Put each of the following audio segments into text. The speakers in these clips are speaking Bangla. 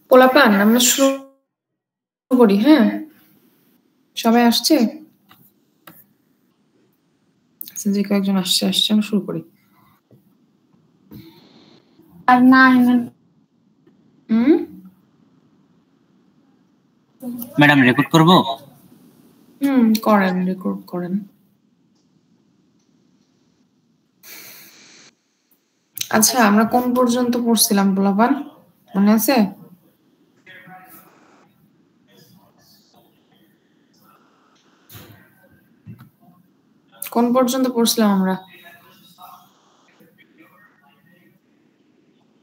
পোলাপান আমরা শুরু করি। হ্যাঁ, সবাই আসছে? যে কয়েকজন আসছে আমরা শুরু করি। আর না ম্যাডাম রেকর্ড করব? করেন, রেকর্ড করেন। আচ্ছা, আমরা কোন পর্যন্ত পড়ছিলাম পোলাপান, মনে আছে? কোন পর্যন্ত পড়ছিলাম আমরা?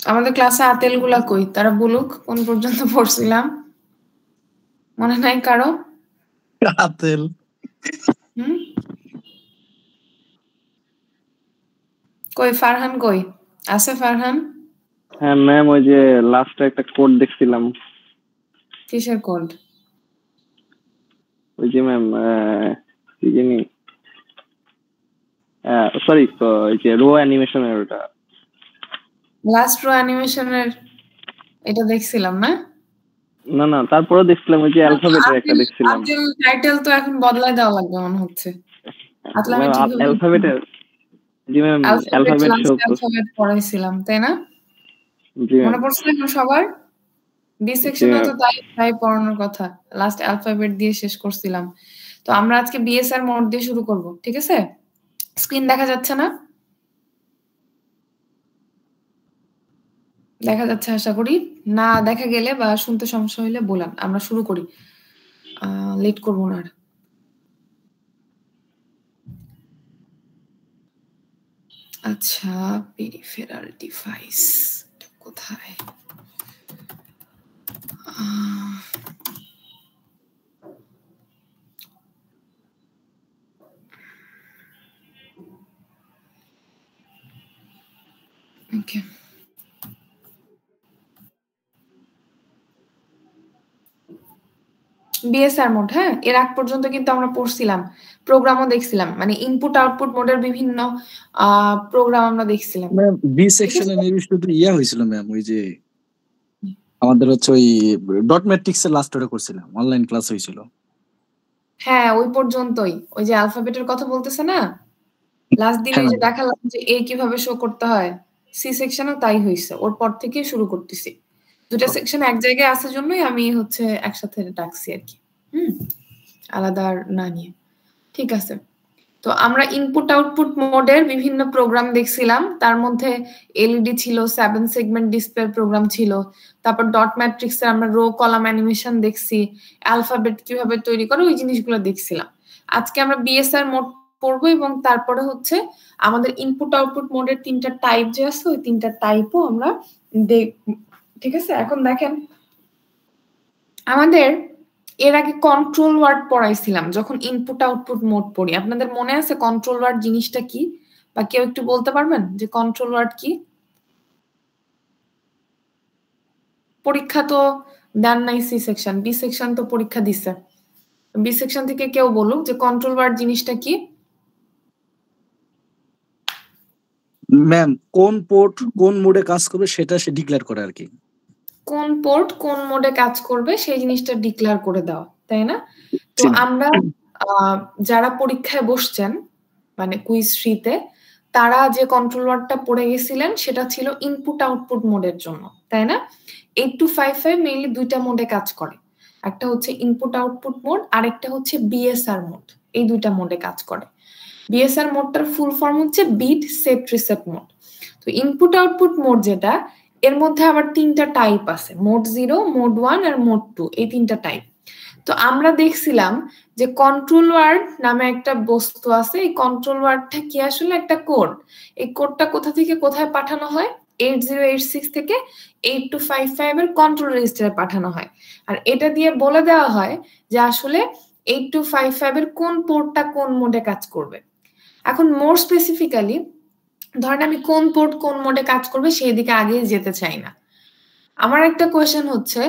আমাদের ক্লাসে আতেল গুলা কই, তারা বলুক কোন পর্যন্ত পড়ছিলাম। মনে নাই কারো? আতেল কই? ফারহান কই? আছে ফারহান? হ্যাঁ ম্যাম, ওই যে লাস্টে একটা কোড দেখছিলাম। কিসের কোড? ওই যে ম্যাম কি জানি, সরি, ওই যে রো অ্যানিমেশনের ওটা, লাস্ট রো অ্যানিমেশনের এটা দেখছিলাম না? না না, তারপরে দেখছিলাম ওই যে অ্যালফাবেটের একটা দেখছিলাম। টাইটেল তো এখন বদলায় দেওয়া লাগবে মনে হচ্ছে। অ্যালফাবেটের, জি ম্যাম, অ্যালফাবেট পড়াইছিলাম তাই না? মনে পড়ছে না সবার? বি সেকশনে তো তাই পড়ানোর কথা, লাস্ট অ্যালফাবেট দিয়ে শেষ করছিলাম। তো আমরা আজকে বিএসআর মোড দিয়ে শুরু করব, ঠিক আছে? স্ক্রিন দেখা যাচ্ছে না? দেখা যাচ্ছে আশা করি। না দেখা গেলে বা শুনতে সমস্যা হইলে বলেন, আমরা শুরু করি, লেট করব না আর। আচ্ছা, পেরিফেরাল ডিভাইস কোথায়? ওকে, বিএসআর মোড। হ্যাঁ, এর আগ পর্যন্ত কিন্তু আমরা পড়ছিলাম, প্রোগ্রামও দেখছিলাম, মানে ইনপুট আউটপুট মোডের বিভিন্ন প্রোগ্রাম আমরা দেখছিলাম। বি সেকশনে নির্দিষ্ট ইয়া হয়েছিল ম্যাম, ওই যে আমাদের হচ্ছে ওই ডট ম্যাট্রিক্স এর লাস্ট ওটা করছিলাম, অনলাইন ক্লাস হয়েছিল। হ্যাঁ, ওই পর্যন্তই। ওই যে অ্যালফাবেটের কথা বলতেছে না, লাস্ট দিনে যে দেখালাম যে এ কিভাবে শো করতে হয়, সি সেকশনেও তাই হয়েছে। ওর পর থেকে শুরু করতেছি, দুটা সেকশন এক জায়গায় আসার জন্যই আমি হচ্ছে একসাথে ডাকছি আর কি, আলাদা না নিয়ে। ঠিক আছে, তো আমরা ইনপুট আউটপুট মোডের বিভিন্ন প্রোগ্রাম দেখছিলাম। তার মধ্যে এলইডি ছিল, 7 সেগমেন্ট ডিসপ্লে প্রোগ্রাম ছিল, তারপর ডট ম্যাট্রিক্স এর আমরা রো কলাম অ্যানিমেশন দেখছি, অ্যালফাবেট কিভাবে তৈরি করে ওই জিনিসগুলো দেখছিলাম। আজকে আমরা বিএসআর মোড পড়বো এবং তারপরে হচ্ছে আমাদের ইনপুট আউটপুট মোডের 3টা টাইপ যে আছে, ওই 3টা টাইপও আমরা দেখব। ঠিক আছে, এখন দেখেন, আমাদের এর আগে কন্ট্রোল ওয়ার্ড পড়াইছিলাম যখন ইনপুট আউটপুট মোড পড়ি। আপনাদের মনে আছে কন্ট্রোল ওয়ার্ড জিনিসটা কি? বা কেউ একটু বলতে পারবেন যে কন্ট্রোল ওয়ার্ড কি? পরীক্ষা তো দেন নাই সি সেকশন, বি সেকশন তো পরীক্ষা দিছে। বি সেকশন থেকে কেউ বলুক যে কন্ট্রোল ওয়ার্ড জিনিসটা কি? ম্যাম, কোন পোর্ট কোন মোডে কাজ করবে সেটা সে ডিক্লেয়ার করে আর কি। কোন পোর্ট কোন মোডে কাজ করবে সেই জিনিসটা ডিক্লেয়ার করে দেওয়া, তাই না? তো আমরা যারা পরীক্ষায় বসছেন মানে কুইজ 3-তে, তারা যে কন্ট্রোল ওয়ার্ডটা পড়ে গেছিলেন সেটা ছিল ইনপুট আউটপুট মোডের জন্য, তাই না? 8255 মেইনলি দুইটা মোডে কাজ করে, একটা হচ্ছে ইনপুট আউটপুট মোড আর একটা হচ্ছে বিএসআর মোড। এই দুইটা মোডে কাজ করে। বিএসআর মোডটার ফুল ফর্ম হচ্ছে বিট সেট রিসেট মোড। তো ইনপুট আউটপুট মোড যেটা, এর মধ্যে আবার 3টা টাইপ আছে, মোড 0, মোড 1 আর মোড 2, এই 3টা টাইপ। তো আমরা দেখছিলাম যে কন্ট্রোল ওয়ার্ড নামে একটা বস্তু আছে। এই কন্ট্রোল ওয়ার্ডটা কি আসলে একটা কোড। এই কোডটা কোথা থেকে কোথায় পাঠানো হয়? 8086 থেকে 8255 এর কন্ট্রোল রেজিস্টারে পাঠানো হয়। আর এটা দিয়ে বলে দেওয়া হয় যে আসলে 8255 এর কোন পোর্টটা কোন মোডে কাজ করবে। এখন মোর স্পেসিফিক্যালি ধরেন আমি কোন পোর্ট কোন মোডে কাজ করবে সেই দিকে আগে যেতে চাই না। আমার একটা কোয়েশ্চেন হচ্ছে,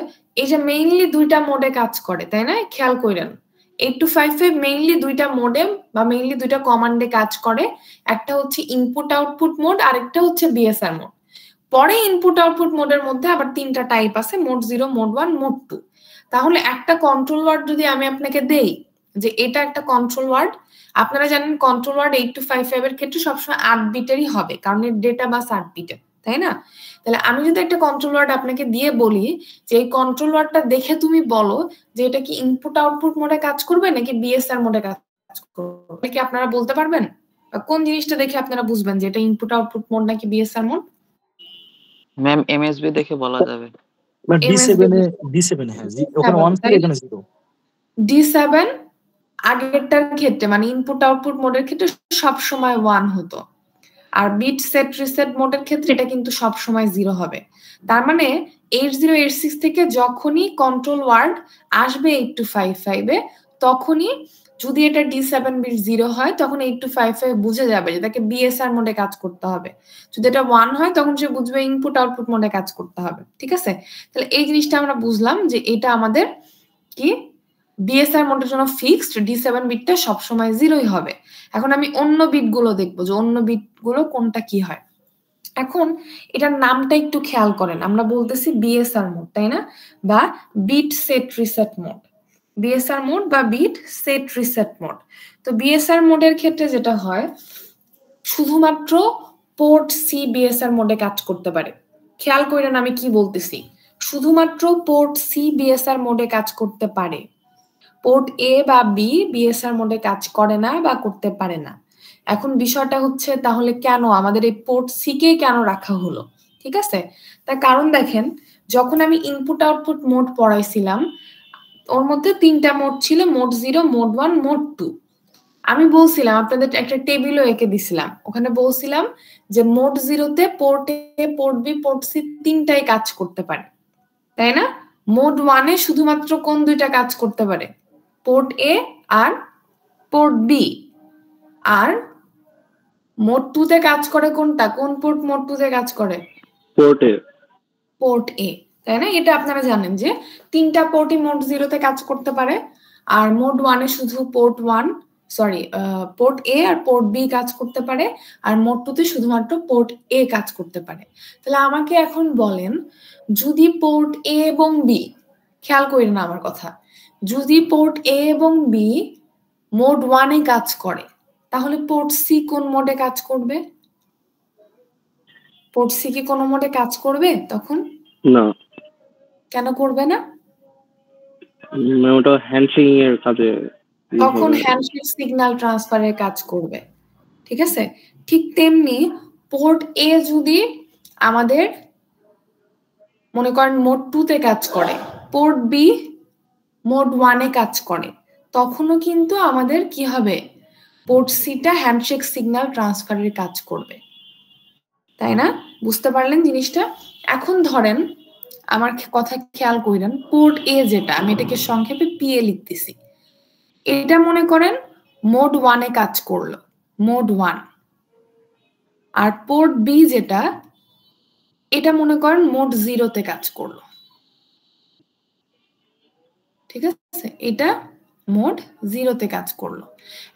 এই যে মেইনলি দুইটা মোডে কাজ করে, তাই না? খেয়াল করেন 8255 মেইনলি দুইটা মোডে বা মেইনলি দুইটা কমান্ডে কাজ করে। একটা হচ্ছে ইনপুট আউটপুট মোড আর একটা হচ্ছে বিএসআর মোড। পরে ইনপুট আউটপুট মোডের মধ্যে আবার 3টা টাইপ আছে, মোড 0, মোড 1, মোড 2। তাহলে একটা কন্ট্রোল ওয়ার্ড যদি আমি আপনাকে দেই যে এটা একটা কন্ট্রোল ওয়ার্ড, আপনারা জানেন কন্ট্রোল ওয়ার্ড 8255 এর ক্ষেত্রে সবসময় 8 বিটেরই হবে, কারণ এর ডেটা বাস 8 বিটের, তাই না? তাহলে আমি যদি একটা কন্ট্রোল ওয়ার্ড আপনাকে দিয়ে বলি যে এই কন্ট্রোল ওয়ার্ডটা দেখে তুমি বলো যে এটা কি ইনপুট আউটপুট মোডে কাজ করবে নাকি বিএসআর মোডে কাজ করবে, কি আপনারা বলতে পারবেন? কোন জিনিসটা দেখে আপনারা বুঝবেন যে এটা ইনপুট আউটপুট মোড নাকি বিএসআর মোড? ম্যাম এমএসবি দেখে বলা যাবে। D7 হ্যাঁ, ওখানে 1 ছিল, এখানে 0। D7 আগেরটার ক্ষেত্রে মানে ইনপুট আউটপুট মোডের ক্ষেত্রে সব সময় 1 হতো, আর বিট সেট রিসেট মোডের ক্ষেত্রে এটা কিন্তু সব সময় 0 হবে। তার মানে 8086 থেকে যখনই কন্ট্রোল ওয়ার্ড আসবে 8255 এ, তখনই যদি এটা D7 বিট 0 হয় তখন 8255 বুঝে যাবে যে তাকে বিএসআর মোডে কাজ করতে হবে। যদি এটা 1 হয় তখন সে বুঝবে ইনপুট আউটপুট মোডে কাজ করতে হবে। ঠিক আছে, তাহলে এই জিনিসটা আমরা বুঝলাম যে এটা আমাদের কি বিএসআর মোডের জন্য ফিক্সড, D7 বিটটা সবসময় 0ই হবে। এখন আমি অন্য বিটগুলো দেখবো যে অন্য বিটগুলো কোনটা কি হয়। এখন এটার নামটা একটু খেয়াল করেন, আমরা বলতেছি বিএসআর মোড, তাই না? বা bit set reset mode, BSR mode বা বিট সেট রিসেট মোড। তো বিএসআর মোডের ক্ষেত্রে যেটা হয়, শুধুমাত্র পোর্ট সি বিএসআর মোডে কাজ করতে পারে। খেয়াল করেন আমি কি বলতেছি, শুধুমাত্র পোর্ট সি বিএসআর মোডে কাজ করতে পারে, পোর্ট এ বা বি বিএসআর মোডে কাজ করে না বা করতে পারে না। এখন বিষয়টা হচ্ছে তাহলে কেন আমাদের এই পোর্ট সি কে কেন রাখা হলো? ঠিক আছে, তার কারণ দেখেন, যখন আমি ইনপুট আউটপুট মোড পড়াইছিলাম ওর মধ্যে 3টা মোড ছিল, মোড 0, মোড 1, মোড 2। আমি বলছিলাম আপনাদের একটা টেবিলও এঁকে দিছিলাম, ওখানে বলছিলাম যে মোড 0-তে পোর্ট এ, পোর্ট বি, পোর্ট সি 3টাই কাজ করতে পারে, তাই না? মোড 1-এ শুধুমাত্র কোন 2টা কাজ করতে পারে? পোর্ট এ আর পোর্ট বি। আর মোড 2-তে কাজ করে কোনটা? কোন পোর্ট মোড 2-তে কাজ করে? পোর্ট এ, তাই না? এটা আপনারা জানেন যে 3টা পোর্টই মোড 0-তে কাজ করতে পারে, আর মোড 1-এ শুধু পোর্ট এ আর পোর্ট বি কাজ করতে পারে, আর মোড 2-তে শুধুমাত্র পোর্ট এ কাজ করতে পারে। তাহলে আমাকে এখন বলেন, যদি পোর্ট এ এবং বি, খেয়াল করেন না আমার কথা, যদি পোর্ট এ এবং বি মোড 1-এ কাজ করে, তাহলে পোর্ট সি কোন মোডে কাজ করবে? পোর্ট সি কি কোন মোডে কাজ করবে তখন? না। কেন করবে না? ওটা হ্যান্ডশেকিং এর কাজে, তখন হ্যান্ডশেক সিগন্যাল ট্রান্সফারের কাজ করবে। ঠিক আছে, ঠিক তেমনি পোর্ট এ যদি আমাদের মনে করেন মোড 2-তে কাজ করে, পোর্ট বি মোড 1-এ কাজ করে, তখনও কিন্তু আমাদের কি হবে? পোর্ট সিটা হ্যান্ডশেক সিগন্যাল ট্রান্সফারের কাজ করবে, তাই না? বুঝতে পারলেন জিনিসটা? এখন ধরেন আমার কথা খেয়াল করেন, পোর্ট এ যেটা, আমি এটাকে সংক্ষেপে পিএ লিখতেছি, এটা মনে করেন মোড 1-এ কাজ করলো, মোড 1। আর পোর্ট বি যেটা, এটা মনে করেন মোড 0-তে কাজ করলো। ঠিক আছে, এটা মোড 0-তে কাজ করলো।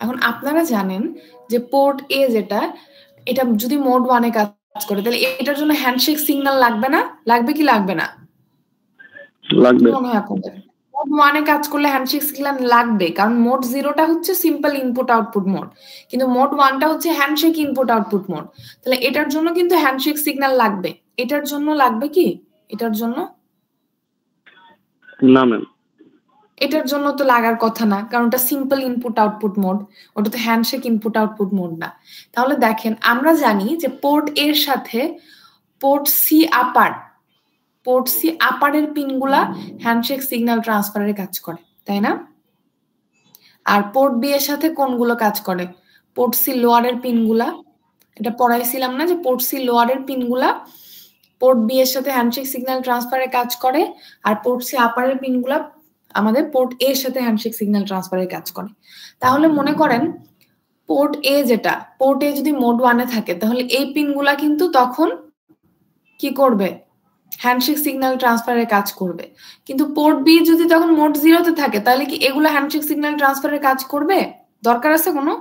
এখন আপনারা জানেন যে পোর্ট এ যেটা, এটা যদি মোড 1-এ কাজ করে তাহলে এটার জন্য হ্যান্ডশেক সিগন্যাল লাগবে না? লাগবে কি লাগবে না? লাগবে। মনে হয় আপনাদের মোড 1-এ কাজ করলে হ্যান্ডশেক সিগন্যাল লাগবে, কারণ মোড 0টা হচ্ছে সিম্পল ইনপুট আউটপুট মোড, কিন্তু মোড 1টা হচ্ছে হ্যান্ডশেক ইনপুট আউটপুট মোড। তাহলে এটার জন্য কিন্তু হ্যান্ডশেক সিগন্যাল লাগবে। এটার জন্য লাগবে কি? এটার জন্য না ম্যাম, এটার জন্য তো লাগার কথা না, কারণ ওটা সিম্পল ইনপুট আউটপুট মোড, ওটা তো হ্যান্ডশেক ইনপুট আউটপুট মোড না। তাহলে দেখেন, আমরা জানি যে পোর্ট এর সাথে পোর্ট সি আপারের পিনগুলা হ্যান্ডশেক সিগন্যাল ট্রান্সফারের কাজ করে, তাই না? আর পোর্ট বি এর সাথে কোনগুলো কাজ করে? পোর্ট সি লোয়ারের পিনগুলা, এটা পড়াইছিলাম না যে পোর্ট সি লোয়ারের পিনগুলা পোর্ট বি এর সাথে হ্যান্ডশেক সিগন্যাল ট্রান্সফারের কাজ করে, আর পোর্ট সি আপারের পিনগুলা আমাদের পোর্ট এর সাথে হ্যান্ডশেক সিগন্যাল ট্রান্সফারের কাজ করে। তাহলে মনে করেন পোর্ট এ যেটা, পোর্ট এ যদি মোড 1-এ থাকে তাহলে এই পিনগুলা কিন্তু তখন কি করবে? হ্যান্ডশেক সিগন্যাল ট্রান্সফারের কাজ করবে। কিন্তু পোর্ট বি যদি তখন মোড 0-তে থাকে তাহলে কি এগুলো হ্যান্ডশেক সিগন্যাল ট্রান্সফারের কাজ করবে? দরকার আছে কোনো?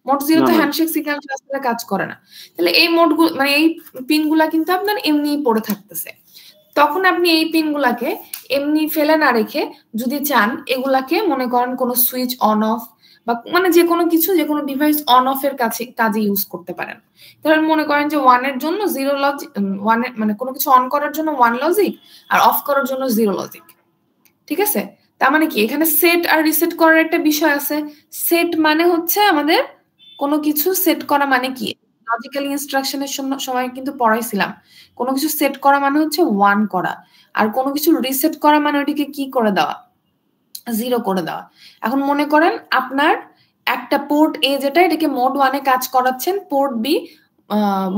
মোড 0 তে হ্যান্ডশেক সিগন্যাল ট্রান্সফারে কাজ করে না। তাহলে এই মোডগুলো মানে এই পিনগুলা কিন্তু আপনার এমনিই পড়ে থাকতেছে। তখন আপনি এই পিনগুলাকে এমনি ফেলে না রেখে যদি চান এগুলাকে মনে করেন কোনো সুইচ অন অফ বা মানে যে কোনো কিছু যে কোনো ডিভাইস অন অফ এর কাজে ইউজ করতে পারেন। ধরেন মনে করেন যে 1 এর জন্য 0 লজিক, 1 মানে কোনো কিছু অন করার জন্য 1 লজিক আর অফ করার জন্য 0 লজিক। ঠিক আছে? তার মানে কি এখানে সেট আর রিসেট করার একটা বিষয় আছে। সেট মানে হচ্ছে আমাদের কোনো কিছু সেট করা মানে কি, লজিক্যাল ইনস্ট্রাকশনের সময় কিন্তু পড়াইছিলাম কোনো কিছু সেট করা মানে হচ্ছে 1 করা, আর কোনো কিছু রিসেট করা মানে ওইটাকে কি করে দেওয়া, 0 করে দেওয়া। এখন মনে করেন আপনার একটা পোর্ট এ যেটা এটাকে মোড 1 এ কাজ করাচ্ছেন, পোর্ট বি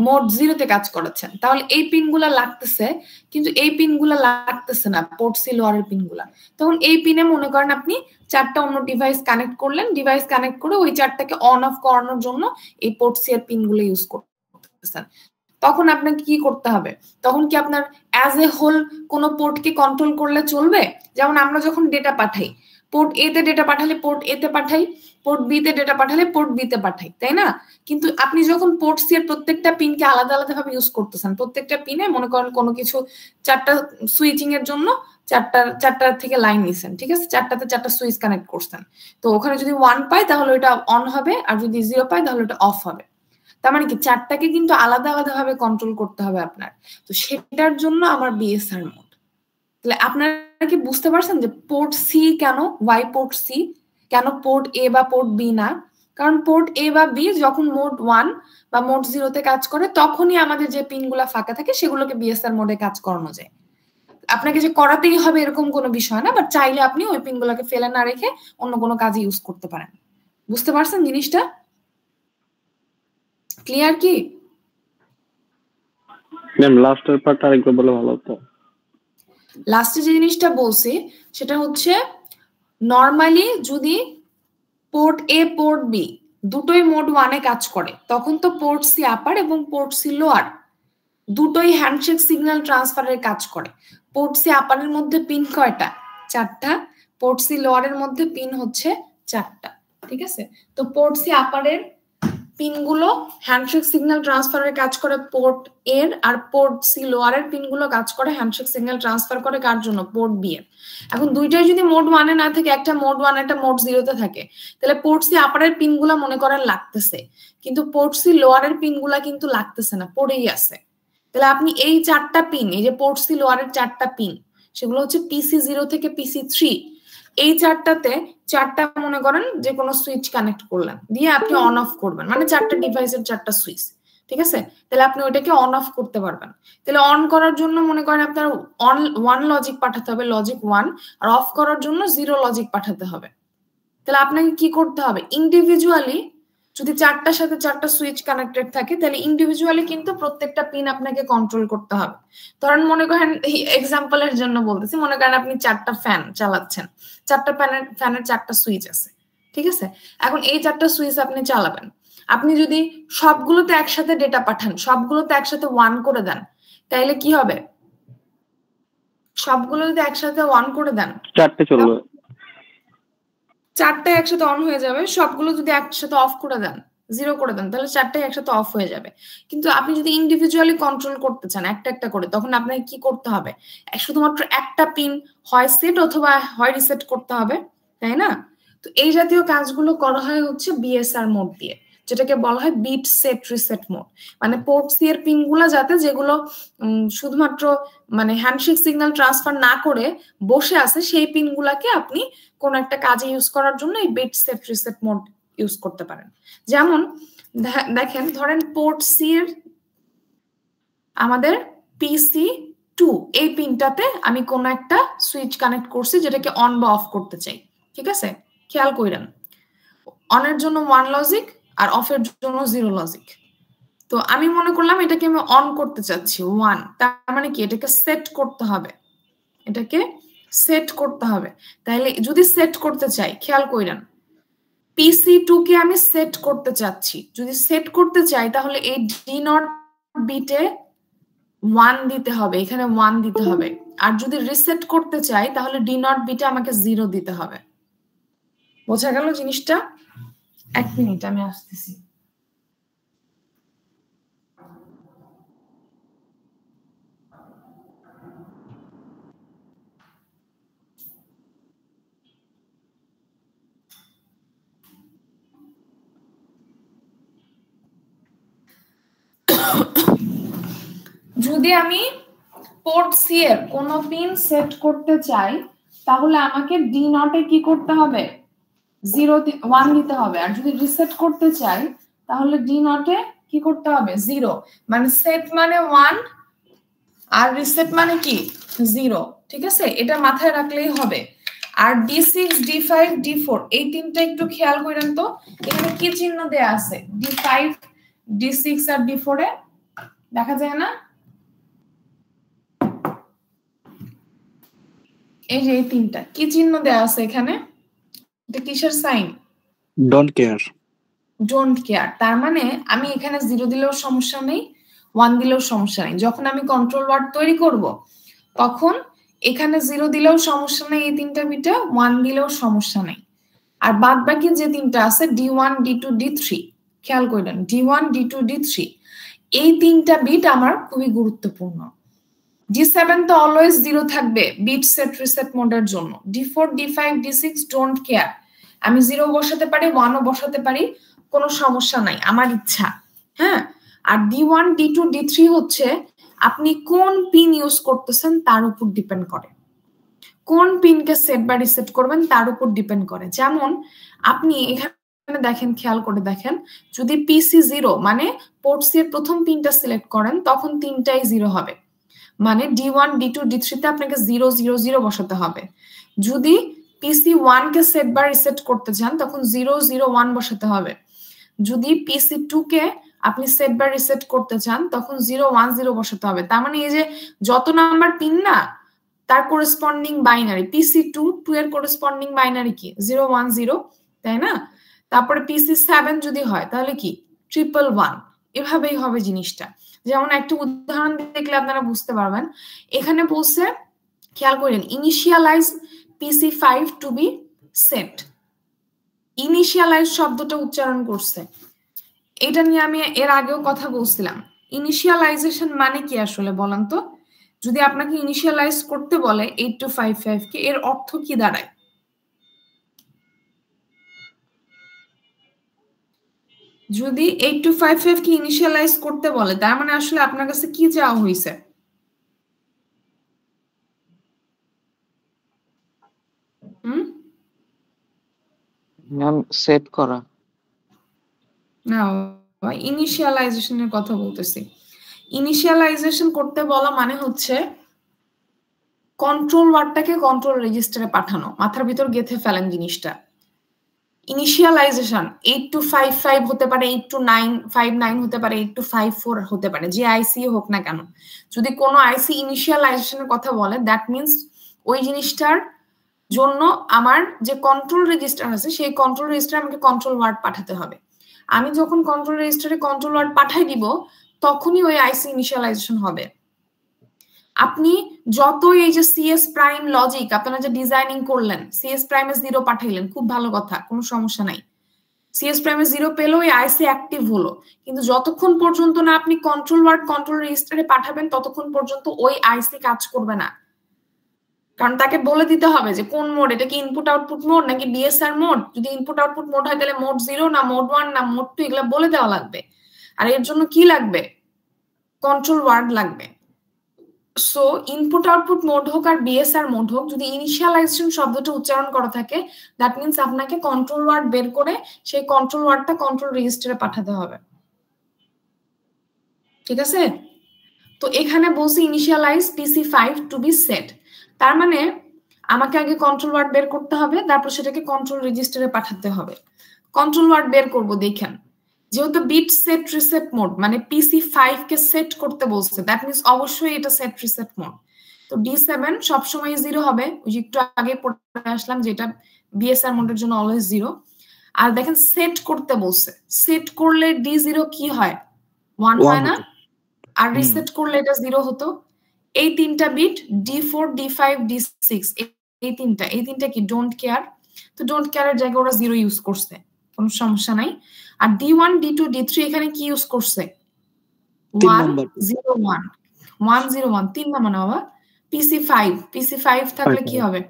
মোড 0 তে কাজ করাচ্ছেন, তাহলে এই পিনগুলা লাগতেছে কিন্তু এই পিনগুলা লাগতেছে না, পোর্ট সি লোয়ারের পিনগুলা। তখন এই পিনে মনে করেন আপনি 4টা অন্য ডিভাইস কানেক্ট করলেন, ডিভাইস কানেক্ট করে ওই 4টাকে অন অফ করানোর জন্য এই পোর্ট সি এর পিনগুলো ইউজ করতেছেন। তখন আপনাকে কি করতে হবে, তখন কি আপনার অ্যাজ এ হোল কোন পোর্টকে কন্ট্রোল করলে চলবে? যেমন আমরা যখন ডেটা পাঠাই, পোর্ট এ তে ডেটা পাঠালে পোর্ট এ তে পাঠাই, পোর্ট বি তে ডেটা পাঠালে পোর্ট বি তে পাঠাই, তাই না? কিন্তু আপনি যখন পোর্ট সি এর প্রত্যেকটা পিনকে আলাদা আলাদা ভাবে ইউজ করতেছেন, প্রত্যেকটা পিনে মনে করেন কোনো কিছু 4টা সুইচিং এর জন্য 4টা থেকে লাইন নিছেন, ঠিক আছে, 4টাতে 4টা সুইচ কানেক্ট করছেন, তো ওখানে যদি 1 পায় তাহলে ওটা অন হবে, আর যদি 0 পায় তাহলে ওটা অফ হবে। তার মানে কি 4টাকে কিন্তু আলাদা আলাদা ভাবে কন্ট্রোল করতে হবে আপনার। তো সেটার জন্য আমার বিএসআর মোড। তাহলে আপনারা কি বুঝতে পারছেন যে পোর্ট সি কেন, ওয়াই পোর্ট সি কেন পোর্ট এ বা পোর্ট বি না? কারণ পোর্ট এ বা বি যখন মোড 1 বা মোড 0 তে কাজ করে তখনই আমাদের যে পিনগুলো ফাঁকা থাকে সেগুলোকে বিএসআর মোডে কাজ করানো যায়। আপনাকে যে করাতেই হবে এরকম কোনো বিষয় না, বাট চাইলে আপনি ওই পিনগুলোকে ফেলে না রেখে অন্য কোনো কাজে ইউজ করতে পারেন। বুঝতে পারছেন জিনিসটা? ক্লিয়ার কি? ম্যাম লাস্টের পার্ট আরেকবার বলে ভালো হতো। লাস্টে যে জিনিসটা বলছি সেটা হচ্ছে নরমালি যদি পোর্ট এ পোর্ট বি দুটোই মোড 1 এ কাজ করে তখন তো পোর্ট সি আপার এবং পোর্ট সি লোয়ার দুটোই হ্যান্ডশেক সিগন্যাল ট্রান্সফারের কাজ করে। পোর্ট সি আপারের মধ্যে পিন কয়টা? 4টা। পোর্ট সি লোয়ারের মধ্যে পিন হচ্ছে 4টা। ঠিক আছে, তো পোর্ট সি আপারের পিনগুলো হ্যান্ডশেক সিগন্যাল ট্রান্সফারের কাজ করে পোর্ট এর, আর পোর্ট সি লোয়ারের পিনগুলো কাজ করে হ্যান্ডশেক সিগন্যাল ট্রান্সফার করে কার জন্য? পোর্ট বি এর। এখন দুইটাই যদি মোড 1 এ না থাকে, একটা মোড 1 একটা মোড 0 তে থাকে, তাহলে পোর্ট সি আপারের পিনগুলো মনে করেন লাগতেছে, কিন্তু পোর্ট সি লোয়ারের পিনগুলা কিন্তু লাগতেছে না, পড়েই আছে। তাহলে আপনি এই 4টা পিন, এই যে পোর্ট সি লোয়ারের 4টা পিন, সেগুলো হচ্ছে পিসি 0 থেকে পিসি 3, এই 4টাতে 4টা মনে করেন যে কোনো সুইচ কানেক্ট করলেন, দিয়ে আপনি অন অফ করবেন, মানে 4টা ডিভাইসের 4টা সুইচ। ঠিক আছে, তাহলে আপনি ওইটাকে অন অফ করতে পারবেন। তাহলে অন করার জন্য মনে করেন আপনার 1 লজিক পাঠাতে হবে, লজিক 1, আর অফ করার জন্য 0 লজিক পাঠাতে হবে। তাহলে আপনাকে কি করতে হবে, ইন্ডিভিজুয়ালি যদি 4টার সাথে 4টা সুইচ কানেক্টেড থাকে তাহলে ইন্ডিভিজুয়ালি কিন্তু প্রত্যেকটা পিন আপনাকে কন্ট্রোল করতে হবে। ধরেন মনে করেন এক্সাম্পলের জন্য বলতেছি, মনে করেন আপনি 4টা ফ্যান চালাচ্ছেন, 4টা ফ্যানের 4টা সুইচ আছে, ঠিক আছে। এখন এই 4টা সুইচ আপনি চালাবেন, আপনি যদি সবগুলোতে একসাথে ডেটা পাঠান, সবগুলোতে একসাথে 1 করে দেন, তাহলে কি হবে? সবগুলো যদি একসাথে 1 করে দেন 4টে চলবে, 4টা একসাথে অন হয়ে যাবে। সবগুলো যদি একসাথে অফ করে দেন, 0 করে দেন, তাহলে 4টাই একসাথে অফ হয়ে যাবে। কিন্তু আপনি যদি ইন্ডিভিজুয়ালি কন্ট্রোল করতে চান একটা একটা করে, তখন আপনাকে কি করতে হবে, শুধুমাত্র একটা পিন হয় সেট অথবা হয় রিসেট করতে হবে, তাই না? তো এই জাতীয় কাজগুলো করা হয় হচ্ছে বিএসআর মোড দিয়ে, যেটাকে বলা হয় বিট সেট রিসেট মোড। মানে পোর্ট সি এর পিনগুলো যাতে যেগুলো শুধুমাত্র মানে হ্যান্ডশেক সিগন্যাল ট্রান্সফার না করে বসে আছে, সেই পিনগুলোকে আপনি কোন একটা কাজে ইউজ করার জন্য এই bit set reset mode use করতে পারেন। যেমন দেখেন, ধরেন পোর্ট সি এর আমাদের পিসি 2 এই পিনটাতে আমি কোন একটা সুইচ কানেক্ট করছি যেটাকে অন বা অফ করতে চাই, ঠিক আছে। খেয়াল কইরেন, অনের জন্য 1 লজিক আর অফের জন্য 0 লজিক। তো আমি মনে করলাম এটাকে আমি অন করতে চাচ্ছি 1, তার মানে কি এটাকে সেট করতে হবে, এটাকে সেট করতে হবে। তাহলে যদি সেট করতে চাই, খেয়াল কইরেন, পিসি 2 কে আমি সেট করতে চাচ্ছি, যদি সেট করতে চাই তাহলে এই ডি নট বিটে 1 দিতে হবে, এখানে 1 দিতে হবে। আর যদি রিসেট করতে চাই তাহলে ডি নট বিটে আমাকে 0 দিতে হবে। বোঝা গেল জিনিসটা? এক মিনিট আমি আসতেছি। যদি আমি পোর্ট সি এর কোনো পিন সেট করতে চাই তাহলে আমাকে ডি নটে কি করতে হবে 1 দিতে হবে, আর যদি রিসেট করতে চাই তাহলে ডি নটে কি করতে হবে 0, মানে সেট মানে 1 আর রিসেট মানে কি 0, ঠিক আছে? এটা মাথায় রাখলেই হবে। আর D6 D5 D4 এই তিনটা একটু খেয়াল করেন তো, এখানে কি চিহ্ন দেয়া আছে D5 D6 আর D4 এ দেখা যায় না? এই যে এই তিনটা কি চিহ্ন দেয়া আছে এখানে, এটা কিসের sign? Don't care. Don't care. তার মানে আমি এখানে 0 দিলেও সমস্যা নেই, 1 দিলেও সমস্যা নেই। যখন আমি কন্ট্রোল ওয়ার্ড তৈরি করব তখন এখানে 0 দিলেও সমস্যা নেই এই তিনটা বিটে, 1 দিলেও সমস্যা নেই। আর বাদ বাকি যে তিনটা আছে D1 D2 D3 খেয়াল করেন, D1 D2 D3 এই তিনটা বিট আমার খুবই গুরুত্বপূর্ণ। D7 তো অলওয়েজ 0 থাকবে বিট সেট রিসেট মোডের জন্য। D4 D5 D6 don't care, আমি 0 বসাতে পারি 1ও বসাতে পারি, কোনো সমস্যা নাই, আমার ইচ্ছা। হ্যাঁ, আর D1 D2 D3 হচ্ছে আপনি কোন পিন ইউজ করতেছেন তার উপর ডিপেন্ড করে, কোন পিনকে সেট বা রিসেট করবেন তার উপর ডিপেন্ড করে। যেমন আপনি এখানে দেখেন, খেয়াল করে দেখেন, যদি পিসি 0 মানে পোর্ট সি এর প্রথম পিনটা সিলেক্ট করেন তখন তিনটাই 0 হবে, মানে D1 D2 D3 তে আপনাকে 0 0 0 বসাতে হবে। যদি পিসি 1 কে সেট বা রিসেট করতে চান তখন 0 0 1 বসাতে হবে। যদি পিসি 2 কে আপনি সেট বা রিসেট করতে চান তখন 0 1 0 বসাতে হবে। তার মানে এই যে যত নাম্বার পিন না তার করেসপন্ডিং বাইনারি, পিসি 2 এর করেসপন্ডিং বাইনারি কি 0 1 0, তাই না? তারপরে পিসি 7 যদি হয় তাহলে কি 111, এভাবেই হবে জিনিসটা। যেমন একটা উদাহরণ দেখলে আপনারা বুঝতে পারবেন। এখানে বলছে, খেয়াল করেন, ইনিশিয়ালাইজ পিসি 5 টু বি সেট। ইনিশিয়ালাইজ শব্দটা উচ্চারণ করছে, এটা নিয়ে আমি এর আগেও কথা বলছিলাম। ইনিশিয়ালাইজেশন মানে কি আসলে বলেন তো? যদি আপনাকে ইনিশিয়ালাইজ করতে বলে 8255 কে, এর অর্থ কি দাঁড়ায়? যদি 8255 কে ইনিশিয়ালাইজ করতে বলে তার মানে আসলে আপনার কাছে কি চাওয়া হয়েছে? ম্যাম সেট করা না, ইনিশিয়ালাইজেশনের কথা বলতেছি। ইনিশিয়ালাইজেশন করতে বলা মানে হচ্ছে কন্ট্রোল ওয়ার্ডটাকে কন্ট্রোল রেজিস্টারে পাঠানো। মাথার ভিতর গেঁথে ফেলেন জিনিসটা। ইনিশিয়ালাইজেশন 8255 হতে পারে, 8259 হতে পারে, 8254 হতে পারে, যে আইসি হোক না কেন। যদি কোনো আইসি ইনিশিয়ালাইজেশনের কথা বলে দ্যাট মিনস ওই জিনিসটার জন্য আমার যে কন্ট্রোল রেজিস্টার আছে সেই কন্ট্রোল রেজিস্টারে আমাকে কন্ট্রোল ওয়ার্ড পাঠাতে হবে। আমি যখন কন্ট্রোল রেজিস্টারে কন্ট্রোল ওয়ার্ড পাঠাই দিব তখনই ওই আইসি ইনিশিয়ালাইজেশন হবে। আপনি যত এই যে সিএস প্রাইম লজিক আপনারা যে ডিজাইনিং করলেন, সিএস প্রাইমে 0 পাঠাইলেন, খুব ভালো কথা, কোনো সমস্যা নাই। সিএস প্রাইমে 0 পেলো, ওই আইসি অ্যাক্টিভ হলো, কিন্তু যতক্ষণ পর্যন্ত না আপনি কন্ট্রোল ওয়ার্ড কন্ট্রোল রেজিস্টারে পাঠাবেন ততক্ষণ পর্যন্ত ওই আইসি কাজ করবে না। কারণ তাকে বলে দিতে হবে যে কোন মোড, এটা কি ইনপুট আউটপুট মোড নাকি বিএসআর মোড। যদি ইনপুট আউটপুট মোড হয় তাহলে মোড 0 না মোড 1 না মোড 2 এগুলো বলে দেওয়া লাগবে। আর এর জন্য কি লাগবে? কন্ট্রোল ওয়ার্ড লাগবে। সো ইনপুট আউটপুট মোড হোক আর বিএসআর মোড হোক, যদি ইনিশিয়ালাইজেশন শব্দটা উচ্চারণ করা থাকে দ্যাট মিনস আপনাকে কন্ট্রোল ওয়ার্ড বের করে সেই কন্ট্রোল ওয়ার্ডটা কন্ট্রোল রেজিস্টারে পাঠাতে হবে। ঠিক আছে? তো এখানে বলছি ইনিশিয়ালাইজ পিসি 5 টু বি সেট, তার মানে আমাকে আগে কন্ট্রোল ওয়ার্ড বের করতে হবে, তারপর সেটাকে কন্ট্রোল রেজিস্টারে পাঠাতে হবে। কন্ট্রোল ওয়ার্ড বের করব, দেখেন, যেহেতু বিট সেট রিসেট মোড মানে পিসি 5 কে সেট করতে বলছে দ্যাট মিন্স অবশ্যই এটা সেট রিসেট মোড। তো D7 সবসময় 0 হবে, ওই যে একটু আগে পড়ে আসলাম যেটা বিএসআর মোডের জন্য অলওয়েজ 0। আর দেখেন সেট করতে বলছে, সেট করলে D0 কি হয় 1 হয় না, আর রিসেট করলে এটা 0 হতো। এই তিনটা বিট D4 D5 D6 এই তিনটা কি ডোন্ট কেয়ার। তো ডোন্ট কেয়ারের জায়গায় ওরা 0 ইউজ করছে, কোনো সমস্যা নাই। আর D1 D2 D3 এখানে কি ইউজ করছে? 101 101 3 নাম্বার না বাবা, PC5 থাকলে কি হবে?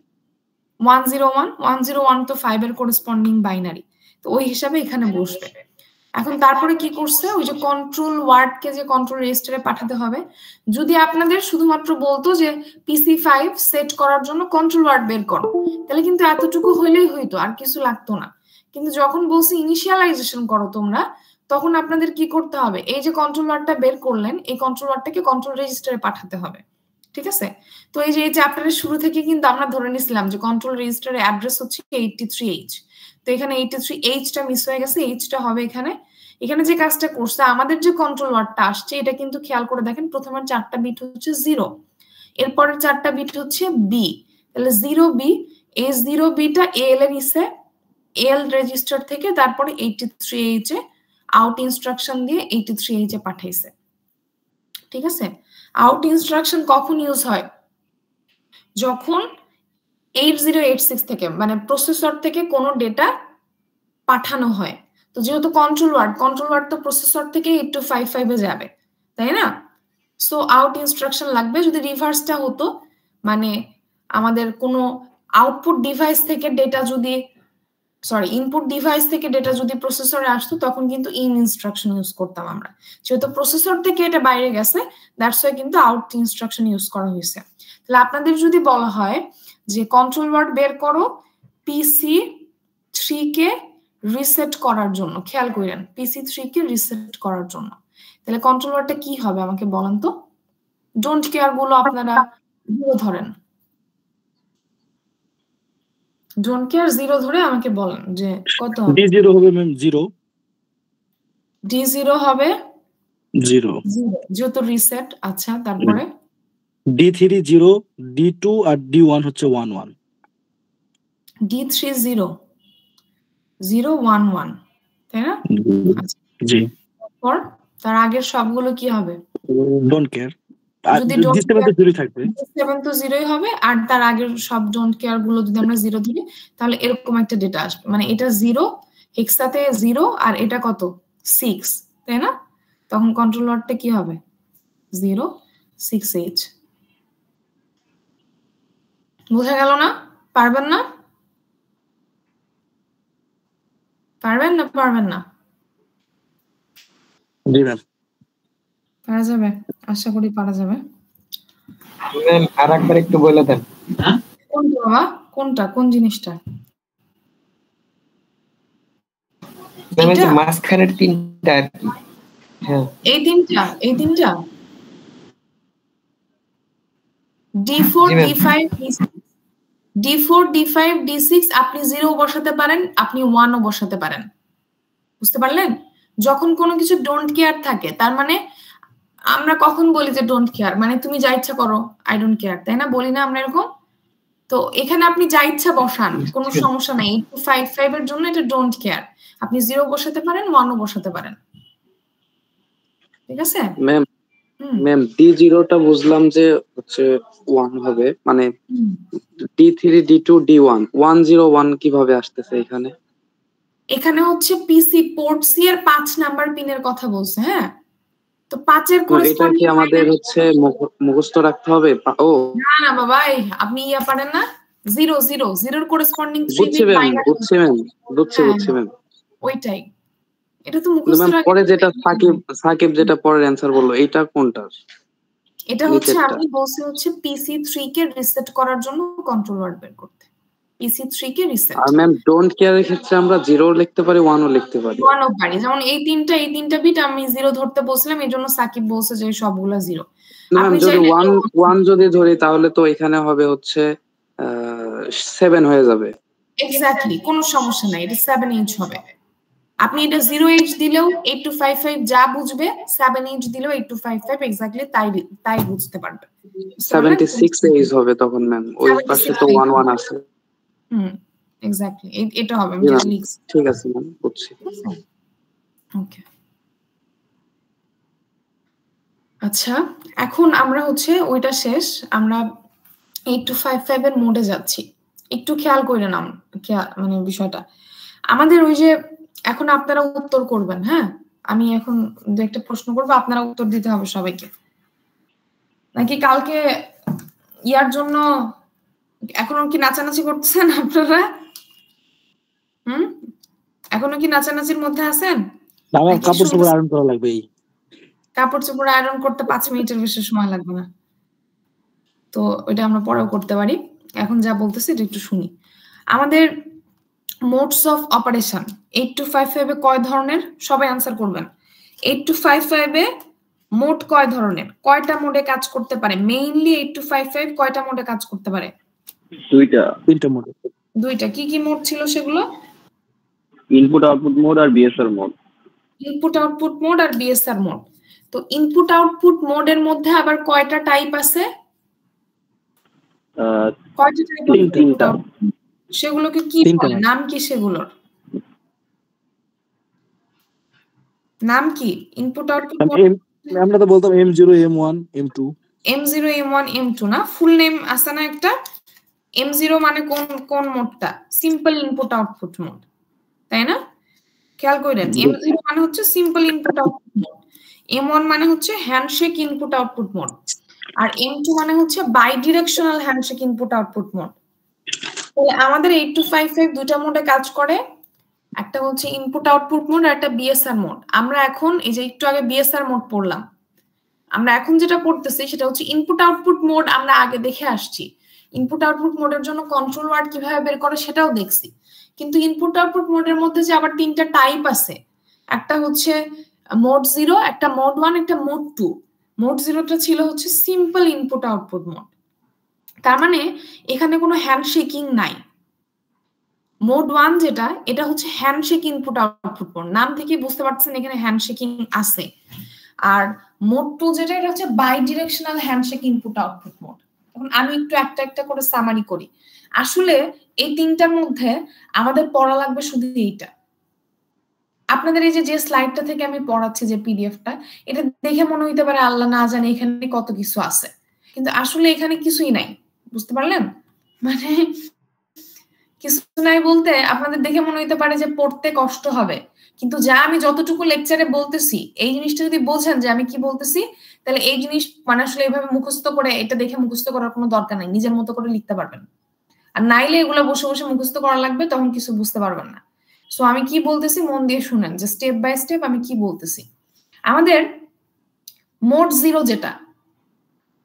101 তো 5 এর করেসপন্ডিং বাইনারি, তো ওই হিসাবে এখানে বসবে। এখন তারপরে কি করছে, ওই যে কন্ট্রোল ওয়ার্ডকে যে কন্ট্রোল রেজিস্টারে পাঠাতে হবে, যদি আপনাদের শুধুমাত্র বলতো যে PC5 সেট করার জন্য কন্ট্রোল ওয়ার্ড বের করো, তাহলে কিন্তু এতটুকু হইলেই হইতো, আর কিছু লাগতো না। কিন্তু যখন বলছি ইনিশিয়ালাইজেশন করো তোমরা, তখন আপনাদের কি করতে হবে, এই যে কন্ট্রোল ওয়ার্ডটা বের করলেন, এই কন্ট্রোল ওয়ার্ডটাকে কন্ট্রোল রেজিস্টারে পাঠাতে হবে। ঠিক আছে? তো এই যে এই চ্যাপ্টারের শুরু থেকে কিন্তু আমরা ধরে নিছিলাম যে কন্ট্রোল রেজিস্টারের অ্যাড্রেস হচ্ছে 83H। তো এখানে 83H-টা মিস হয়ে গেছে, H-টা হবে এখানে। এখানে যে কাজটা করছে, আমাদের যে কন্ট্রোল ওয়ার্ডটা আসছে, এটা কিন্তু খেয়াল করে দেখেন, প্রথমের 4টা বিট হচ্ছে 0, এরপরের 4টা বিট হচ্ছে B, তাহলে 0B, এই 0B-টা AL এর ইসে AL রেজিস্টার থেকে তারপরে 83H এ আউট ইনস্ট্রাকশন দিয়ে 83H এ পাঠাইছে। ঠিক আছে? আউট ইনস্ট্রাকশন কখন ইউজ হয়? যখন 8086 থেকে মানে প্রসেসর থেকে কোনো ডেটা পাঠানো হয়। তো যেহেতু কন্ট্রোল ওয়ার্ড তো প্রসেসর থেকে 8255 এ যাবে, তাই না? সো আউট ইনস্ট্রাকশন লাগবে। যদি রিভার্সটা হতো, মানে আমাদের কোনো আউটপুট ডিভাইস থেকে ডেটা যদি ইনপুট ডিভাইস থেকে ডেটা যদি প্রসেসরে আসতো, তখন কিন্তু ইন ইনস্ট্রাকশন ইউজ করতাম আমরা। যেহেতু প্রসেসর থেকে এটা বাইরে গেছে, দ্যাটস ওয়াই কিন্তু আউট ইনস্ট্রাকশন ইউজ করা হয়েছে। তাহলে আপনাদের যদি বলা হয় যে কন্ট্রোল ওয়ার্ড বের করো PC3 কে রিসেট করার জন্য, খেয়াল করেন PC3 কে রিসেট করার জন্য, তাহলে কন্ট্রোল ওয়ার্ডটা কি হবে আমাকে বলেন তো? ডোন্ট কেয়ার গুলো আপনারা 0 ধরেন, ডোন্ট কেয়ার 0 ধরে আমাকে বলেন যে কত হবে। D0 হবে ম্যাম 0, D0 হবে 0 যেহেতু রিসেট। আচ্ছা, তারপরে D3 0, D2 আর D1 হচ্ছে 11, D3 0 1 1, তাই না? জি। তারপর তার আগের সবগুলো কি হবে? Don't care. আর যদি D7 তো 0 থাকবে, D7 তো 0ই হবে, আর তার আগের সব ডোন্ট কেয়ার গুলো যদি আমরা 0 ধরি, তাহলে এরকম একটা ডেটা আসবে, মানে এটা 0 হেক্সাতে 0 আর এটা কত 6, তাই না? তখন কন্ট্রোল ওয়ার্ডটা কি হবে? 06H। বোঝা গেল না? পারবেন না? পারবেন না? জি ম্যাম। পারা যাবে, আশা করি পারা যাবে। ম্যাম আরেকবার একটু বলে দেন। কোনটা বাবা? কোনটা? কোন জিনিসটা? ম্যাম এই যে মাঝখানের 3টা আর কি। হ্যাঁ, এই 3টা D4 D5 D6 আপনি 0 বসাতে পারেন, আপনি 1 ও বসাতে পারেন। বুঝতে পারলেন? যখন কোনো কিছু ডোন্ট কেয়ার থাকে, তার মানে আমরা কখন বলি যে ডোন্ট কেয়ার, মানে তুমি যা ইচ্ছা করো, আই ডোন্ট কেয়ার, তাই না? বলি না আমরা এরকম? তো এখানে আপনি যা ইচ্ছা বসান, কোনো সমস্যা নাই। 8255 এর জন্য এটা ডোন্ট কেয়ার, আপনি 0 বসাতে পারেন, 1 ও বসাতে পারেন। ঠিক আছে ম্যাম? D0টা বুঝলাম যে হচ্ছে 1 হবে, মানে D3 D2 D1 101 কিভাবে আসতেছে এখানে? এখানে হচ্ছে পিসি পোর্ট সি এর 5 নাম্বার পিনের কথা বলছে। হ্যাঁ, তো 5 এর করেসপন্ডিং এটা কি আমাদের হচ্ছে মুখস্থ রাখতে হবে? ও না বাবা, আপনি ইয়া পারেন না? 0 এর করেসপন্ডিং 3 বিট বাইনারি। বুঝছি ম্যাম। ওইটাই, এটা তো মুখস্থ রাখতে। পরে যেটা সাকিব যেটা পরের অ্যানসার বললো, এটা কোনটা? এটা হচ্ছে আমি বলছি হচ্ছে PC3 কে রিসেট করার জন্য কন্ট্রোল ওয়ার্ড বের করতে। PC3 কে রিসেট। আর ম্যাম ডোন্ট কেয়ারের ক্ষেত্রে আমরা 0 লিখতে পারি, 1 ও লিখতে পারি। 1 ও পারি, যেমন এই তিনটা বিট আমি 0 ধরতে বলছিলাম, এজন্য সাকিব বলছে যে সবগুলা 0। ম্যাম যদি 1 যদি ধরি, তাহলে তো এখানে হবে হচ্ছে 7 হয়ে যাবে। এক্স্যাক্টলি, কোনো সমস্যা নাই, এটা 7H হবে। আপনি এটা 0H দিলেও 8255 যা বুঝবে, 7H দিলেও 8255 এক্স্যাক্টলি তাই বুঝতে পারবে। 76H হবে তখন ম্যাম, ওই পাশে তো 11 আছে। এক্স্যাক্টলি এটা হবে। ঠিক আছে ম্যাম, বুঝছি। ওকে, আচ্ছা, এখন আমরা হচ্ছে ওইটা শেষ, আমরা 8255 এর মোডে যাচ্ছি। একটু খেয়াল করে নাম, মানে বিষয়টা আমাদের ওই যে এখন আপনারা উত্তর করবেন। হ্যাঁ, আমি এখন দু একটা প্রশ্ন করবো, আপনারা উত্তর দিতে হবে সবাইকে। নাকি কালকে ইয়ার জন্য এখনো কি নাচানাচি করতেছেন আপনারা? এখনো কি নাচানাচির মধ্যে আছেন? কাপড় চোপড় আয়রন করা লাগবে। কাপড় চোপড় আয়রন করতে 5 মিনিটের বেশি সময় লাগবে না, তো ওইটা আমরা পরেও করতে পারি। এখন যা বলতেছি এটা একটু শুনি। আমাদের মোডস অফ অপারেশন 8255 এ কয় ধরনের? সবাই আনসার করবেন। 8255 এ মোড কয় ধরনের, কয়টা মোডে কাজ করতে পারে? মেইনলি 8255 কয়টা মোডে কাজ করতে পারে? তিনটা মোড। দুইটা। কি কি মোড ছিল সেগুলো? ইনপুট আউটপুট মোড আর BSR mode. Input output mode আর বিএসআর মোড। তো ইনপুট আউটপুট মোডের মধ্যে আবার কয়টা টাইপ আছে? কয়টা টাইপ? তিনটা। সেগুলোকে কি বলে? নাম কি সেগুলোর? নাম কি? ইনপুট আউটপুট মোড আমরা তো বলতাম M0 M1 M2। M0 M1 M2 না, ফুল নেম আছে না একটা? M0 মানে কোন মোডটা? সিম্পল ইনপুট আউটপুট মোড, তাই না? খেয়াল করেন, M0 মানে হচ্ছে simple input output mode, M1 মানে হচ্ছে হ্যান্ডশেক ইনপুট আউটপুট মোড, আর M2 মানে হচ্ছে bidirectional handshake input output mode. তাহলে আমাদের 8255 দুইটা মোডে কাজ করে, একটা হচ্ছে ইনপুট আউটপুট মোড আর একটা বিএসআর মোড। আমরা এখন এই যে একটু আগে বিএসআর মোড পড়লাম, আমরা এখন যেটা পড়তেছি সেটা হচ্ছে ইনপুট আউটপুট মোড। আমরা আগে দেখে আসছি ইনপুট আউটপুট মোডের জন্য কন্ট্রোল ওয়ার্ড কিভাবে বের করে সেটাও দেখছি, কিন্তু ইনপুট আউটপুট মোডের মধ্যে যে আবার তিনটা টাইপ আছে, একটা হচ্ছে মোড 0, একটা মোড 1, একটা মোড 2। মোড 0টা ছিল হচ্ছে সিম্পল ইনপুট আউটপুট মোড, তার মানে এখানে কোনো হ্যান্ডশেকিং নাই। মোড 1 যেটা, এটা হচ্ছে হ্যান্ডশেক ইনপুট আউটপুট মোড, নাম থেকে বুঝতে পারছেন এখানে হ্যান্ডশেকিং আছে। আর মোড 2 যেটা, এটা হচ্ছে bidirectional handshake input output mode. এখন আমি একটু একটা একটা করে সামারি করি। আসলে এই তিনটার মধ্যে আমাদের পড়া লাগবে শুধু এইটা। আপনাদের এই যে স্লাইডটা থেকে আমি পড়াচ্ছি যে পিডিএফটা, এটা দেখে মনে হইতে পারে আল্লাহ না জানে এখানে কত কিছু আছে, কিন্তু আসলে এখানে কিছুই নাই। বুঝতে পারলেন? মানে কিছু নাই বলতে আপনাদের দেখে মনে হইতে পারে যে পড়তে কষ্ট হবে, কিন্তু যা আমি যতটুকু লেকচারে বলতেছি এই জিনিসটা যদি বোঝেন যে আমি কি বলতেছি, তাহলে এই জিনিস মানে আসলে এইভাবে মুখস্থ করে এটা দেখে মুখস্থ করার কোনো দরকার নাই, নিজের মতো করে লিখতে পারবেন। আর নাইলে এগুলো বসে বসে মুখস্থ করা লাগবে, তখন কিছু বুঝতে পারবেন না। সো আমি কি বলতেছি মন দিয়ে শুনেন, যে স্টেপ বাই স্টেপ আমি কি বলতেছি। আমাদের মোড 0 যেটা,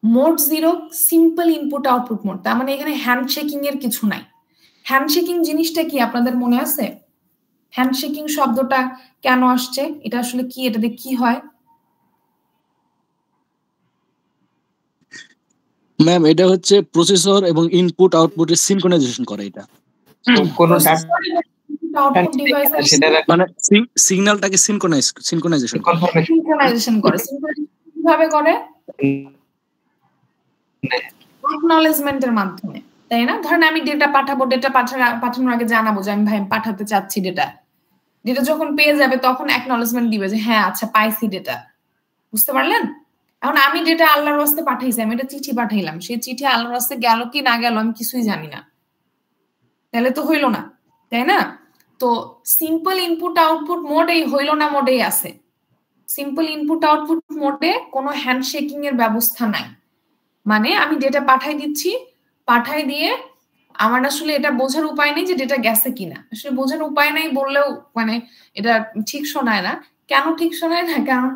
mode 0 simple input output mode, তার মানে এখানে হ্যান্ডশেকিং এর কিছু নাই। হ্যান্ডশেকিং জিনিসটা কি আপনাদের মনে আছে? হ্যান্ডশেকিং শব্দটা কেন আসছে, এটা আসলে কি, এটাতে কি হয়? ম্যাম এটা হচ্ছে প্রসেসর এবং ইনপুট আউটপুটের সিনক্রোনাইজেশন করে। এটা কোন মানে সিগন্যালটাকে সিনক্রোনাইজেশন করে। কিভাবে করে? অ্যাকনলেজমেন্টের মাধ্যমে, তাই না? ধরেন আমি ডেটা পাঠাবো, ডেটা পাঠানোর আগে জানাবো যে আমি ভাই পাঠাতে চাচ্ছি ডেটা। ডেটা যখন পেয়ে যাবে তখন অ্যাকনলেজমেন্ট দিবে যে হ্যাঁ আচ্ছা পাইছি ডেটা। বুঝতে পারলেন? এখন আমি ডেটা আল্লাহর রাস্তে পাঠাইছি, আমি এটা চিঠি পাঠাইলাম, সেই চিঠি আল্লাহর রাস্তে গেল কি না গেল আমি কিছুই জানি না, তাহলে তো হইলো না, তাই না? তো সিম্পল ইনপুট আউটপুট মোড এই হইলো না মোডেই আছে। সিম্পল ইনপুট আউটপুট মোডে কোনো হ্যান্ডশেকিং এর ব্যবস্থা নাই। মানে আমি ডেটা পাঠাই দিচ্ছি, পাঠাই দিয়ে আমার আসলে এটা বোঝার উপায় নেই যে ডেটা গেছে কিনা। আসলে বোঝার উপায় নাই বললেও মানে এটা ঠিক শোনায় না। কেন ঠিক শোনায় না? কারণ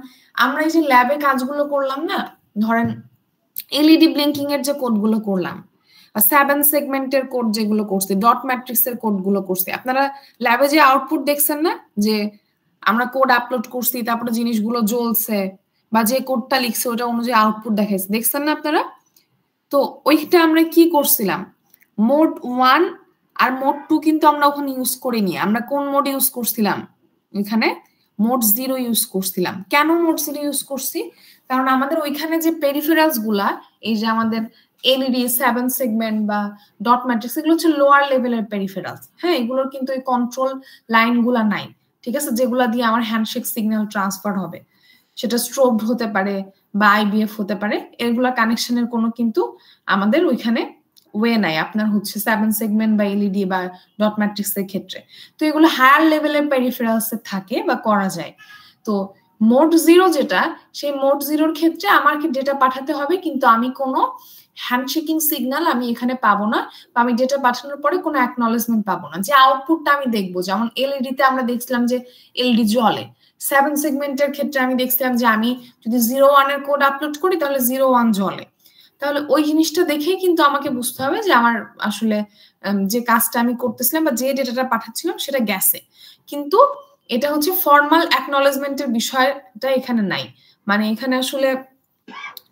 আমরা এই যে ল্যাবে কাজগুলো করলাম না, ধরেন এলইডি ব্লিঙ্কিং এর যে কোডগুলো করলাম, 7 সেগমেন্টের কোড যেগুলো করছি, ডট ম্যাট্রিক্সের কোডগুলো করছি, আপনারা ল্যাবে যে আউটপুট দেখছেন না, যে আমরা কোড আপলোড করছি তারপরে জিনিসগুলো জ্বলছে, বা যে কোডটা লিখছে ওটা অনুযায়ী আউটপুট দেখাইছে, দেখছেন না আপনারা? তো ওইটা আমরা কি করছিলাম, মোড 1 আর মোড 2 কিন্তু আমরা ওখানে ইউজ করিনি। আমরা কোন মোড ইউজ করছিলাম? এখানে মোড 0 ইউজ করছিলাম। কেন মোড 0 ইউজ করছি? কারণ আমাদের ওইখানে যে পেরিফেরালস গুলা, এই যে আমাদের এলইডি, 7 সেগমেন্ট বা ডট ম্যাট্রিক্স, এগুলো হচ্ছে লোয়ার লেভেলের পেরিফেরালস। হ্যাঁ, এগুলোর কিন্তু এই কন্ট্রোল লাইন গুলা নাই, ঠিক আছে, যেগুলা দিয়ে আমার হ্যান্ডশেক সিগন্যাল ট্রান্সফার হবে। সেটা স্ট্রোবড হতে পারে বা আইবিএফ হতে পারে, এগুলা কানেকশনের কোনো কিন্তু আমাদের ওইখানে ওয়ে নাই আপনার হচ্ছে 7 সেগমেন্ট বা এলইডি বা ডট ম্যাট্রিক্স এর ক্ষেত্রে। তো এগুলো হায়ার লেভেলের পেরিফেরালস এ থাকে বা করা যায়। তো মোড 0 যেটা, সেই মোড 0 ক্ষেত্রে আমাকে ডেটা পাঠাতে হবে, কিন্তু আমি কোনো হ্যান্ডশেকিং সিগন্যাল আমি এখানে পাবো না, বা আমি ডেটা পাঠানোর পরে কোনো অ্যাকনলেজমেন্ট পাবো না। যে আউটপুটটা আমি দেখবো, যেমন এলইডি তে আমরা দেখছিলাম যে এলইডি জ্বলে, 7 সেগমেন্টের ক্ষেত্রে আমি দেখছিলাম যে আমি যদি 01 এর কোড আপলোড করি তাহলে 01 জ্বলে। তাহলে ওই জিনিসটা দেখেই কিন্তু আমাকে বুঝতে হবে যে আমার আসলে যে কাজটা আমি করতেছিলাম বা যে ডেটাটা পাঠাচ্ছিলাম সেটা গেছে। কিন্তু এটা হচ্ছে ফর্মাল অ্যাকনলেজমেন্টের বিষয়টা এখানে নাই, মানে এখানে আসলে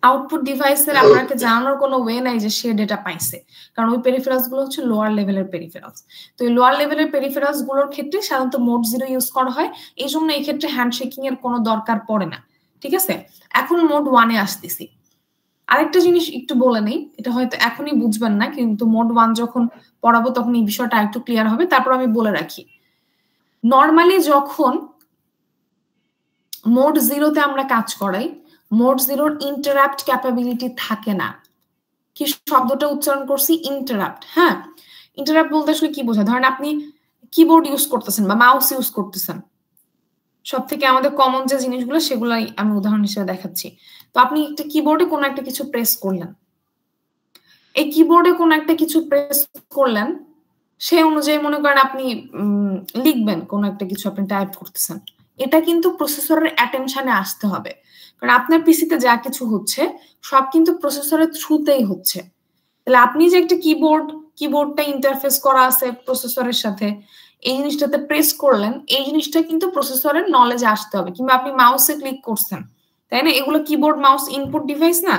আউটপুট ডিভাইসের আপনাকে জানানোর কোনো ওয়ে নাই যে সে ডেটা পাইছে, কারণ ওই পেরিফেরালস গুলো হচ্ছে লোয়ার লেভেলের পেরিফেরালস। তো এই লোয়ার লেভেলের পেরিফেরালস গুলোর ক্ষেত্রে সাধারণত মোড 0 ইউজ করা হয়, এই জন্য এই ক্ষেত্রে হ্যান্ডশেকিং এর কোনো দরকার পড়ে না। ঠিক আছে, এখন মোড 1 এ আসতেছি। আরেকটা জিনিস একটু বলে নেই, এটা হয়তো এখনই বুঝবেন না, কিন্তু মোড 1 যখন পড়াবো তখন এই বিষয়টা একটু ক্লিয়ার হবে। তারপর আমি বলে রাখি, নর্মালি যখন মোড 0 তে আমরা কাজ করাই, মোড 0 ইন্টারাপ্ট ক্যাপাবিলিটি থাকে না। কি শব্দটা উচ্চারণ করছি? ইন্টারাপ্ট। হ্যাঁ, ইন্টারাপ্ট বলতে আসলে কি বোঝায়? ধরেন আপনি কিবোর্ড ইউজ করতেছেন বা মাউস ইউজ করতেছেন, সব থেকে আমাদের কমন যে জিনিসগুলো সেগুলাই আমি উদাহরণ হিসেবে দেখাচ্ছি। তো আপনি একটা কিবোর্ডে কোনো একটা কিছু প্রেস করলেন, এই কিবোর্ডে কোনো একটা কিছু প্রেস করলেন, সেই অনুযায়ী মনে করেন আপনি লিখবেন কোনো একটা কিছু, আপনি টাইপ করতেছেন, এটা কিন্তু প্রসেসরের অ্যাটেনশনে আসতে হবে, কারণ আপনার পিসিতে যা কিছু হচ্ছে সব কিন্তু প্রসেসরের থ্রুতেই হচ্ছে। তাহলে আপনি যে একটা কিবোর্ডটা ইন্টারফেস করা আছে প্রসেসরের সাথে, এই জিনিসটাতে প্রেস করলেন, এই জিনিসটা কিন্তু প্রসেসরের নলেজে আসতে হবে। কিংবা আপনি মাউসে ক্লিক করছেন, তাই না? এগুলো কিবোর্ড মাউস ইনপুট ডিভাইস না?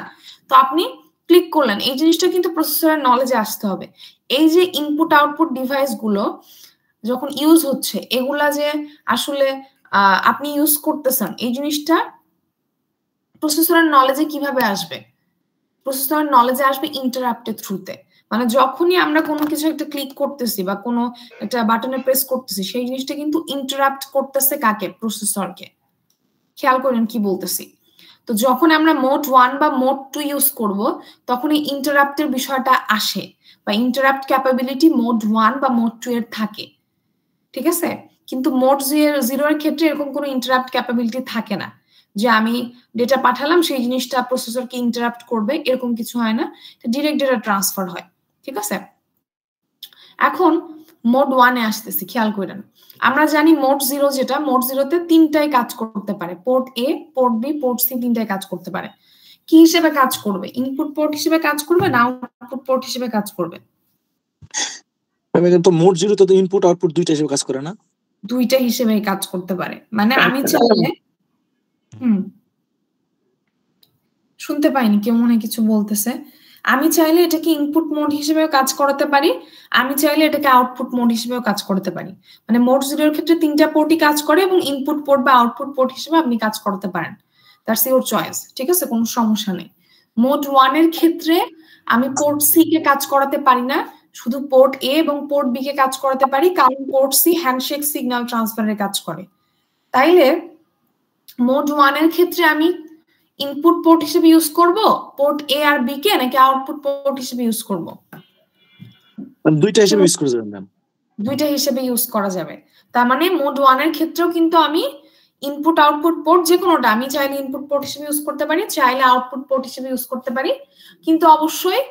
তো আপনি ক্লিক করলেন, এই জিনিসটা কিন্তু প্রসেসরের নলেজে আসতে হবে। এই যে ইনপুট আউটপুট ডিভাইস গুলো যখন ইউজ হচ্ছে, এগুলা যে আসলে আপনি ইউজ করতেছেন, এই জিনিসটা প্রসেসরের নলেজে কিভাবে আসবে? প্রসেসরের নলেজে আসবে ইন্টারাপ্টের থ্রুতে। মানে যখনই আমরা কোনো কিছু একটা ক্লিক করতেছি বা কোনো একটা বাটনে প্রেস করতেছি, সেই জিনিসটা কিন্তু ইন্টারাপ্ট করতেছে কাকে? প্রসেসরকে। খেয়াল করেন কি বলতেছি। তো যখন আমরা মোড 1 বা মোড 2 ইউজ করব, তখন এই ইন্টারাপ্টের বিষয়টা আসে, বা ইন্টারাপ্ট ক্যাপাবিলিটি মোড 1 বা মোড 2 এর থাকে। ঠিক আছে, কিন্তু মোড 0 এর ক্ষেত্রে এরকম কোনো ইন্টারাপ্ট ক্যাপাবিলিটি থাকে না, যে আমি ডেটা পাঠালাম সেই জিনিসটা প্রসেসরকে ইন্টারাপ্ট করবে, এরকম কিছু হয় না, ডিরেক্ট ডেটা ট্রান্সফার হয়। ঠিক আছে, এখন মোড 1 এ আসতেছি, খেয়াল করেন। আমরা জানি মোড 0 যেটা, মোড 0 তে তিনটাই কাজ করতে পারে, পোর্ট এ, পোর্ট বি, পোর্ট সি, তিনটাই কাজ করতে পারে। কি হিসেবে কাজ করবে? ইনপুট পোর্ট হিসেবে কাজ করবে না আউটপুট পোর্ট হিসেবে কাজ করবে? তো মোড 0 তে তো ইনপুট আউটপুট দুইটা হিসেবে কাজ করে না? দুইটা হিসেবেই কাজ করতে পারে। মানে আমি চাইলে শুনতে পাইনি, কেউ মনে কিছু বলতেছে। আমি চাইলে এটাকে ইনপুট মোড হিসেবেও কাজ করাতে পারি, আমি চাইলে এটাকে আউটপুট মোড হিসেবেও কাজ করতে পারি। মানে মোড 0 এর ক্ষেত্রে তিনটা পোর্টই কাজ করে, এবং ইনপুট পোর্ট বা আউটপুট পোর্ট হিসেবে আপনি কাজ করতে পারেন। That's your choice. ঠিক আছে, কোনো সমস্যা নেই। মোড 1 এর ক্ষেত্রে আমি পোর্ট সি কে কাজ করাতে পারি না, শুধু পোর্ট এ এবং পোর্ট বি কে কাজ করাতে পারি, কারণ পোর্ট সি হ্যান্ডশেক সিগন্যাল ট্রান্সফারের কাজ করে। তাইলে মোড 1 এর ক্ষেত্রে আমি ইনপুট পোর্ট হিসেবে ইউজ করব পোর্ট এ আর বি কে, নাকি আউটপুট পোর্ট হিসেবে ইউজ করব? দুইটা হিসেবে ইউজ করা যাবে ম্যাম। দুইটা হিসেবে ইউজ করা যাবে। তার মানে মোড 1 এর ক্ষেত্রেও কিন্তু আমি ইনপুট আউটপুট পোর্ট যে কোনোটা আমি চাইলে ইনপুট পোর্ট হিসেবে ইউজ করতে পারি, চাইলে আউটপুট পোর্ট হিসেবে ইউজ করতে পারি, কিন্তু অবশ্যই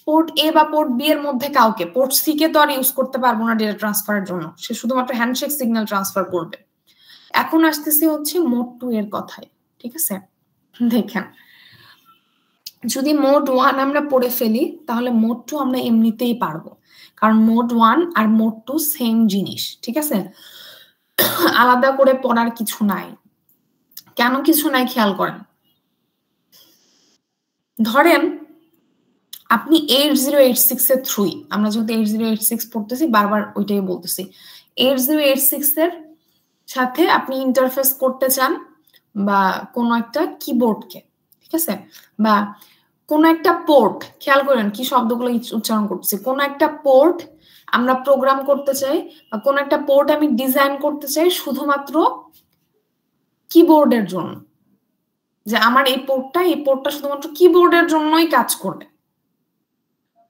পোর্ট এ বা পোর্ট বি এর মধ্যে কাউকে, পোর্ট সি কে তো আর ইউজ করতে পারবো না ডেটা ট্রান্সফারের জন্য, সে শুধুমাত্র হ্যান্ডশেক সিগন্যাল ট্রান্সফার করবে। এখন আসতেছি হচ্ছে মোড 2 এর কথায়। ঠিক আছে, দেখেন, যদি মোড 1 আমরা পড়ে ফেলি তাহলে মোড 2 আমরা এমনিতেই পারবো, কারণ মোড 1 আর মোড 2 সেম জিনিস। ঠিক আছে, আলাদা করে পড়ার কিছু নাই। কেন কিছু নাই খেয়াল করেন। ধরেন আপনি 8086 এর থ্রুই, আমরা যেহেতু 8086 পড়তেছি বারবার ওইটাই বলতেছি, 8086 এর সাথে আপনি ইন্টারফেস করতে চান বা কোনো একটা কিবোর্ডকে, ঠিক আছে, বা কোন একটা পোর্ট, খেয়াল করেন কি শব্দগুলো উচ্চারণ করতেছি, কোন একটা পোর্ট আমরা প্রোগ্রাম করতে চাই বা কোন একটা পোর্ট আমি ডিজাইন করতে চাই শুধুমাত্র কিবোর্ডের জন্য, যে আমার এই পোর্টটা শুধুমাত্র কিবোর্ডের জন্যই কাজ করবে।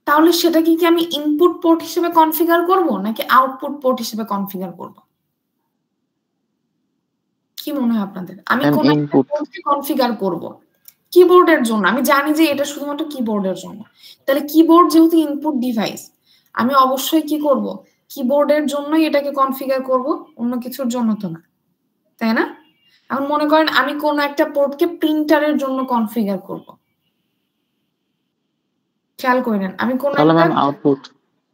তাহলে সেটা কি আমি ইনপুট পোর্ট হিসেবে কনফিগার করব নাকি আউটপুট পোর্ট হিসেবে কনফিগার করব? কি মনে হয় আপনাদের? আমি কোন একটা পোর্টকে কনফিগার করব কিবোর্ডের জন্য, আমি জানি যে এটা শুধুমাত্র কিবোর্ডের জন্য, তাহলে কিবোর্ড যেহেতু ইনপুট ডিভাইস, আমি অবশ্যই কি করব, কিবোর্ডের জন্যই এটাকে কনফিগার করব, অন্য কিছুর জন্য তো না, তাই না? এখন মনে করেন আমি কোন একটা পোর্টকে প্রিন্টারের জন্য কনফিগার করব, খেয়াল করেন আমি কোন একটা আউটপুট,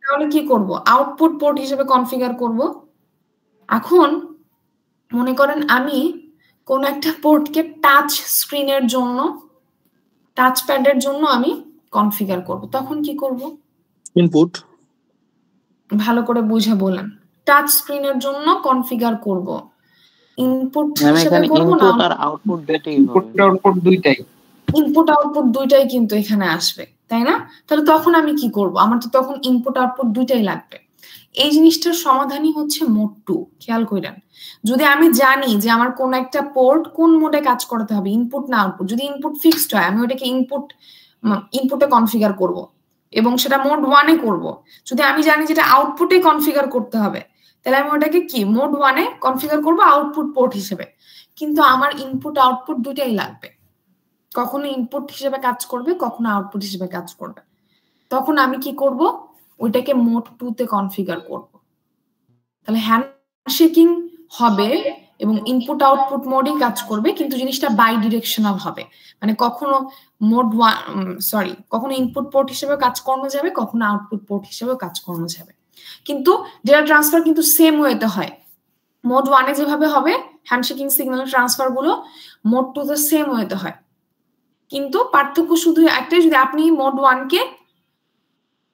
তাহলে কি করব, আউটপুট পোর্ট হিসেবে কনফিগার করব। এখন মনে করেন আমি কোন একটা পোর্টকে টাচ স্ক্রিনের জন্য, টাচ প্যাডের জন্য আমি কনফিগার করব, তখন কি করব? ইনপুট। ভালো করে বুঝে বলেন। টাচ স্ক্রিনের জন্য কনফিগার করব, ইনপুট হিসেবে করব না ইনপুট আর আউটপুট দুটোই হবে? ইনপুট আউটপুট দুইটাই, ইনপুট আউটপুট দুইটাই কিন্তু এখানে আসবে, তাই না? তাহলে তখন আমি কি করব, আমার তো তখন ইনপুট আউটপুট দুইটাই লাগবে। এই জিনিসটার সমাধানই হচ্ছে মোড 2। খেয়াল করেন, যদি আমি জানি যে আমার কোন একটা পোর্ট কোন মোডে কাজ করতে হবে, ইনপুট না আউটপুট, যদি ইনপুট ফিক্সড হয় আমি ওটাকে ইনপুটে কনফিগার করব এবং সেটা মোড 1 এ করব। যদি আমি জানি যেটা আউটপুটে কনফিগার করতে হবে, তাহলে আমি ওটাকে কি মোড 1 এ কনফিগার করব আউটপুট পোর্ট হিসেবে। কিন্তু আমার ইনপুট আউটপুট দুইটাই লাগবে, কখনো ইনপুট হিসেবে কাজ করবে, কখনো আউটপুট হিসেবে কাজ করবে। তখন আমি কি করব, ওইটাকে মোড 2 তে কনফিগার করব। তাহলে হ্যান্ডশেকিং হবে এবং ইনপুট আউটপুট মোডই কাজ করবে, কিন্তু জিনিসটা বাই ডিরেকশনাল হবে। মানে কখনো মোড 1 কখনো ইনপুট পোর্ট হিসেবে কাজ করানো যাবে, কখনো আউটপুট পোর্ট হিসেবেও কাজ করানো যাবে। কিন্তু ডেটা ট্রান্সফার কিন্তু সেম ওয়েতে হয়। মোড 1 এ যেভাবে হবে হ্যান্ডশেকিং সিগন্যাল ট্রান্সফার গুলো, মোড 2 তে সেম ওয়েতে হয়। কিন্তু পার্থক্য শুধু একটাই, যদি আপনি মোড 1 কে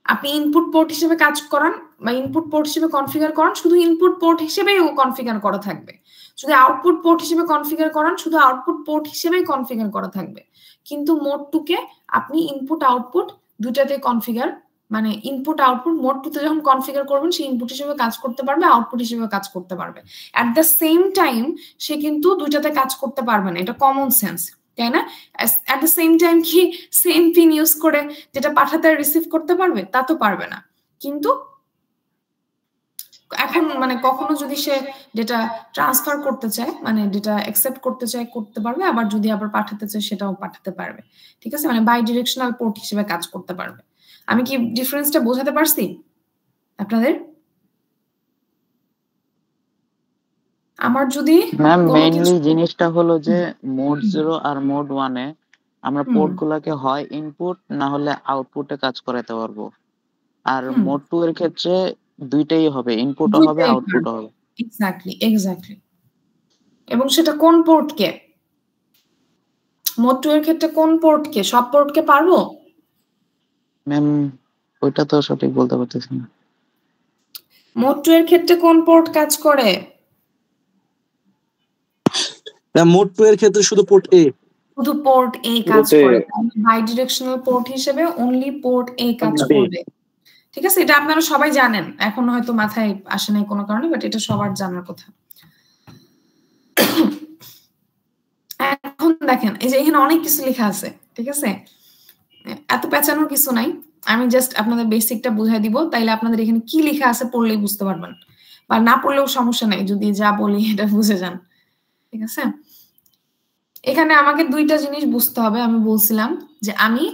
আপনি ইনপুট পোর্ট হিসেবে কাজ করান বা ইনপুট পোর্ট হিসেবে কনফিগার করান, শুধু ইনপুট পোর্ট হিসেবেই ও কনফিগার করা থাকবে। যদি আউটপুট পোর্ট হিসেবে কনফিগার করান, শুধু আউটপুট পোর্ট হিসেবেই কনফিগার করা থাকবে। কিন্তু মোড 2 কে আপনি ইনপুট আউটপুট দুটাতে কনফিগার, মানে ইনপুট আউটপুট মোড 2 তে যখন কনফিগার করবেন সে ইনপুট হিসেবে কাজ করতে পারবে, আউটপুট হিসেবে কাজ করতে পারবে। এট দ্য সেম টাইম সে কিন্তু দুটাতে কাজ করতে পারবে না, এটা কমন সেন্স, তাই না? এট দ্য সেম টাইম কি সেম পিন ইউজ করে যেটা পাঠাতে রিসিভ করতে পারবে? তা তো পারবে না। কিন্তু এখন মানে কখনো যদি সে ডেটা ট্রান্সফার করতে চায়, মানে ডেটা অ্যাকসেপ্ট করতে চায় করতে পারবে, আবার যদি আবার পাঠাতে চায় সেটাও পাঠাতে পারবে। ঠিক আছে, মানে বাই ডিরেকশনাল পোর্ট হিসেবে কাজ করতে পারবে। আমি কি ডিফারেন্সটা বোঝাতে পারছি আপনাদের? আমার যদি ম্যাম মেইনলি জিনিসটা হলো যে মোড 0 আর মোড 1 এ আমরা পোর্ট গুলাকে হয় ইনপুট না হলে আউটপুটে কাজ করাতে পারবো, আর মোড 2 এর ক্ষেত্রে দুইটাই হবে, ইনপুটও হবে আউটপুটও হবে। এক্স্যাক্টলি। এবং সেটা কোন পোর্টকে, মোড 2 এর ক্ষেত্রে কোন পোর্টকে, সব পোর্টকে পারবো? ম্যাম ওইটা তো সঠিক বলতে পারতেছি না। মোড 2 এর ক্ষেত্রে কোন পোর্ট কাজ করে? মোড 2 এর ক্ষেত্রে শুধু পোর্ট এ, শুধু পোর্ট এ কাজ করে। বাই ডিরেকশনাল পোর্ট হিসেবে অনলি পোর্ট এ কাজ করবে। ঠিক আছে, এটা আপনারা সবাই জানেন, এখন হয়তো মাথায় আসে নাই কোনো কারণে, বাট এটা সবার জানার কথা। এখন দেখেন এই যে এখানে অনেক কিছু লেখা আছে, ঠিক আছে, এত পেঁচানোর কিছু নাই, আমি জাস্ট আপনাদের বেসিকটা বুঝাই দিব, তাইলে আপনাদের এখানে কি লেখা আছে পড়লেই বুঝতে পারবেন, বা না পড়লেও সমস্যা নাই যদি যা বলি এটা বুঝে যান। ঠিক আছে, এখানে আমাকে দুইটা জিনিস বুঝতে হবে। আমি বলছিলাম যে আমি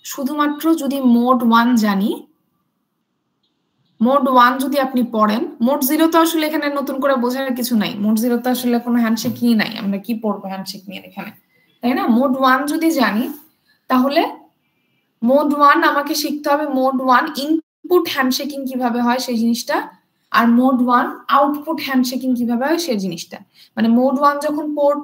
শুধুমাত্র যদি মোড 1 জানি, মোড 1 যদি আপনি পড়েন, মোড 0 তো আসলে এখানে নতুন করে বোঝার কিছু নাই, মোড 0 তো আসলে কোনো হ্যান্ডশেকই নাই, আমরা কি পড়বো হ্যান্ডশেক নিয়ে এখানে, তাই না? মোড 1 যদি জানি তাহলে মোড 1 আমাকে শিখতে হবে মোড 1 ইনপুট হ্যান্ডশেকিং কিভাবে হয় সেই জিনিসটা, আর মোড 1 আউটপুট হ্যান্ডশেকিং কিভাবে হয় সেই জিনিসটা। মানে মোড 1 যখন পোর্ট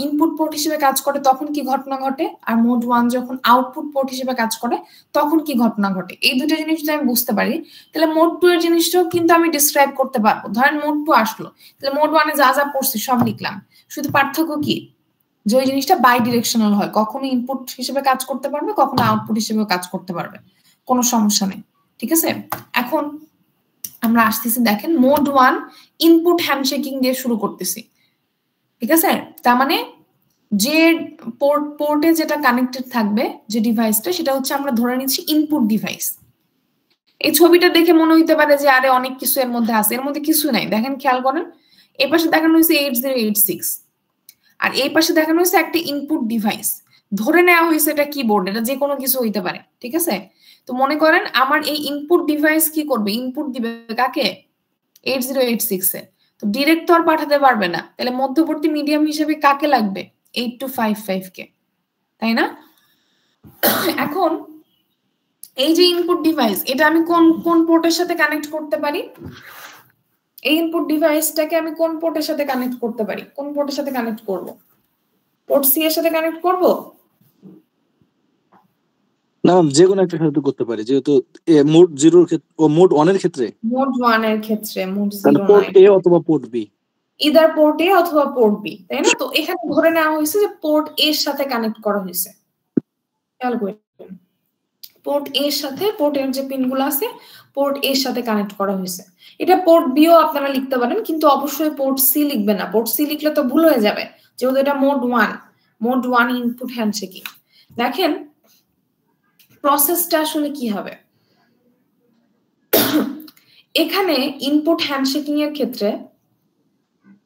ইনপুট পোর্ট হিসেবে কাজ করে তখন কি ঘটনা ঘটে, আর মোড 1 যখন আউটপুট পোর্ট হিসেবে কাজ করে তখন কি ঘটনা ঘটে, এই দুটো জিনিস যদি আমি বুঝতে পারি তাহলে মোড 2 এর জিনিসটাও কিন্তু আমি ডিসক্রাইব করতে পারবো। ধরেন মোড 2 আসলো, তাহলে মোড 1 এ যা যা পড়ছি সব লিখলাম, শুধু পার্থক্য কি, যে ওই জিনিসটা বাই ডিরেকশনাল হয়, কখনো ইনপুট হিসেবে কাজ করতে পারবে, কখনো আউটপুট হিসেবে কাজ করতে পারবে, কোনো সমস্যা নেই। ঠিক আছে, এখন আমরা আসতেছি, দেখেন মোড 1 ইনপুট হ্যান্ডশেকিং দিয়ে শুরু করতেছি। ঠিক আছে, তার মানে যে পোর্টে যেটা কানেক্টেড থাকবে যে ডিভাইসটা, সেটা হচ্ছে আমরা ধরে নিচ্ছি ইনপুট ডিভাইস। এই ছবিটা দেখে মনে হইতে পারে যে আরে অনেক কিছু এর মধ্যে আছে, এর মধ্যে কিছু নাই। দেখেন, খেয়াল করেন, এই পাশে দেখানো হয়েছে 8086 আর এই পাশে দেখানো হয়েছে একটা ইনপুট ডিভাইস। ধরে নেওয়া হয়েছে এটা কিবোর্ড, এটা যে কোনো কিছু হইতে পারে, ঠিক আছে? তো মনে করেন আমার এই ইনপুট ডিভাইস কি করবে, ইনপুট দিবে কাকে, 8086 এ। তো ডিরেক্ট তো আর পাঠাতে পারবে না, তাহলে মধ্যবর্তী মিডিয়াম হিসেবে কাকে লাগবে, 8255 কে, তাই না? এখন এই যে ইনপুট ডিভাইস, এটা আমি কোন কোন পোর্টের সাথে কানেক্ট করতে পারি? এই ইনপুট ডিভাইসটাকে আমি কোন পোর্টের সাথে কানেক্ট করতে পারি? কোন পোর্টের সাথে কানেক্ট করব? পোর্ট সি এর সাথে কানেক্ট করব না ম্যাম, যে কোনো একটা সাথে করতে পারি, যেহেতু মোড 0 এর ক্ষেত্রে ও মোড 1 এর ক্ষেত্রে, মোড 1 এর ক্ষেত্রে মোড 0 তাহলে পোর্ট এ অথবা পোর্ট বি, ইদার পোর্ট এ অথবা পোর্ট বি, তাই না? তো এখানে ধরে নেওয়া হয়েছে যে পোর্ট এ এর সাথে কানেক্ট করা হয়েছে। খেয়াল করুন, পোর্ট এ এর সাথে, পোর্ট এর যে পিনগুলো আছে পোর্ট এ এর সাথে কানেক্ট করা হয়েছে। এটা পোর্ট বিও আপনারা লিখতে পারেন, কিন্তু অবশ্যই পোর্ট সি লিখবেন না। পোর্ট সি লিখলে তো ভুল হয়ে যাবে, যেহেতু এটা মোড 1 ইনপুট হ্যান্ডশেকিং। দেখেন প্রসেসটা আসলে কি হবে। এখানে ইনপুট হ্যান্ডশেকিং এর ক্ষেত্রে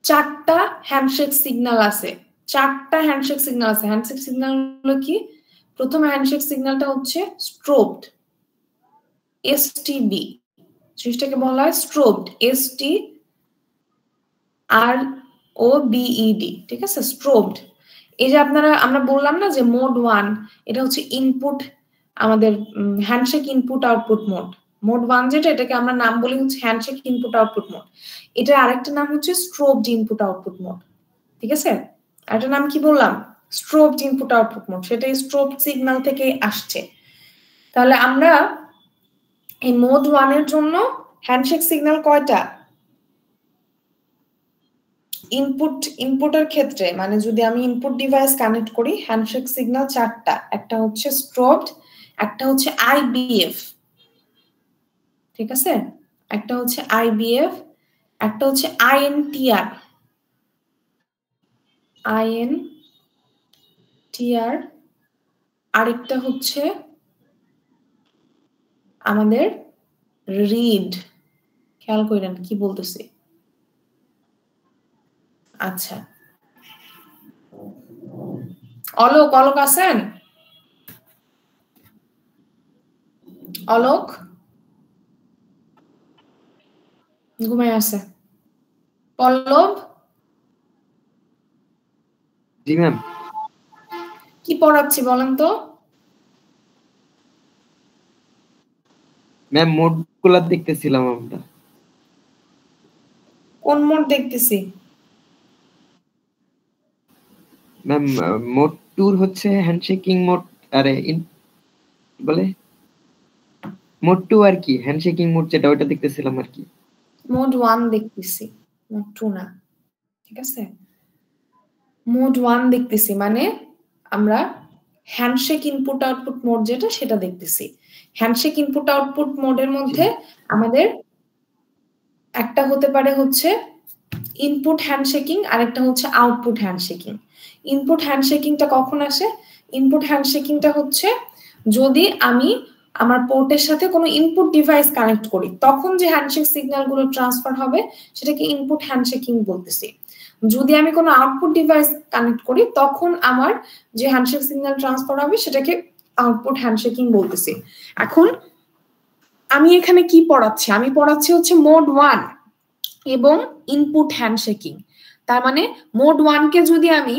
4টা হ্যান্ডশেক সিগন্যাল আছে। 4টা হ্যান্ডশেক সিগন্যাল আছে। হ্যান্ডশেক সিগন্যাল হলো কি? প্রথম হ্যান্ডশেক সিগন্যালটা হচ্ছে স্ট্রোবড, এসটিবি, জিনিসটাকে বলা হয় স্ট্রোবড, STROBED, ঠিক আছে? স্ট্রোবড। এই যে আমরা বললাম না যে মোড 1 এটা হচ্ছে ইনপুট, আমাদের handshake input output mode. Mode 1 যেটা, এটাকে আমরা নাম বলি হচ্ছে হ্যান্ডশেক ইনপুট আউটপুট মোড। এটার আরেকটা নাম হচ্ছে স্ট্রোবড ইনপুট আউটপুট মোড, ঠিক আছে? আরেকটা নাম কি বললাম? স্ট্রোবড ইনপুট আউটপুট মোড। সেটা স্ট্রোবড সিগন্যাল থেকে আসছে। তাহলে আমরা এই মোড 1 এর জন্য হ্যান্ডশেক সিগন্যাল কয়টা? ইনপুটের ক্ষেত্রে, মানে যদি আমি ইনপুট ডিভাইস কানেক্ট করি, হ্যান্ডশেক সিগন্যাল 4টা। একটা হচ্ছে স্ট্রোবড, একটা হচ্ছে আইবিএফ, ঠিক আছে? একটা হচ্ছে আইবিএফ, একটা হচ্ছে আইএনটিআর, আরেকটা হচ্ছে আমাদের রিড। খেয়াল করেন কি বলতেছি। আচ্ছা, অলোক আছেন? অলোক ঘুমায় আছে। পল্লব, জি ম্যাম। কি পড়াচ্ছি বলেন তো? ম্যাম মোড গুলা দেখতেছিলাম আমরা। কোন মোড দেখতেছি? ম্যাম মোড 2 হচ্ছে হ্যান্ডশেকিং মোড, আরে বলে মোড 2 আর কি, হ্যান্ডশেকিং মোড যেটা, ওটা দেখতেছিলাম আর কি। মোড 1 দেখতেছি, মোড 2 না, ঠিক আছে? মোড 1 দেখতেছি, মানে আমরা হ্যান্ডশেক ইনপুট আউটপুট মোড যেটা, সেটা দেখতেছি। হ্যান্ডশেক ইনপুট আউটপুট মোডের মধ্যে আমাদের একটা হতে পারে হচ্ছে ইনপুট হ্যান্ডশেকিং, আর একটা হচ্ছে আউটপুট হ্যান্ডশেকিং। ইনপুট হ্যান্ডশেকিংটা কখন আসে? ইনপুট হ্যান্ডশেকিংটা হচ্ছে যদি আমি আমার পোর্টের সাথে কোনো ইনপুট ডিভাইস কানেক্ট করি, তখন যে হ্যান্ডশেক সিগন্যাল গুলো ট্রান্সফার হবে সেটাকে ইনপুট হ্যান্ডশেকিং বলতেছি। যদি আমি কোনো আউটপুট ডিভাইস কানেক্ট করি, তখন আমার যে হ্যান্ডশেক সিগন্যাল ট্রান্সফার হবে সেটাকে আউটপুট হ্যান্ডশেকিং বলতেছি। এখন আমি এখানে কি পড়াচ্ছি? আমি পড়াচ্ছি হচ্ছে মোড 1 এবং ইনপুট হ্যান্ডশেকিং। তার মানে মোড 1 কে যদি আমি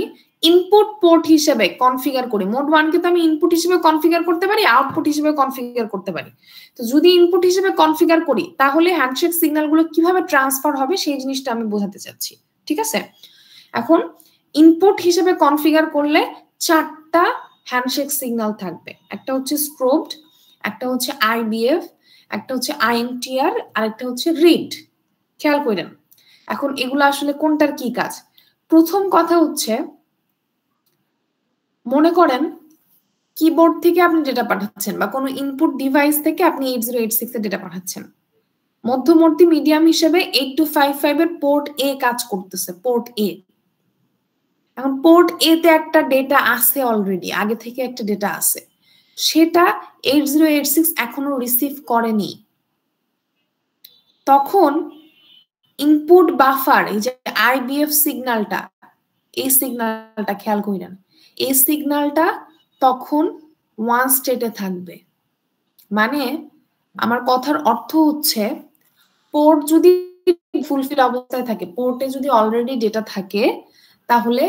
ইনপুট পোর্ট হিসেবে কনফিগার করি, মোড 1 কে তো আমি ইনপুট হিসেবে কনফিগার করতে পারি, আউটপুট হিসেবে কনফিগার করতে পারি। তো যদি ইনপুট হিসেবে কনফিগার করি, তাহলে হ্যান্ডশেক সিগন্যাল গুলো কিভাবে ট্রান্সফার হবে সেই জিনিসটা আমি বোঝাতে চাচ্ছি, ঠিক আছে? এখন ইনপুট হিসেবে কনফিগার করলে 4টা হ্যান্ডশেক সিগন্যাল থাকবে। একটা হচ্ছে স্ট্রোবড, একটা হচ্ছে আইবিএফ, একটা হচ্ছে আইএনটিআর, আর একটা হচ্ছে রিড। খেয়াল করেন এখন এগুলো আসলে কোনটার কি কাজ। প্রথম কথা হচ্ছে, মনে করেন কিবোর্ড থেকে আপনি ডেটা পাঠাচ্ছেন বা কোনো ইনপুট ডিভাইস থেকে আপনি 8086 এর ডেটা পাঠাচ্ছেন। মধ্যবর্তী মিডিয়াম হিসেবে 8255 এর পোর্ট এ কাজ করতেছে, পোর্ট এ। এখন পোর্ট এ তে একটা ডেটা আছে, অলরেডি আগে থেকে একটা ডেটা আছে, সেটা 8086 এখনো রিসিভ করেনি। তখন ইনপুট বাফার, এই যে আইবিএফ সিগন্যালটা, এই সিগন্যালটা খেয়াল করেন, এই সিগন্যালটা তখন ওয়ান স্টেটে থাকবে। মানে আমার কথার অর্থ হচ্ছে পোর্ট যদি ফুলফিল অবস্থায় থাকে, পোর্টে যদি অলরেডি ডেটা থাকে, তাহলে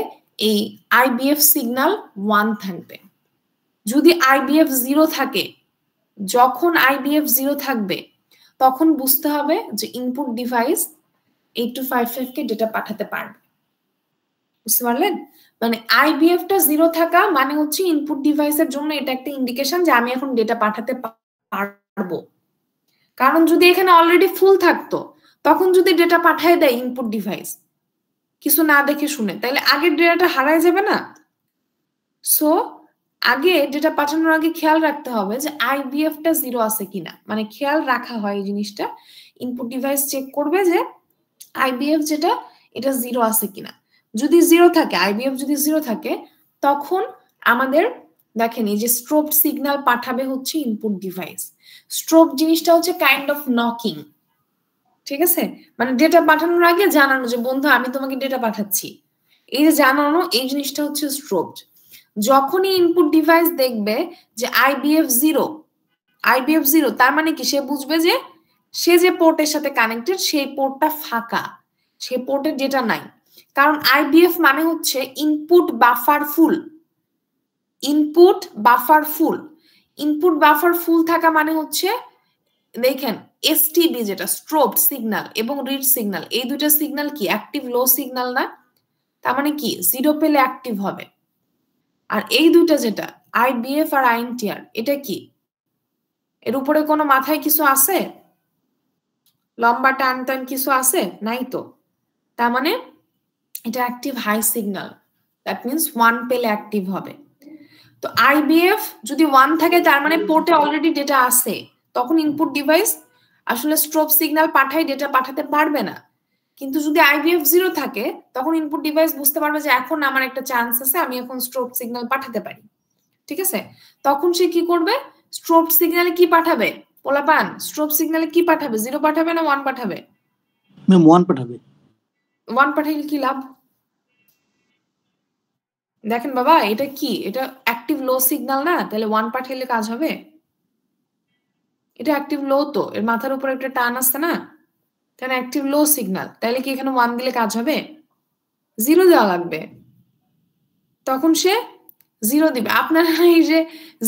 এই আইবিএফ সিগন্যাল 1 থাকবে। যদি আইবিএফ 0 থাকে, যখন আইবিএফ 0 থাকবে তখন বুঝতে হবে যে ইনপুট ডিভাইস 8255 কে ডেটা পাঠাতে পারবে। বুঝতে পারলেন? মানে আইবিএফ টা 0 থাকা মানে হচ্ছে ইনপুট ডিভাইসের জন্য এটা একটা ইন্ডিকেশন যে আমি এখন ডেটা পাঠাতে পারবো। কারণ যদি এখানে অলরেডি ফুল থাকতো, তখন যদি ডেটা পাঠায় দেয় ইনপুট ডিভাইস কিছু না দেখে শুনে, তাহলে আগের ডেটাটা হারায় যাবে না? সো আগে ডেটা পাঠানোর আগে খেয়াল রাখতে হবে যে আইবিএফ টা 0 আছে কিনা, মানে খেয়াল রাখা হয় এই জিনিসটা। ইনপুট ডিভাইস চেক করবে যে আইবিএফ যেটা এটা 0 আছে কিনা। যদি 0 থাকে, আইবিএফ যদি 0 থাকে, তখন আমাদের দেখেন এই যে স্ট্রোব সিগন্যাল পাঠাবে হচ্ছে ইনপুট ডিভাইস। স্ট্রোব জিনিসটা হচ্ছে কাইন্ড অফ নকিং, ঠিক আছে? মানে ডেটা পাঠানোর আগে জানানো যে বন্ধু আমি তোমাকে ডেটা পাঠাচ্ছি, এই যে জানানো, এই জিনিসটা হচ্ছে স্ট্রোব। যখনই ইনপুট ডিভাইস দেখবে যে আইবিএফ 0, তার মানে কি সে বুঝবে যে সে যে পোর্টের সাথে কানেক্টেড সেই পোর্টটা ফাঁকা, সেই পোর্টে ডেটা নাই। কারণ আইবিএফ মানে হচ্ছে ইনপুট বাফার ফুল। ইনপুট বাফার ফুল, ইনপুট বাফার ফুল থাকা মানে হচ্ছে দেখেন এসটিবি যেটা স্ট্রোব সিগন্যাল এবং রিড সিগন্যাল, এই দুটো সিগন্যাল কি অ্যাক্টিভ লো সিগন্যাল না? তার মানে কি 0 পেলে অ্যাক্টিভ হবে। আর এই দুইটা যেটা আইবিএফ আর আইএনটিআর, এটা কি এর উপরে কোনো মাথায় কিছু আছে? লম্বা টান টান কিছু আছে? নাই তো। তার মানে এটা active high signal, that means 1 পেলে অ্যাক্টিভ হবে। তো আইবিএফ যদি 1 থাকে তার মানে পোর্টে অলরেডি ডেটা আছে, তখন ইনপুট ডিভাইস আসলে স্ট্রোব সিগন্যাল পাঠায় ডেটা পাঠাতে পারবে না। কিন্তু যদি আইবিএফ 0 থাকে তখন ইনপুট ডিভাইস বুঝতে পারবে যে এখন আমার একটা চান্স আছে, আমি এখন স্ট্রোব সিগন্যাল পাঠাতে পারি, ঠিক আছে? তখন সে কি করবে? স্ট্রোব সিগন্যালে কি পাঠাবে? পোলাপান স্ট্রোব সিগন্যালে কি পাঠাবে? 0 পাঠাবে না 1 পাঠাবে? ম্যাম 1 পাঠাবে। 1 পাঠাইলে কি লাভ? দেখেন বাবা, এটা কি, এটা অ্যাক্টিভ লো সিগন্যাল না? তাহলে 1 পাঠাইলে কাজ হবে? এটা অ্যাক্টিভ লো, তো এর মাথার উপর একটা টান আছে না, তাহলে অ্যাক্টিভ লো সিগন্যাল, তাহলে কি এখানে 1 দিলে কাজ হবে? 0 দেওয়া লাগবে, তখন সে 0 দিবে। আপনারা এই যে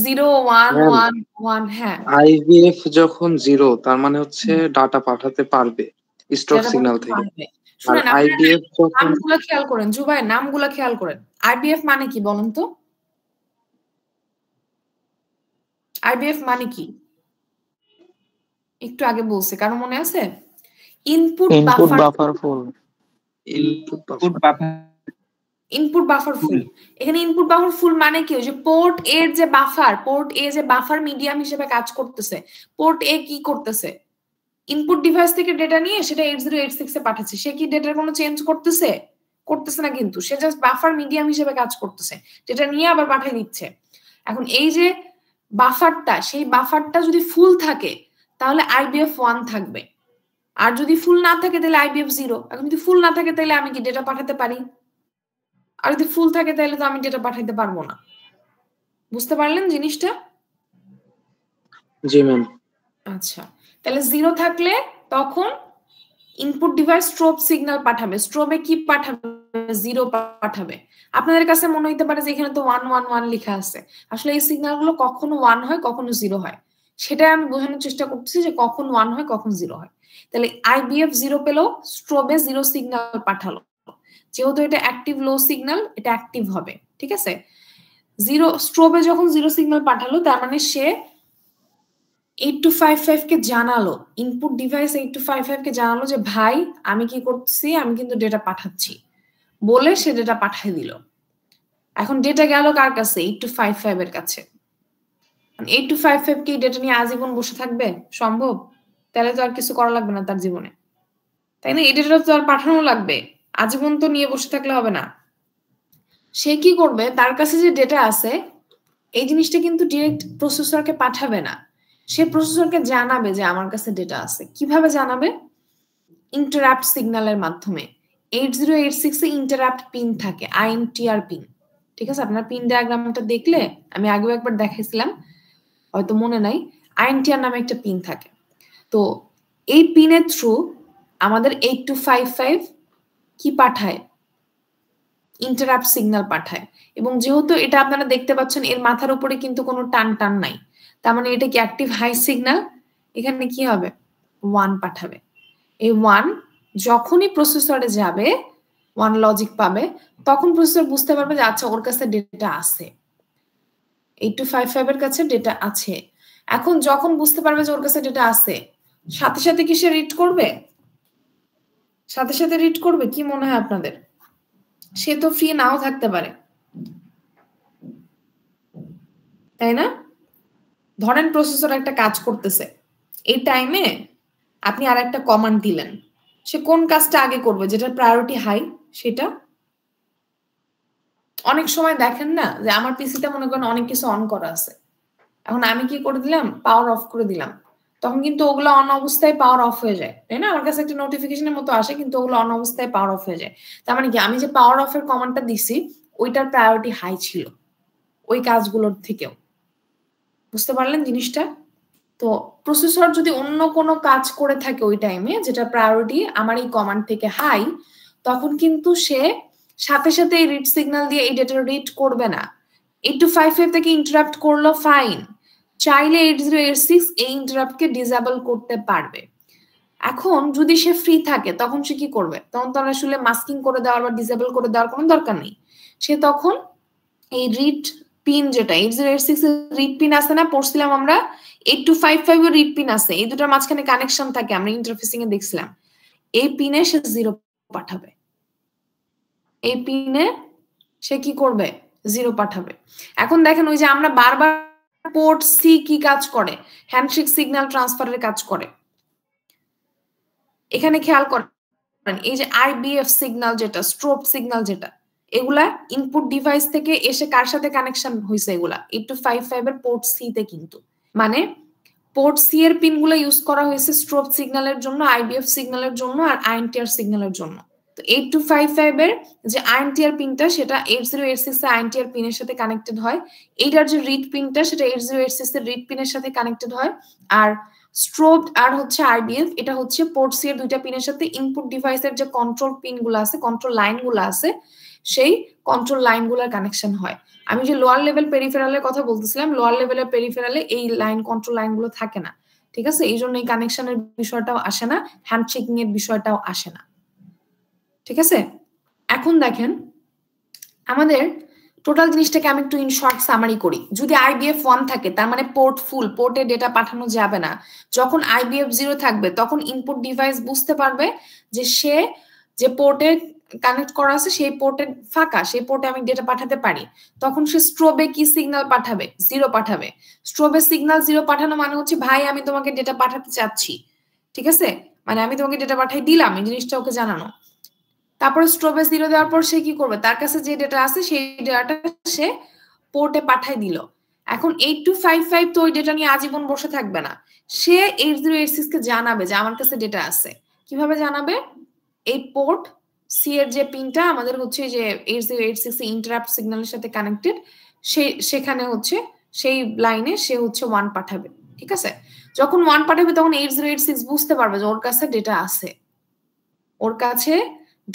0 1 1 1, হ্যাঁ আইভিএফ যখন 0 তার মানে হচ্ছে ডাটা পাঠাতে পারবে স্ট্রোব সিগন্যাল থেকে। আর শুনেন আইবিএফ যখন নামগুলো খেয়াল করেন, জুবাই নামগুলো খেয়াল করেন। আইবিএফ মানে কি বলেন তো? আইবিএফ মানে কি একটু আগে বলছে, কারো মনে আছে? ইনপুট বাফার ফুল। ইনপুট বাফার ফুল। এখানে ইনপুট বাফার ফুল মানে কি? যে পোর্ট এ যে বাফার, পোর্ট এ যে বাফার মিডিয়াম হিসেবে কাজ করতেছে, পোর্ট এ কি করতেছে? ইনপুট ডিভাইস থেকে ডেটা নিয়ে সেটা 8086 এ পাঠাচ্ছে। সে কি ডেটার কোনো চেঞ্জ করতেছে? করতেছে না, কিন্তু সে জাস্ট বাফার মিডিয়াম হিসেবে কাজ করতেছে, ডেটা নিয়ে আবার পাঠিয়ে দিচ্ছে। এখন এই যে বাফারটা, সেই বাফারটা যদি ফুল থাকে তাহলে আইবিএফ 1 থাকবে, আর যদি ফুল না থাকে তাহলে আইবিএফ 0। এখন যদি ফুল না থাকে তাহলে আমি কি ডেটা পাঠাতে পারি? আর যদি ফুল থাকে তাহলে তো আমি ডেটা পাঠাতে পারবো না। বুঝতে পারলেন জিনিসটা? জি ম্যাম। আচ্ছা, তাহলে 0 থাকলে তখন ইনপুট ডিভাইস স্ট্রোব সিগন্যাল পাঠাবে। স্ট্রোবে কি পাঠাবে? 0 পাঠাবে। আপনাদের কাছে মনে হইতে পারে যে এখানে তো 1 1 1 লেখা আছে, আসলে এই সিগন্যালগুলো কখনো 1 হয় কখনো 0 হয়, সেটা আমি বোঝানোর চেষ্টা করতেছি যে কখন 1 হয় কখন 0 হয়। তাহলে আইবিএফ 0 পেলো, স্ট্রোবে 0 সিগন্যাল পাঠালো, যেহেতু এটা অ্যাক্টিভ লো সিগন্যাল, এটা অ্যাক্টিভ হবে, ঠিক আছে? 0 স্ট্রোবে যখন 0 সিগন্যাল পাঠালো তার মানে সে 8255 কে জানালো, ইনপুট ডিভাইস 8255 কে জানালো যে ভাই আমি কি করতেছি, আমি কিন্তু ডেটা পাঠাচ্ছি, বলে সে ডেটা পাঠিয়ে দিল। এখন ডেটা গেল কার কাছে? 8255 এর কাছে। 8255 কি ডেটা নিয়ে আজীবন বসে থাকবে? সম্ভব? তাহলে তো আর কিছু করা লাগবে না তার জীবনে, তাই না? এই ডেটাটা তো আর পাঠানো লাগবে, আজীবন তো নিয়ে বসে থাকলে হবে না। সে কি করবে? তার কাছে যে ডেটা আছে এই জিনিসটা কিন্তু ডিরেক্ট প্রসেসরকে পাঠাবে না, সে প্রসেসরকে জানাবে যে আমার কাছে ডেটা আছে। কিভাবে জানাবে? ইন্টারাপ্ট সিগন্যালের মাধ্যমে। 8086 এ ইন্টারাপ্ট পিন থাকে, INTR পিন। ঠিক আছে, আপনার পিন ডায়াগ্রামটা দেখলে আমি আগেও একবার দেখাইছিলাম, হয়তো মনে নাই। INTR নামে একটা পিন থাকে। তো এই পিনের থ্রু আমাদের 8255 কি পাঠায়, ইন্টারাপ্ট সিগন্যাল পাঠায়। এবং যেহেতু এটা আপনারা দেখতে পাচ্ছেন এর মাথার উপরে কিন্তু কোনো টান টান নাই, তার মানে এটা কি অ্যাক্টিভ হাই সিগন্যাল। এখানে কি হবে, 1 পাঠাবে। এই 1 যখনই প্রসেসরে যাবে, 1 লজিক পাবে, তখন প্রসেসর বুঝতে পারবে যে আচ্ছা ওর কাছে ডেটা আছে, 8255 এর কাছে ডেটা আছে। এখন যখন বুঝতে পারবে যে ওর কাছে ডেটা আছে, সাথে সাথে কি সে রিড করবে? সাথে সাথে রিড করবে? কি মনে হয় আপনাদের? সে তো ফ্রি নাও থাকতে পারে, তাই না? ধরেন প্রসেসর একটা কাজ করতেছে, এই টাইমে আপনি আর একটা কমান্ড দিলেন, সে কোন কাজটা আগে করবে, যেটার প্রায়োরিটি হাই সেটা। অনেক সময় দেখেন না যে আমার পিসিতে মনে করেন অনেক কিছু অন করা আছে, এখন আমি কি করে দিলাম, পাওয়ার অফ করে দিলাম, তখন কিন্তু ওগুলো অন অবস্থায় পাওয়ার অফ হয়ে যায়, তাই না? আমার কাছে একটা নোটিফিকেশনের মতো আসে, কিন্তু ওগুলো অন অবস্থায় পাওয়ার অফ হয়ে যায়। তার মানে কি, আমি যে পাওয়ার অফের কমান্ডটা দিছি ওইটার প্রায়োরিটি হাই ছিল ওই কাজগুলোর থেকেও। বুঝতে পারলেন জিনিসটা? তো প্রসেসর যদি অন্য কোনো কাজ করে থাকে ওই টাইমে, যেটা প্রায়োরিটি আমার এই কমান্ড থেকে হাই, তখন কিন্তু সে সাথে সাথে এই রিড সিগন্যাল দিয়ে এই ডেটা রিড করবে না। 8255 থেকে ইন্টারাপ্ট করলো, ফাইন, চাইলে 8086 এই ইন্টারাপ্টকে ডিসেবল করতে পারবে। এখন যদি সে ফ্রি থাকে তখন সে কি করবে? তখন তো আসলে মাস্কিং করে দেওয়ার বা ডিসেবল করে দেওয়ার কোনো দরকার নেই। সে তখন এই রিড পিন, যেটা 8086 এর রিড পিন আছে না, পড়ছিলাম আমরা, 8255 এর রিড পিন আছে, এই দুটোর মাঝখানে কানেকশন থাকে, আমরা ইন্টারফেসিং এ দেখছিলাম। এই পিনে সে 0 পাঠাবে, এই পিনে সে কি করবে, 0 পাঠাবে। এখন দেখেন ওই যে আমরা বারবার পোর্ট সি কি কাজ করে, হ্যান্ডশেক সিগন্যাল ট্রান্সফারের কাজ করে। এখানে খেয়াল করেন এই যে IBF সিগন্যাল যেটা, স্ট্রোব সিগন্যাল যেটা, এগুলা ইনপুট ডিভাইস থেকে এসে কার সাথে কানেকশন হয়েছে, এগুলা 8255 এর পোর্ট সি তে। কিন্তু মানে পোর্ট সি এর পিন গুলো ইউজ করা হয়েছে স্ট্রোব সিগন্যালের জন্য, IBF সিগন্যালের জন্য আর INTR সিগন্যালের জন্য। তো 8255 এর যে INTR পিনটা সেটা 8086 এর INTR পিনের সাথে কানেক্টেড হয়, এইটার যে রিড পিনটা সেটা 8086 এর রিড পিনের সাথে কানেক্টেড হয়, আর স্ট্রোব আর হচ্ছে IBF এটা হচ্ছে পোর্ট সি এর দুইটা পিনের সাথে ইনপুট ডিভাইসের যে কন্ট্রোল পিন গুলো আছে, কন্ট্রোল লাইন গুলো আছে, সেই কন্ট্রোল লাইন গুলোর কানেকশন হয়। আমি যে লোয়ার লেভেল পেরিফেরালের কথা বলতেছিলাম, লোয়ার লেভেলের পেরিফেরালে এই লাইন কন্ট্রোল লাইন গুলো থাকে না, ঠিক আছে? এই জন্য এই কানেকশনের বিষয়টাও আসে না, হ্যান্ডশেকিং এর বিষয়টাও আসে না, ঠিক আছে? এখন দেখেন আমাদের টোটাল জিনিসটাকে আমি একটু ইন শর্ট সামারি করি। যদি IBF 1 থাকে তার মানে পোর্ট ফুল, পোর্টে ডেটা পাঠানো যাবে না। যখন IBF 0 থাকবে তখন ইনপুট ডিভাইস বুঝতে পারবে যে সে যে পোর্টে কানেক্ট করা আছে সেই পোর্টে ফাঁকা, সেই পোর্টে আমি ডেটা পাঠাতে পারি। তখন সে স্ট্রোবে কি সিগন্যাল পাঠাবে, 0 পাঠাবে। স্ট্রোবে সিগন্যাল 0 পাঠানো মানে হচ্ছে ভাই আমি তোমাকে ডেটা পাঠাতে চাচ্ছি, ঠিক আছে? মানে আমি তোমাকে ডেটা পাঠাই দিলাম, এই জিনিসটা ওকে জানানো। তারপরে স্ট্রোবে 0 দেওয়ার পর সে কি করবে, তার কাছে যে ডেটা আছে সেই ডেটাটা সে পোর্টে পাঠাই দিল। এখন 8255 তো ওই ডেটা নিয়ে আজীবন বসে থাকবে না, সে 8086 কে জানাবে যে আমার কাছে ডেটা আছে। কিভাবে জানাবে? এই পোর্ট সি এর যে পিনটা আমাদের হচ্ছে যে 8086 এ ইন্টারাপ্ট সিগন্যালের সাথে কানেক্টেড, সেখানে হচ্ছে সেই লাইনে সে হচ্ছে 1 পাঠাবে, ঠিক আছে? যখন 1 পাঠাবে তখন 8086 বুঝতে পারবে যে ওর কাছে ডেটা আছে, ওর কাছে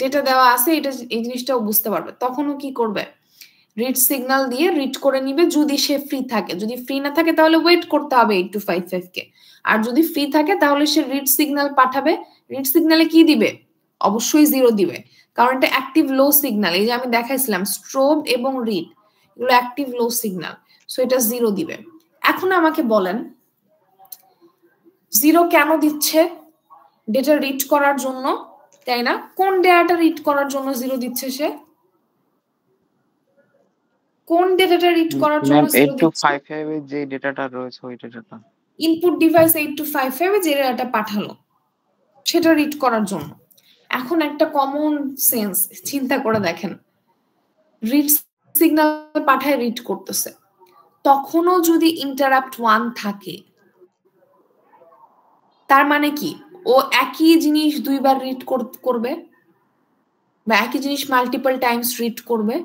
ডেটা দেওয়া আছে, এটা এই জিনিসটাও বুঝতে পারবে। তখনও কি করবে, রিড সিগন্যাল দিয়ে রিড করে নিবে যদি সে ফ্রি থাকে। যদি ফ্রি না থাকে তাহলে ওয়েট করতে হবে 8255 কে। আর যদি ফ্রি থাকে তাহলে সে রিড সিগন্যাল পাঠাবে। রিড সিগন্যালে কি দিবে? অবশ্যই 0 দিবে, কারণ এটা অ্যাক্টিভ লো সিগন্যাল। এই যে আমি দেখাইছিলাম স্ট্রোব এবং রিড এগুলো অ্যাক্টিভ লো সিগন্যাল, সো এটা 0 দিবে। এখন আমাকে বলেন 0 কেন দিচ্ছে? ডেটা রিড করার জন্য, তাই না? কোন ডেটাটা রিড করার জন্য 0 দিচ্ছে সে? কোন ডেটাটা রিড করার জন্য 0 দিচ্ছে? 8255 এর যে ডেটাটা রয়েছে ওই ডেটাটা। ইনপুট ডিভাইস 8255 এ যে ডেটাটা পাঠালো সেটা রিড করার জন্য। এখন একটা কমন সেন্স চিন্তা করে দেখেন, রিড সিগন্যাল পাঠায় রিড করতেছে, তখনও যদি ইন্টারাপ্ট 1 থাকে তার মানে কি ও একই জিনিস দুইবার রিড করবে বা একই জিনিস মাল্টিপল টাইমস রিড করবে?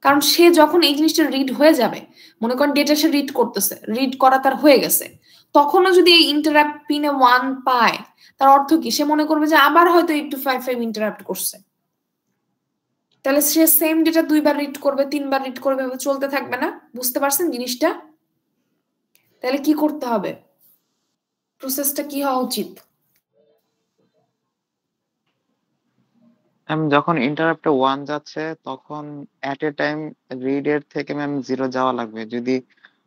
কারণ সে যখন এই জিনিসটা রিড হয়ে যাবে, মনে করেন ডেটা সে রিড করতেছে, রিড করা তার হয়ে গেছে, তখনও যদি এই ইন্টারাপ্ট পিনে 1 পায়, তার অর্থ কি? সে মনে করবে যে আবার হয়তো 8255 ইন্টারাপ্ট করছে। তাহলে সে সেম ডেটা দুইবার রিড করবে, তিনবার রিড করবে, চলতে থাকবে না? বুঝতে পারছেন জিনিসটা? তাহলে কি করতে হবে? প্রসেসটা কি হওয়া উচিত? যখন ইন্টারাপ্টে 1 যাচ্ছে তখন এট এ টাইম রিড এর থেকে ম্যাম 0 যাওয়া লাগবে। যদি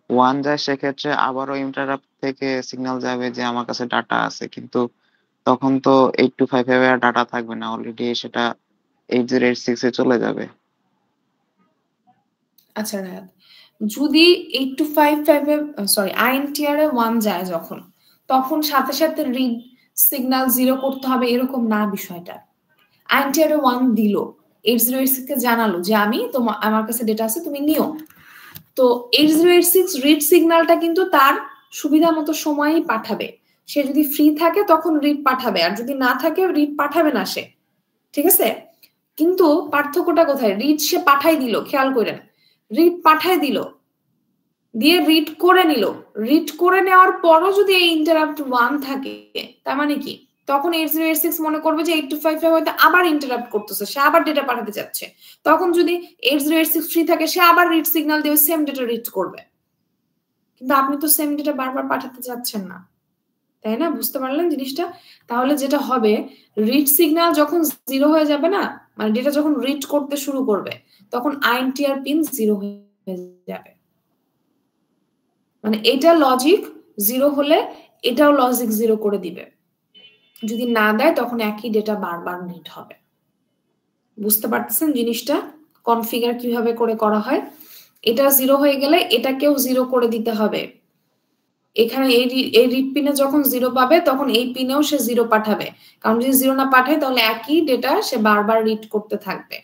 1 যায় সেক্ষেত্রে আবারও ইন্টারাপ্ট থেকে সিগন্যাল যাবে যে আমার কাছে ডাটা আছে, কিন্তু তখন তো 8255 এর ডাটা থাকবে না, অলরেডি সেটা 8086 এ চলে যাবে। আচ্ছা রায়াত, যদি 8255 সরি আইএনটিআর এ 1 যায় যখন, তখন সাথে সাথে রিড সিগন্যাল 0 করতে হবে এরকম না বিষয়টা। আইএনটিআর এ 1 দিল, 8086 কে জানালো যে আমার কাছে ডেটা আছে, তুমি নিও। তো 8086 রিড সিগন্যালটা কিন্তু তার সুবিধা মতো সময়ই পাঠাবে। সে যদি ফ্রি থাকে তখন রিড পাঠাবে, আর যদি না থাকে রিড পাঠাবে না সে, ঠিক আছে? কিন্তু পার্থক্যটা কোথায়? রিড সে পাঠাই দিল, খেয়াল করেন, রিড পাঠাই দিল, দিয়ে রিড করে নিল, রিড করে নেওয়ার পরও যদি এই ইন্টারাপ্ট 1 থাকে, তার মানে কি? তখন 8086 মনে করবে যে 8255 হয়তো আবার ইন্টারাপ্ট করতেছে, সে আবার ডেটা পাঠাতে যাচ্ছে। তখন যদি 8086 ফ্রি থাকে, সে আবার রিড সিগন্যাল দিয়ে সেম ডেটা রিড করবে। কিন্তু আপনি তো সেম ডেটা বারবার পাঠাতে যাচ্ছেন না, তাই না? বুঝতে পারলেন জিনিসটা? তাহলে যেটা হবে, রিড সিগন্যাল যখন 0 হয়ে যাবে না, মানে ডেটা যখন রিড করতে শুরু করবে, তখন আইএনটিআর পিন 0 হয়ে যাবে। মানে এটা লজিক 0 হলে এটাও লজিক 0 করে দিবে। যদি না দেয় তখন একই ডেটা বারবার রিড হবে। বুঝতে পারতেছেন জিনিসটা? কনফিগার কিভাবে করে করা হয়? এটা 0 হয়ে গেলে এটাকেও 0 করে দিতে হবে। এখানে এই রিড পিনে যখন 0 পাবে তখন এই পিনেও সে 0 পাঠাবে, কারণ যদি 0 না পাঠায় তাহলে একই ডেটা সে বারবার রিড করতে থাকবে।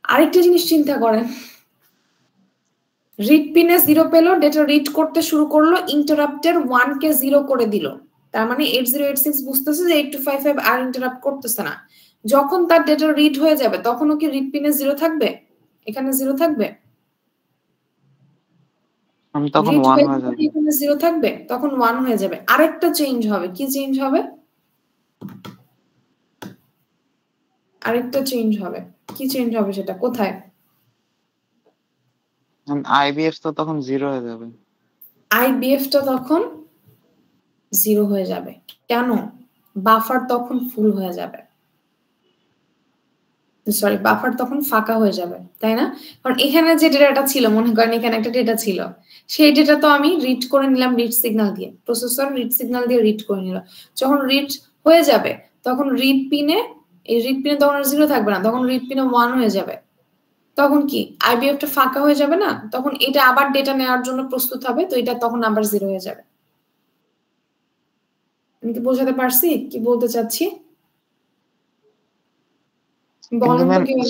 আরেকটা জিনিস চিন্তা করেন, রিড পিনে 0 পেলো, ডেটা রিড করতে শুরু করলো, ইন্টারাপ্টের 1 কে 0 করে দিল, তার মানে 8086 বুঝতেছে যে 8255 আর ইন্টারাপ্ট করতেছে না। যখন তার ডেটা রিড হয়ে যাবে তখনও কি রিড পিনে 0 থাকবে? এখানে 0 থাকবে? তখন 1 হয়ে যাবে। এখানে 0 থাকবে, তখন 1 হয়ে যাবে। আরেকটা চেঞ্জ হবে, কি চেঞ্জ হবে? আরেকটা চেঞ্জ হবে, কি চেঞ্জ হবে সেটা কোথায়? আইবিএফ তো তখন 0 হয়ে যাবে। আইবিএফ টা তখন 0 হয়ে যাবে কেন? বাফার তখন ফুল হয়ে যাবে, সরি বাফার তখন ফাঁকা হয়ে যাবে, তাই না? কারণ এখানে যে ডেটাটা ছিল, মনে করেন এখানে একটা ডেটা ছিল, সেই ডেটা তো আমি রিড করে নিলাম রিড সিগন্যাল দিয়ে, প্রসেসর রিড সিগন্যাল দিয়ে রিড করে নিল। যখন রিড হয়ে যাবে তখন রিড পিনে, এই রিড পিনে তখন 0 থাকবে না, তখন রিড পিনে 1 হয়ে যাবে। তখন কি আইবিএফ টা ফাঁকা হয়ে যাবে না? তখন এটা আবার ডেটা নেওয়ার জন্য প্রস্তুত হবে, তো এটা তখন আবার 0 হয়ে যাবে। আমি কি বোঝাতে পারছি কি বলতে চাচ্ছি?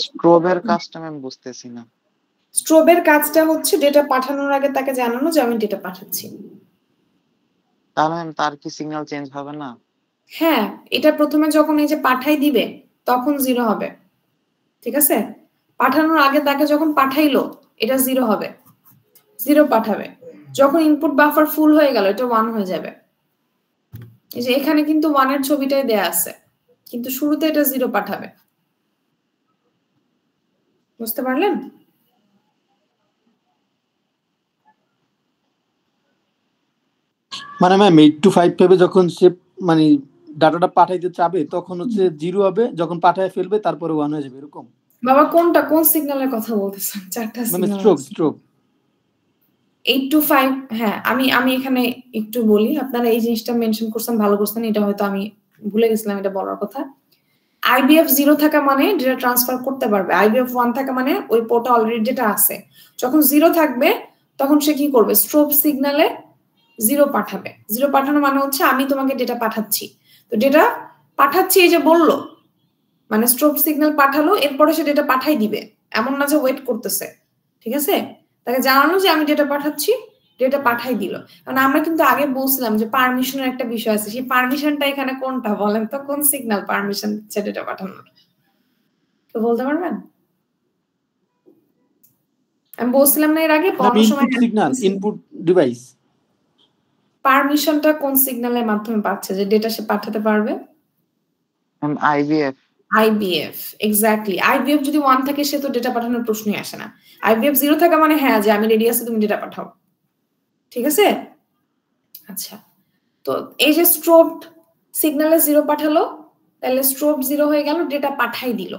স্ট্রোবের কাজটা আমি বুঝতেছি না। স্ট্রোবের কাজটা হচ্ছে ডেটা পাঠানোর আগে তাকে জানানো যে আমি ডেটা পাঠাচ্ছি। তাহলে তার কি সিগন্যাল চেঞ্জ হবে না? হ্যাঁ, এটা প্রথমে যখন এই যে পাঠাই দিবে তখন 0 হবে, ঠিক আছে? পাঠানোর আগে তাকে যখন পাঠাইলো এটা 0 হবে, 0 পাঠাবে। যখন ইনপুট বাফার ফুল হয়ে গেল এটা 1 হয়ে যাবে। এই যে এখানে কিন্তু 1 এর ছবিটাই দেয়া আছে, কিন্তু শুরুতে এটা 0 পাঠাবে। বুঝতে পারলেন? মানে ম্যাম 8255 যখন সে মানে ডাটাটা পাঠাইতে চাবে তখন হচ্ছে 0 হবে, যখন পাঠায় ফেলবে তারপরে 1 হয়ে যাবে এরকম? বাবা কোনটা, কোন সিগন্যালের কথা বলতেছেন? চারটা সিগন্যাল। স্ট্রোক 825। হ্যাঁ, আমি এখানে একটু বলি, আপনারা এই জিনিসটা মেনশন করছেন, ভালো করছেন, এটা হয়তো আমি ভুলে গেছিলাম এটা বলার কথা। আইবিএফ 0 থাকা মানে ডেটা ট্রান্সফার করতে পারবে, আইবিএফ 1 থাকা মানে ওই পোর্টে অলরেডি ডেটা আছে। যখন 0 থাকবে তখন সে কি করবে? স্ট্রোব সিগন্যালে 0 পাঠাবে। 0 পাঠানো মানে হচ্ছে আমি তোমাকে ডেটা পাঠাচ্ছি। তো ডেটা পাঠাচ্ছি এই যে বললো, মানে স্ট্রোব সিগন্যাল পাঠালো, এরপরে সে ডেটা পাঠাই দিবে, এমন না যে ওয়েট করতেছে, ঠিক আছে? তাকে জানানো যে আমি ডেটা পাঠাচ্ছি, ডেটা পাঠাই দিল। কারণ আমরা কিন্তু আগে বলছিলাম যে পারমিশনের একটা বিষয় আছে, সেই পারমিশনটা এখানে কোনটা বলেন তো, কোন সিগন্যাল পারমিশন দিচ্ছে ডেটা পাঠানোর, কেউ বলতে পারবেন? আমি বলছিলাম না এর আগে ইনপুট সিগন্যাল, ইনপুট ডিভাইস। পারমিশনটা কোন সিগন্যালের মাধ্যমে পাচ্ছে যে ডেটা সে পাঠাতে পারবে? আইবিএফ। IBF, exactly. আইবিএফ যদি 1 থাকে সে তো ডেটা পাঠানোর প্রশ্নই আসে না। আইবিএফ 0 থাকা মানে হ্যাঁ যে আমি রেডি আছি, তুমি ডেটা পাঠাও। ঠিক আছে? আচ্ছা, তো এই যে স্ট্রোব সিগন্যালে 0 পাঠালো, তাহলে স্ট্রোব 0 হয়ে গেল, ডেটা পাঠাই দিল।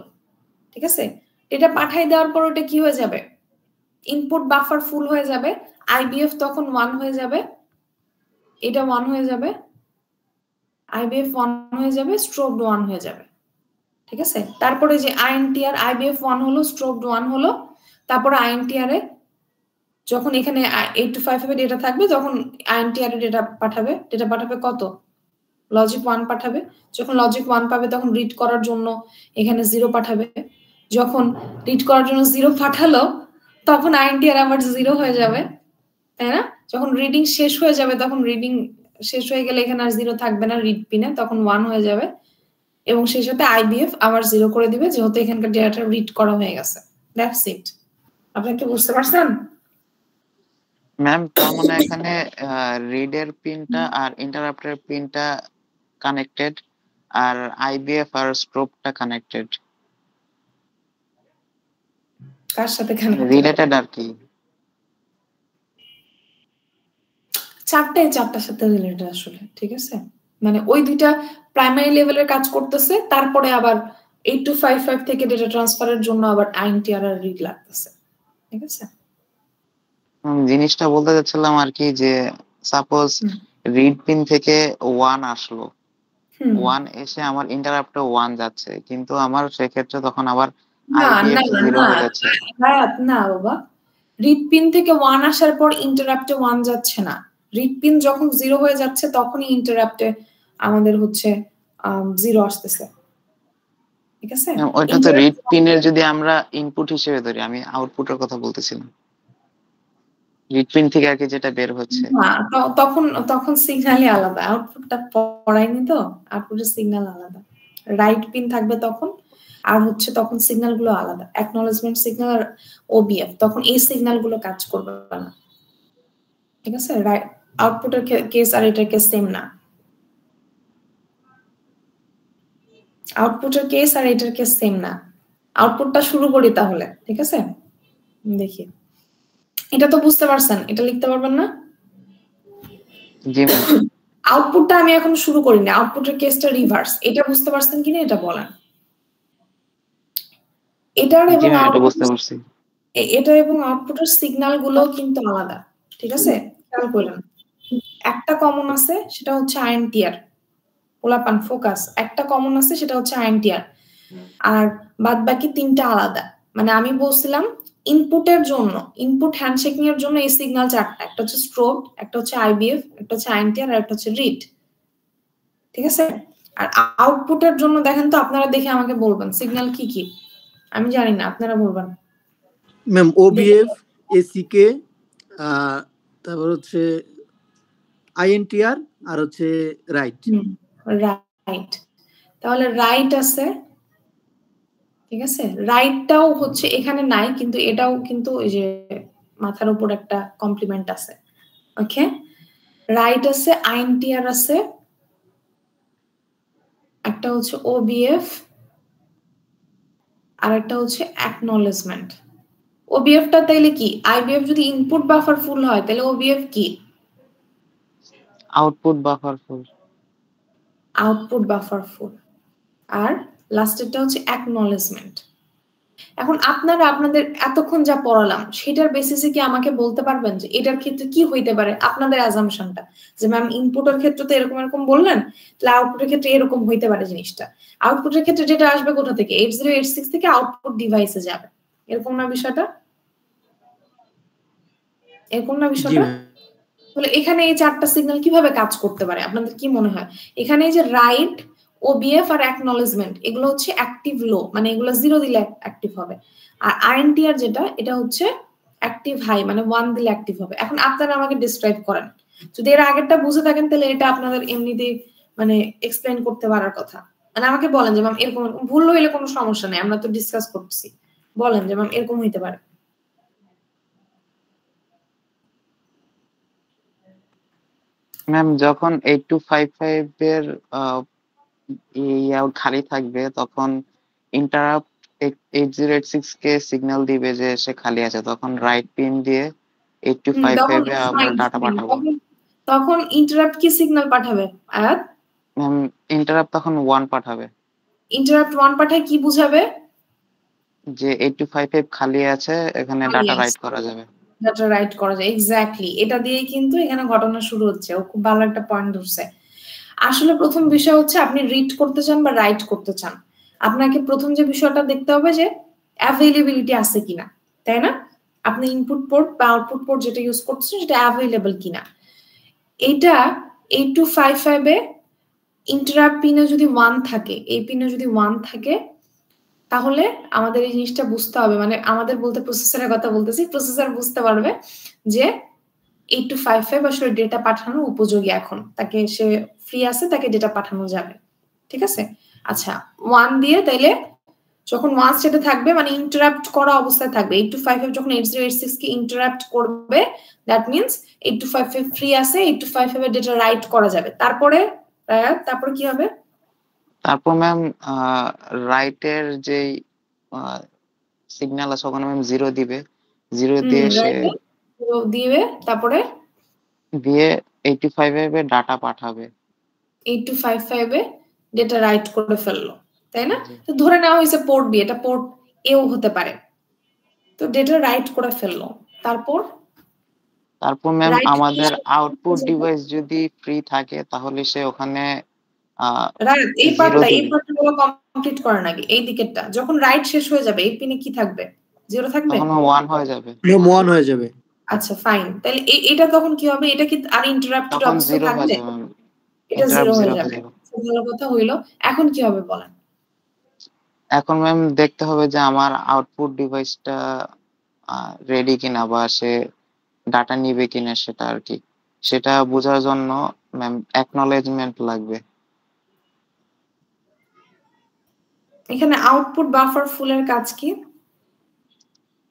ঠিক আছে? ডেটা পাঠাই দেওয়ার পর ওটা কি হয়ে যাবে? ইনপুট বাফার ফুল হয়ে যাবে, আইবিএফ তখন 1 হয়ে যাবে, এটা 1 হয়ে যাবে, আইবিএফ 1 হয়ে যাবে, স্ট্রোব 1 হয়ে যাবে। ঠিক আছে? তারপরে যে আইএনটিআর, আইবিএফ 1 হলো, স্ট্রোব 1 হলো, তারপরে আইএনটিআর এ যখন এখানে 8 to 5 এ ডেটা থাকবে, তখন আইএনটিআর এ ডেটা পাঠাবে। ডেটা পাঠাবে কত? লজিক 1 পাঠাবে। যখন লজিক 1 পাবে তখন রিড করার জন্য এখানে 0 পাঠাবে। যখন রিড করার জন্য 0 পাঠালো তখন আইএনটিআর আবার 0 হয়ে যাবে, তাই না? যখন রিডিং শেষ হয়ে যাবে, তখন রিডিং শেষ হয়ে গেলে এখানে আর 0 থাকবে না রিড পিনে, তখন 1 হয়ে যাবে, এবং সেই সাথে আইবিএফ আবার 0 করে দিবে, যেহেতু এখানকার ডেটাটা রিড করা হয়ে গেছে। That's it. আপনি কি বুঝতে পারছেন? ম্যাম তার মানে এখানে রিডের পিনটা আর ইন্টারাপ্টের পিনটা কানেক্টেড, আর আইবিএফ আর স্ট্রোবটা কানেক্টেড। কার সাথে কানেক্টেড? রিলেটেড আর কি। চারটার সাথে রিলেটেড আসলে। ঠিক আছে? মানে ওই দুইটা প্রাইমারি লেভেলের কাজ করতেছে, তারপরে আবার 8255 থেকে ডেটা ট্রান্সফারের জন্য আবার আইএনটিআর আর রিড লাগতেছে। ঠিক আছে? জিনিসটা বলতে যাচ্ছিলাম আর কি, যে সাপোজ রিড পিন থেকে 1 আসলো, 1 এসে আমার ইন্টারাপ্টে 1 যাচ্ছে, কিন্তু আমার সেক্ষেত্রে তখন আবার আইবিএফ 0 হয়ে যাচ্ছে। না বাবা, রিড পিন থেকে 1 আসার পর ইন্টারাপ্টে 1 যাচ্ছে না। রিড পিন যখন 0 হয়ে যাচ্ছে তখনই ইন্টারাপ্টে আমাদের হচ্ছে 0 আসতেছে। ঠিক আছে? ওইটা তো রিড পিনের যদি আমরা ইনপুট হিসেবে ধরি, আমি আউটপুটের কথা বলতেছিলাম। রিড পিন থেকে আর কি যেটা বের হচ্ছে, তখন সিগন্যালই আলাদা, আউটপুটটা পড়াইনি তো, আউটপুটের সিগন্যাল আলাদা। রাইট পিন থাকবে তখন, আর হচ্ছে তখন সিগন্যাল গুলো আলাদা, অ্যাকনলেজমেন্ট সিগন্যাল আর ওবিএফ, তখন এই সিগন্যাল গুলো কাজ করবে না। ঠিক আছে? আউটপুটের কেস আর এটার কেস সেম না। আউটপুটের কেস আর এটার কেস সেম না। আউটপুটটা শুরু করি তাহলে। ঠিক আছে? দেখি, এটা তো বুঝতে পারছেন, এটা লিখতে পারবেন না? জি ম্যাম। আউটপুটটা আমি এখন শুরু করি না, আউটপুটের কেসটা রিভার্স। এটা বুঝতে পারছেন কিনা এটা বলেন। এটা এবং আউটপুটের সিগন্যাল গুলো কিন্তু আলাদা। ঠিক আছে? খেয়াল করলেন, একটা কমন আছে সেটা হচ্ছে আইএনটিআর। পোলাপান ফোকাস, একটা কমন আছে সেটা হচ্ছে আইএনটিআর, আর বাদ বাকি তিনটা আলাদা। মানে আমি বলছিলাম ইনপুটের জন্য, ইনপুট হ্যান্ডশেকিং এর জন্য এই সিগন্যাল চারটা, একটা হচ্ছে স্ট্রোব, একটা হচ্ছে আইবিএফ, একটা হচ্ছে আইএনটিআর, আর একটা হচ্ছে রিড। ঠিক আছে? আর আউটপুটের জন্য দেখেন তো, আপনারা দেখে আমাকে বলবেন সিগন্যাল কি কি। আমি জানি না, আপনারা বলবেন। ম্যাম ওবিএফ, এসিকে, তারপর হচ্ছে আইএনটিআর, আর হচ্ছে রাইট। রাইট, তাহলে রাইট আছে। ঠিক আছে? রাইটটাও হচ্ছে এখানে নাই, কিন্তু এটাও কিন্তু ওই যে মাথার উপর একটা কমপ্লিমেন্ট আছে। ওকে, রাইট আছে, আইএনটিআর আছে, একটা হচ্ছে ওবিএফ, আর একটা হচ্ছে অ্যাকনলেজমেন্ট। ওবিএফটা তাইলে কি? আইবিএফ যদি ইনপুট বাফার ফুল হয় তাহলে ওবিএফ কি? আউটপুট বাফার ফুল। আউটপুট বাফার ফুল। আর লাস্টেরটা হচ্ছে অ্যাকনলেজমেন্ট। এখন আপনারা আপনাদের এতক্ষণ যা পড়ালাম সেটার বেসিসে কি আমাকে বলতে পারবেন যে এটার ক্ষেত্রে কি হইতে পারে? আপনাদের অ্যাজাম্পশনটা যে ম্যাম ইনপুটের ক্ষেত্রে তো এরকম বললেন, তাহলে আউটপুটের ক্ষেত্রে এরকম হইতে পারে জিনিসটা। আউটপুটের ক্ষেত্রে যেটা আসবে কোথা থেকে? 8086 থেকে আউটপুট ডিভাইসে যাবে, এরকম না বিষয়টা? এরকম না বিষয়টা? তাহলে এখানে এই চারটা সিগন্যাল কিভাবে কাজ করতে পারে আপনাদের কি মনে হয়? এখানে এই যে রাইট, ওবিএফ আর অ্যাকনলেজমেন্ট, এগুলো হচ্ছে অ্যাক্টিভ লো, মানে এগুলো 0 দিলে অ্যাক্টিভ হবে। আর আইএনটিআর যেটা, এটা হচ্ছে অ্যাক্টিভ হাই মানে 1 দিলে অ্যাক্টিভ হবে। এখন আপনারা আমাকে ডিসক্রাইব করেন, যদি এর আগেরটা বুঝে থাকেন তাহলে এটা আপনাদের এমনিতেই মানে এক্সপ্লেইন করতে পারার কথা। মানে আমাকে বলেন যে ম্যাম এরকম ভুল হইলে কোনো সমস্যা নেই, আমরা তো ডিসকাস করতেছি, বলেন যে ম্যাম এরকম হইতে পারে। ম্যাম যখন 8255 এর খালি থাকবে তখন ইন্টারাপ্ট 8086 কে সিগন্যাল দিবে যে সে খালি আছে, তখন রাইট পিন দিয়ে 8255 এ আমরা ডাটা পাঠাবো। তখন ইন্টারাপ্ট কি সিগন্যাল পাঠাবে আয়াত? ম্যাম ইন্টারাপ্ট তখন 1 পাঠাবে। ইন্টারাপ্ট 1 পাঠায় কি বুঝাবে? যে 8255 খালি আছে, এখানে ডাটা রাইট করা যাবে। ডাটা রাইট করা যায়, এক্স্যাক্টলি এটা দিয়েই কিন্তু এখানে ঘটনা শুরু হচ্ছে। ও খুব ভালো একটা পয়েন্ট ধরছে। আসলে প্রথম বিষয় হচ্ছে আপনি রিড করতে চান বা রাইট করতে চান, আপনাকে প্রথম যে বিষয়টা দেখতে হবে যে অ্যাভেইলেবিলিটি আছে কিনা, তাই না? আপনি ইনপুট পোর্ট বা আউটপুট পোর্ট যেটা ইউজ করছেন সেটা অ্যাভেইলেবল কিনা। এইটা 8255 এ ইন্টারাপ্ট পিনে যদি 1 থাকে, এই পিনে যদি 1 থাকে তাহলে আমাদের এই জিনিসটা বুঝতে হবে, মানে আমাদের বলতে প্রসেসরের কথা বলতেছি, প্রসেসর বুঝতে পারবে যে 8255 আসলে ডেটা পাঠানোর উপযোগী, এখন তাকে সে ফ্রি আছে, তাকে ডেটা পাঠানো যাবে। ঠিক আছে, আচ্ছা 1 দিয়ে তাইলে যখন 1 স্টেটে থাকবে মানে ইন্টারাপ্ট করা অবস্থায় থাকবে, 8255 যখন 8086 কে ইন্টারাপ্ট করবে দ্যাট মিন্স 8255 ফ্রি আছে, 8255 এর ডেটা রাইট করা যাবে। তারপরে কি হবে? তারপর ম্যাম রাইটের যে সিগন্যাল আছে ওখানে ম্যাম 0 দিবে, 0 দিয়ে সে দিবে, তারপরে দিয়ে 8255 এ ডাটা পাঠাবে। 8255 এ ডেটা রাইট করে ফেললো, তাই না? তো ধরে নেওয়া হয়েছে পোর্ট বি, এটা পোর্ট এও হতে পারে, তো ডেটা রাইট করে ফেললো। তারপর ম্যাম আমাদের আউটপুট ডিভাইস যদি ফ্রি থাকে তাহলে সে ওখানে এই পার্টটা গুলো কমপ্লিট করার আগে এই দিকেরটা যখন রাইট শেষ হয়ে যাবে এই পিনে কি থাকবে? 0 থাকবে, তখন 1 হয়ে যাবে। 1 হয়ে যাবে। আচ্ছা ফাইন, তাহলে এটা তখন কি হবে? এটা কি আর ইন্টারাপ্টেড অবস্থা থাকবে? এটা 0 হয়ে যাবে। ভালো কথা হইলো। এখন কি হবে বলেন? এখন ম্যাম দেখতে হবে যে আমার আউটপুট ডিভাইসটা রেডি কিনা বা সে ডাটা নিবে কিনা, সেটা আর কি, সেটা বোঝার জন্য ম্যাম অ্যাকনলেজমেন্ট লাগবে। এখানে আউটপুট বাফার ফুলের কাজ কি?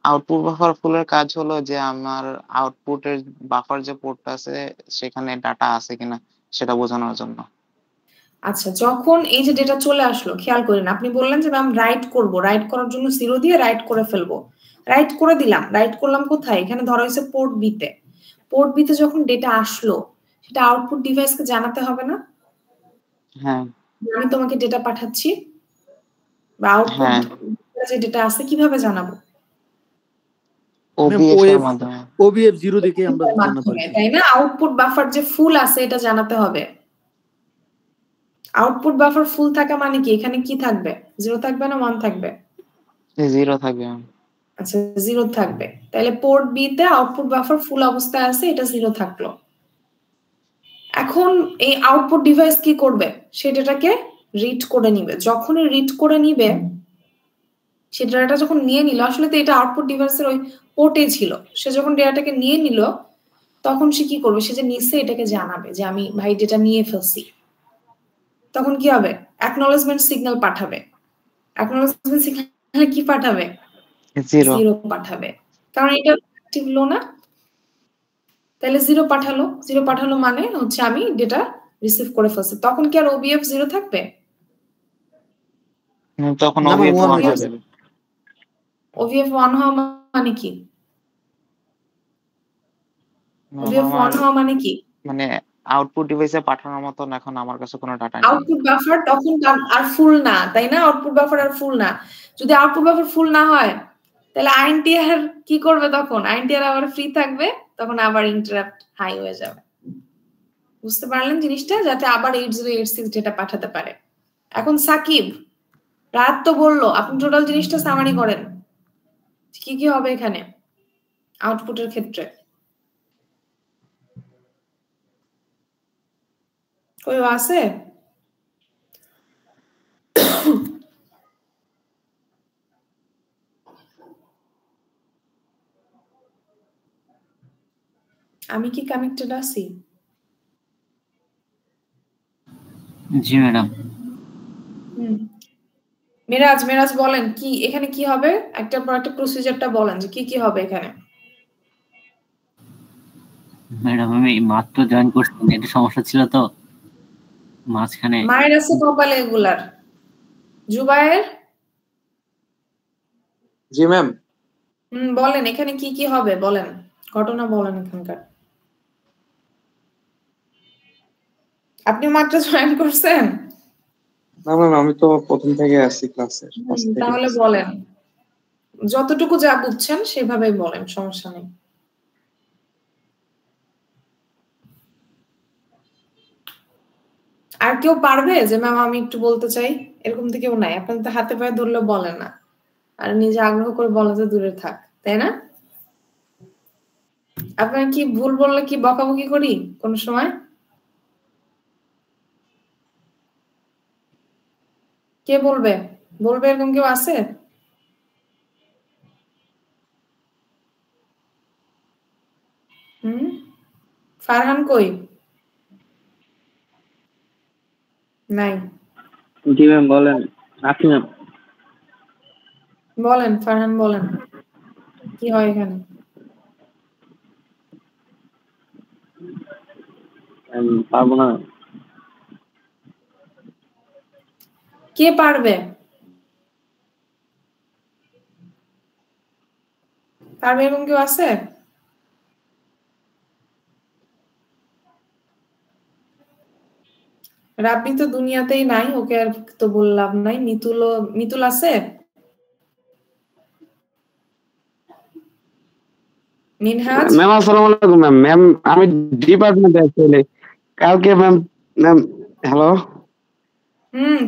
আউটপুট বাফার ফুলের কাজ হলো যে আমার আউটপুটের বাফার যে পোর্টটা আছে সেখানে ডাটা আছে কিনা সেটা বোঝানোর জন্য। আচ্ছা যখন এই যে ডেটা চলে আসলো, খেয়াল করেন আপনি বললেন যে ম্যাম রাইট করব, রাইট করার জন্য 0 দিয়ে রাইট করে ফেলবো, রাইট করে দিলাম। রাইট করলাম কোথায়? এখানে ধরা হয়েছে পোর্ট বি তে। পোর্ট বি তে যখন ডেটা আসলো সেটা আউটপুট ডিভাইসকে জানাতে হবে না? হ্যাঁ, আমি তোমাকে ডেটা পাঠাচ্ছি বা আউটপুট যে ডেটা আছে কিভাবে জানাবো? ওবিএফ 0 থেকে আমরা জানাতে পারি, তাই না? আউটপুট বাফার যে ফুল আছে এটা জানাতে হবে। আউটপুট বাফার ফুল থাকা মানে কি? এখানে কি থাকবে? 0 থাকবে না 1 থাকবে? 0 থাকবে। আচ্ছা 0 থাকবে, তাহলে পোর্ট বি তে আউটপুট বাফার ফুল অবস্থায় আছে, এটা 0 থাকলো। এখন এই আউটপুট ডিভাইস কি করবে? সে ডেটাকে রিড করে নিবে। যখনই রিড করে নিবে, সে ডেটাটা যখন নিয়ে নিল, আসলে তো এটা আউটপুট ডিভাইসের ওই পোর্টে ছিল, সে যখন ডেটাটাকে নিয়ে নিল তখন সে কি করবে? সে যে নিচ্ছে এটাকে জানাবে যে আমি ভাই ডেটা নিয়ে ফেলছি। তখন কি হবে? অ্যাকনলেজমেন্ট সিগন্যাল পাঠাবে। অ্যাকনলেজমেন্ট সিগন্যাল কি পাঠাবে? 0 পাঠাবে, কারণ এটা অ্যাক্টিভ লো না। তাহলে 0 পাঠালো, 0 পাঠালো মানে হচ্ছে আমি ডেটা রিসিভ করে ফেলছি। তখন কি আর ওবিএফ 0 থাকবে? তখন ওবিএফ 1 হয়ে যাবে। ওবিএফ 1 হওয়া মানে কি? ওবিএফ 1 হওয়া মানে কি? মানে আউটপুট ডিভাইসে পাঠানোর মতন এখন আমার কাছে কোনো ডাটা নেই। আউটপুট বাফার তখন আর ফুল না, তাই না? আউটপুট বাফার আর ফুল না। যদি আউটপুট বাফার ফুল না হয় তাহলে আইএনটিআর কি করবে? তখন আইএনটিআর আবার ফ্রি থাকবে, তখন আবার ইন্টারাপ্ট হাই হয়ে যাবে। বুঝতে পারলেন জিনিসটা? যাতে আবার 8086 ডেটা পাঠাতে পারে। এখন সাকিব রাত তো বললো, আপনি টোটাল জিনিসটা সামারি করেন, কি কি হবে এখানে আউটপুটের ক্ষেত্রে? কই আছে? আমি কি কানেক্টেড আছি? জি ম্যাডাম। মেরাজ বলেন কি এখানে কি হবে, একটার পর একটা প্রসিজারটা বলেন যে কি কি হবে এখানে। ম্যাডাম আমি মাত্র জয়েন করছি, একটা সমস্যা ছিল তো মাঝখানে। মায়ের আছে কপালে এগুলার। জুবায়ের? জি ম্যাম। বলেন এখানে কি কি হবে, বলেন ঘটনা বলেন এখানকার। আপনি মাত্র জয়েন করছেন? না ম্যাম, আমি তো প্রথম থেকে আছি ক্লাসের। তাহলে বলেন, যতটুকু যা বুঝছেন সেভাবেই বলেন, সমস্যা নেই। আর কেউ পারবে যে ম্যাম আমি একটু বলতে চাই, এরকম তো কেউ নাই? আপনার তো হাতে পায়ে ধরলে বলেন না, আর নিজে আগ্রহ করে বলা তো দূরে থাক, তাই না? আপনার কি ভুল বললে কি বকাবকি করি কোন সময়? কে বলবে এরকম কেউ আছে? ফারহান কই? নাই। জি ম্যাম বলেন। আপনি ম্যাম বলেন, ফারহান বলেন কি হয় এখানে। পারবো না। কে পারবে? পারবে এরকম কেউ আছে? রাব্বি তো দুনিয়াতেই নাই, ওকে আর তো বললাম নাই। মিতুল আছে? মিনহাজ? ম্যাম আসসালামু আলাইকুম ম্যাম। ম্যাম আমি ডিপার্টমেন্টে অ্যাকচুয়ালি কালকে ম্যাম হ্যালো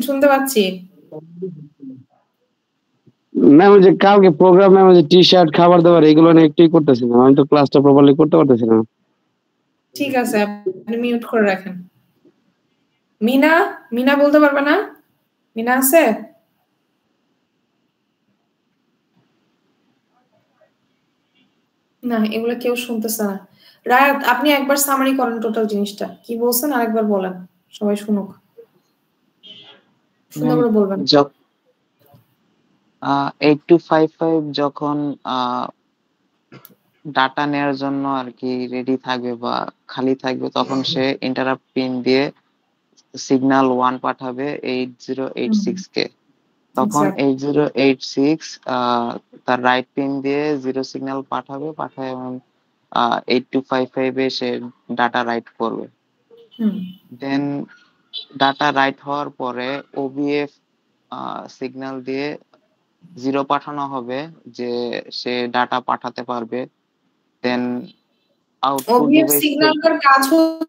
শুনতে পাচ্ছি। ম্যাম ওই যে কালকে প্রোগ্রাম ম্যাম ওই যে টি শার্ট খাবার দাবার এগুলো নিয়ে একটুই করতেছি না, আমি তো ক্লাসটা প্রপারলি করতে পারতেছি না। ঠিক আছে, আপনি মিউট করে রাখেন। মিনা বলতে পারবে না? মিনা আছে? না, এগুলো কেউ শুনতেছে না। রায়াত, আপনি একবার সামারি করেন টোটাল জিনিসটা কি বলছেন, আরেকবার বলেন, সবাই শুনুক, সুন্দর করে বলবেন। 8255 যখন ডাটা নেওয়ার জন্য আর কি রেডি থাকবে বা খালি থাকবে, তখন সে ইন্টারাপ্ট পিন দিয়ে সিগন্যাল 1 পাঠাবে 8086 কে। তখন 8086 তার রাইট পিন দিয়ে 0 সিগন্যাল পাঠায় এবং 8255 এ সে ডাটা রাইট করবে। দেন ডাটা রাইট হওয়ার পরে ওবিএফ সিগন্যাল দিয়ে 0 পাঠানো হবে যে সে ডাটা পাঠাতে পারবে। দেন আউটপুট ওবিএফ সিগন্যালটার কাজ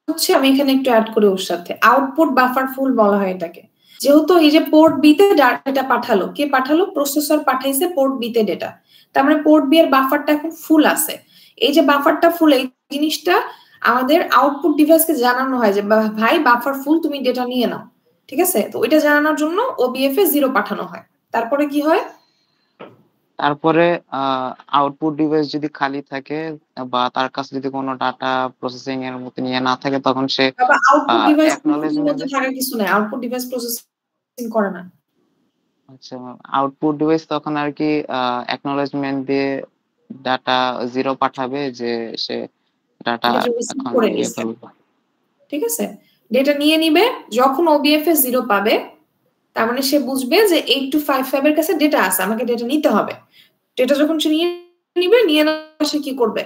হচ্ছে, আমি এখানে একটু অ্যাড করে ওর সাথে, আউটপুট বাফার ফুল বলা হয় এটাকে। যেহেতু এই যে পোর্ট বি তে ডাটা পাঠালো, কে পাঠালো? প্রসেসর পাঠাইছে পোর্ট বি তে ডেটা, তার মানে পোর্ট বি এর বাফারটা এখন ফুল আছে। এই যে বাফারটা ফুল, এই জিনিসটা আমাদের আউটপুট ডিভাইসকে জানানো হয় যে ভাই বাফার ফুল, তুমি ডেটা নিয়ে নাও, ঠিক আছে? তো ওইটা জানানোর জন্য ওবিএফ এ 0 পাঠানো হয়। তারপরে কি হয়? তারপরে আউটপুট ডিভাইস যদি খালি থাকে বা তার কাছে যদি কোনো ডাটা প্রসেসিং এর মতো নিয়ে না থাকে, তখন সে আউটপুট ডিভাইস অ্যাকনলেজমেন্ট থাকার কিছু নাই, আউটপুট ডিভাইস প্রসেসিং করে না। আচ্ছা, আউটপুট ডিভাইস তখন আর কি অ্যাকনলেজমেন্ট দিয়ে ডাটা 0 পাঠাবে যে সে ডাটা এখন নিয়ে ফেলবে। ঠিক আছে, ডেটা নিয়ে নিবে। যখন ওবিএফ এ 0 পাবে, তার মানে সে বুঝবে যে 8255 এর কাছে ডেটা আছে, আমাকে ডেটা নিতে হবে। ডেটা যখন সে নিয়ে নিবে, নিয়ে না সে কি করবে?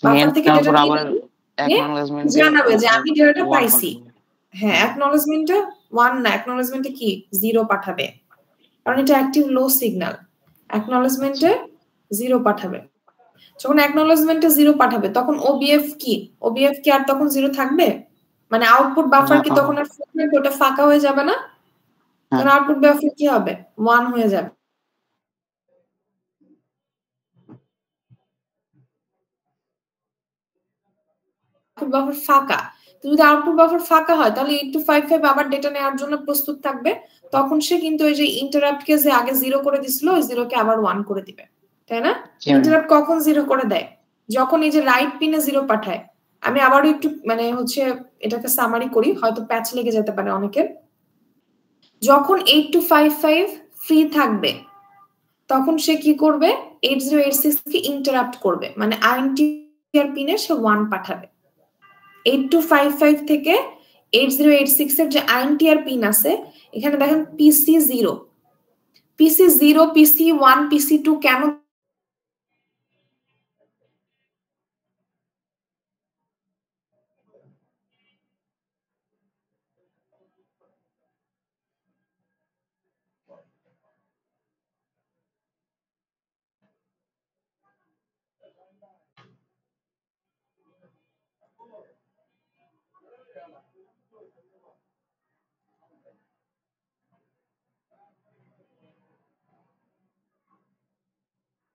বাফার থেকে ডেটা নিয়ে জানাবে যে আমি ডেটাটা পাইছি। হ্যাঁ, অ্যাকনলেজমেন্টে 1 না, অ্যাকনলেজমেন্টে কি 0 পাঠাবে, কারণ এটা অ্যাক্টিভ লো সিগন্যাল। অ্যাকনলেজমেন্টে 0 পাঠাবে। যখন অ্যাকনলেজমেন্টে 0 পাঠাবে, তখন ওবিএফ কি আর তখন 0 থাকবে? মানে আউটপুট বাফার কি তখন আর ওটা ফাঁকা হয়ে যাবে না? তখন আউটপুট বাফার কি হবে? 1 হয়ে যাবে। আউটপুট বাফার ফাঁকা। যদি আউটপুট বাফার ফাঁকা হয়, তাহলে 8255 আবার ডেটা নেওয়ার জন্য প্রস্তুত থাকবে। তখন সে কিন্তু ওই যে ইন্টারাপ্ট কে যে আগে 0 করে দিছিল, ওই 0 কে আবার 1 করে দিবে, তাই না? ইন্টারাপ্ট কখন 0 করে দেয়? যখন এই যে রাইট পিনে 0 পাঠায়। আমি আবারও একটু মানে হচ্ছে এটাকে সামারি করি, হয়তো প্যাচ লেগে যেতে পারে অনেকের। যখন 8255 ফ্রি থাকবে তখন সে কি করবে, 8086 কে ইন্টারাপ্ট করবে, মানে আইএনটিআর পিনে সে 1 পাঠাবে। 8255 থেকে 8086 এর যে আইএনটিআর পিন আছে, এখানে দেখেন PC0, PC0, PC1, PC2 কেন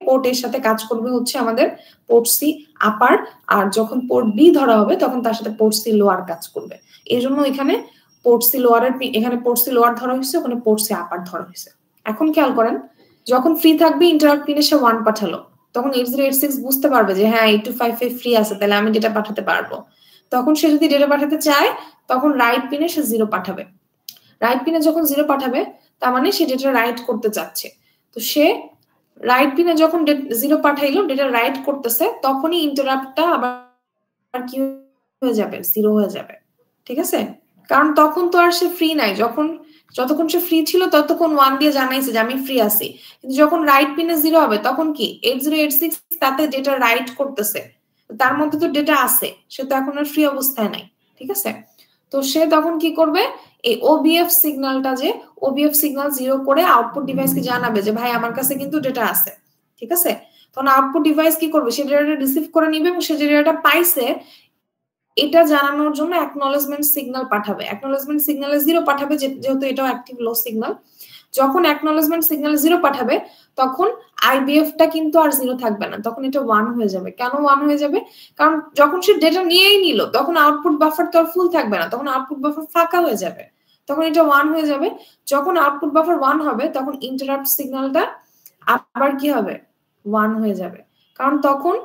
পোর্ট এর সাথে কাজ করবে হচ্ছে আমাদের পোর্ট সি আপার, আর যখন পোর্ট বি ধরা হবে তখন তার সাথে পোর্ট সি লোয়ার কাজ করবে। এই জন্য এখানে পোর্ট সি লোয়ারের, এখানে পোর্ট সি লোয়ার ধরা হয়েছে, ওখানে পোর্ট সি আপার ধরা হয়েছে। এখন খেয়াল করেন, যখন ফ্রি থাকবে ইন্টারাপ্ট পিনে সে 1 পাঠালো, তখন 8086 বুঝতে পারবে যে হ্যাঁ 8255 ফ্রি আছে, তাহলে আমি ডেটা পাঠাতে পারবো। তখন সে যদি ডেটা পাঠাতে চায় তখন রাইট পিনে সে 0 পাঠাবে। রাইট পিনে যখন 0 পাঠাবে তার মানে সে ডেটা রাইট করতে চাচ্ছে। তো সে রাইট পিনে যখন 0 পাঠাইলো, ডেটা রাইট করতেছে, তখনই ইন্টারাপ্টটা আবার কি হয়ে যাবে, 0 হয়ে যাবে। ঠিক আছে, কারণ তখন তো আর সে ফ্রি নাই। যতক্ষণ সে ফ্রি ছিল ততক্ষণ 1 দিয়ে জানাইছে যে আমি ফ্রি আছি, কিন্তু যখন রাইট পিনে 0 হবে তখন কি 8086 তাতে ডেটা রাইট করতেছে, তার মধ্যে তো ডেটা আছে, সে তো এখন আর ফ্রি অবস্থায় নাই। ঠিক আছে, তো সে তখন কি করবে, এই ওবিএফ সিগন্যালটা, যে ওবিএফ সিগন্যাল 0 করে আউটপুট ডিভাইসকে জানাবে যে ভাই আমার কাছে কিন্তু ডেটা আছে। ঠিক আছে, তখন আউটপুট ডিভাইস কি করবে, সে ডেটাটা রিসিভ করে নিবে এবং সে যে ডেটাটা পাইছে এটা জানানোর জন্য অ্যাকনলেজমেন্ট সিগন্যাল পাঠাবে। অ্যাকনলেজমেন্ট সিগন্যালে 0 পাঠাবে, যেহেতু এটাও অ্যাক্টিভ লো সিগন্যাল। যখন অ্যাকনলেজমেন্ট সিগন্যাল 0 পাঠাবে তখন আইবিএফটা কিন্তু আর 0 থাকবে না, তখন এটা 1 হয়ে যাবে। কেন 1 হয়ে যাবে, কারণ যখন সে ডেটা নিয়েই নিল তখন আউটপুট বাফার তো আর ফুল থাকবে না, তখন আউটপুট বাফার ফাঁকা হয়ে যাবে, তখন এটা 1 হয়ে যাবে। যখন আউটপুট বাফার 1 হবে তখন ইন্টারাপ্ট সিগন্যালটা আবার কি হবে, 1 হয়ে যাবে, কারণ তখন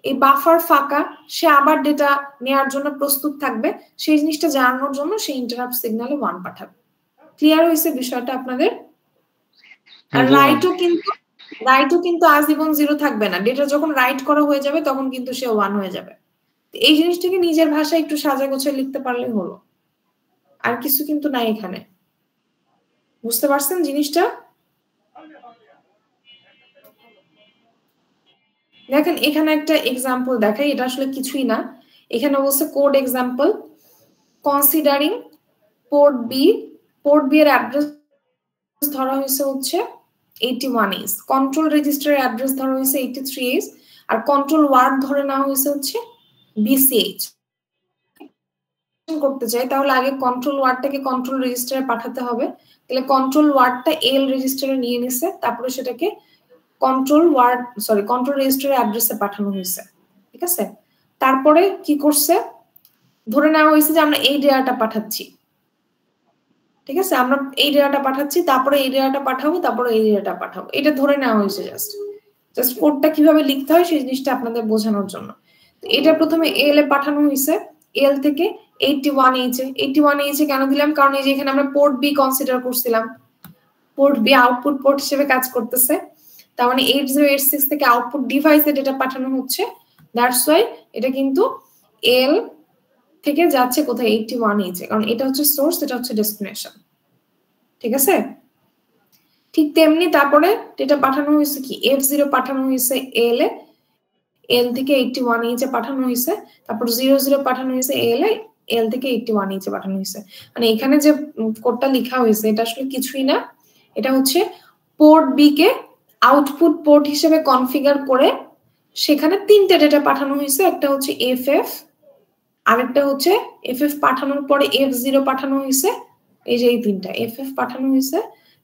এই বাফার ফাঁকা, সে আবার ডেটা নেওয়ার জন্য প্রস্তুত থাকবে, সেই জিনিসটা জানানোর জন্য সে ইন্টারাপ্ট সিগন্যালে 1 পাঠাবে। ক্লিয়ার হয়েছে বিষয়টা আপনাদের? আর রাইটও কিন্তু আজীবন 0 থাকবে না, ডেটা যখন রাইট করা হয়ে যাবে তখন কিন্তু সে 1 হয়ে যাবে। এই জিনিসটাকে নিজের ভাষায় একটু সাজা গোছায় লিখতে পারলেই হলো, আর কিছু কিন্তু নাই এখানে। বুঝতে পারছেন জিনিসটা? দেখেন এখানে একটা এক্সাম্পল দেখাই, এটা আসলে কিছুই না। এখানে বলছে code example, considering port B এর অ্যাড্রেস ধরা হয়েছে হচ্ছে 81H, কন্ট্রোল রেজিস্টারের অ্যাড্রেস ধরা হয়েছে 83H, আর কন্ট্রোল ওয়ার্ড ধরে নেওয়া হয়েছে হচ্ছে BCH। করতে চাই তাহলে আগে কন্ট্রোল ওয়ার্ডটাকে কন্ট্রোল রেজিস্টারে পাঠাতে হবে, তাহলে কন্ট্রোল ওয়ার্ডটা এল রেজিস্টারে নিয়ে নিছে, তারপরে সেটাকে কন্ট্রোল রেজিস্টারের অ্যাড্রেসে পাঠানো হয়েছে। ঠিক আছে, তারপরে কি করছে, ধরে নেওয়া হয়েছে যে আমরা এই ডেটাটা পাঠাচ্ছি। ঠিক আছে, আমরা এই ডেটাটা পাঠাচ্ছি, তারপরে এই ডেটাটা পাঠাবো, তারপরে এই ডেটাটা পাঠাবো, এটা ধরে নেওয়া হয়েছে। জাস্ট কোডটা কিভাবে লিখতে হয় সেই জিনিসটা আপনাদের বোঝানোর জন্য। এটা প্রথমে এল এ পাঠানো হয়েছে, এল থেকে 81H এ কেন দিলাম, কারণ এই যে এখানে আমরা পোর্ট বি কনসিডার করছিলাম, পোর্ট বি আউটপুট পোর্ট হিসেবে কাজ করতেছে, তার মানে 8086 থেকে আউটপুট ডিভাইসে ডেটা পাঠানো হচ্ছে, দ্যাটস ওয়াই এটা কিন্তু এল থেকে যাচ্ছে কোথায় 81H, কারণ এটা হচ্ছে সোর্স, এটা হচ্ছে ডেস্টিনেশন। ঠিক আছে, ঠিক তেমনি তারপরে ডেটা পাঠানো হয়েছে কি, F0 পাঠানো হয়েছে এল থেকে 81H এ পাঠানো হয়েছে, তারপর 00 পাঠানো হয়েছে এল থেকে 81H এ পাঠানো হয়েছে। মানে এখানে যে কোডটা লেখা হয়েছে এটা আসলে কিছুই না, এটা হচ্ছে পোর্ট বি কে আউটপুট পোর্ট হিসেবে কনফিগার করে সেখানে 3টে ডেটা পাঠানো হয়েছে, একটা হচ্ছে FF, আরেকটা হচ্ছে FF পাঠানোর পরে F0 পাঠানো হয়েছে, এই যে এই 3টা FF পাঠানো হয়েছে,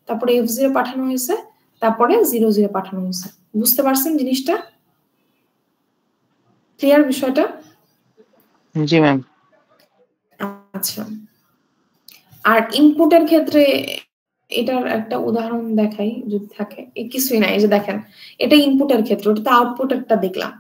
তারপরে F0 পাঠানো হয়েছে, তারপরে 00 পাঠানো হয়েছে। বুঝতে পারছেন জিনিসটা? ক্লিয়ার বিষয়টা? জি ম্যাম। আচ্ছা, আর ইনপুটের ক্ষেত্রে এটার একটা উদাহরণ দেখাই যদি থাকে, কিছুই না, এই যে দেখেন এটা ইনপুটের ক্ষেত্রে, ওটা তো আউটপুটেরটা দেখলাম।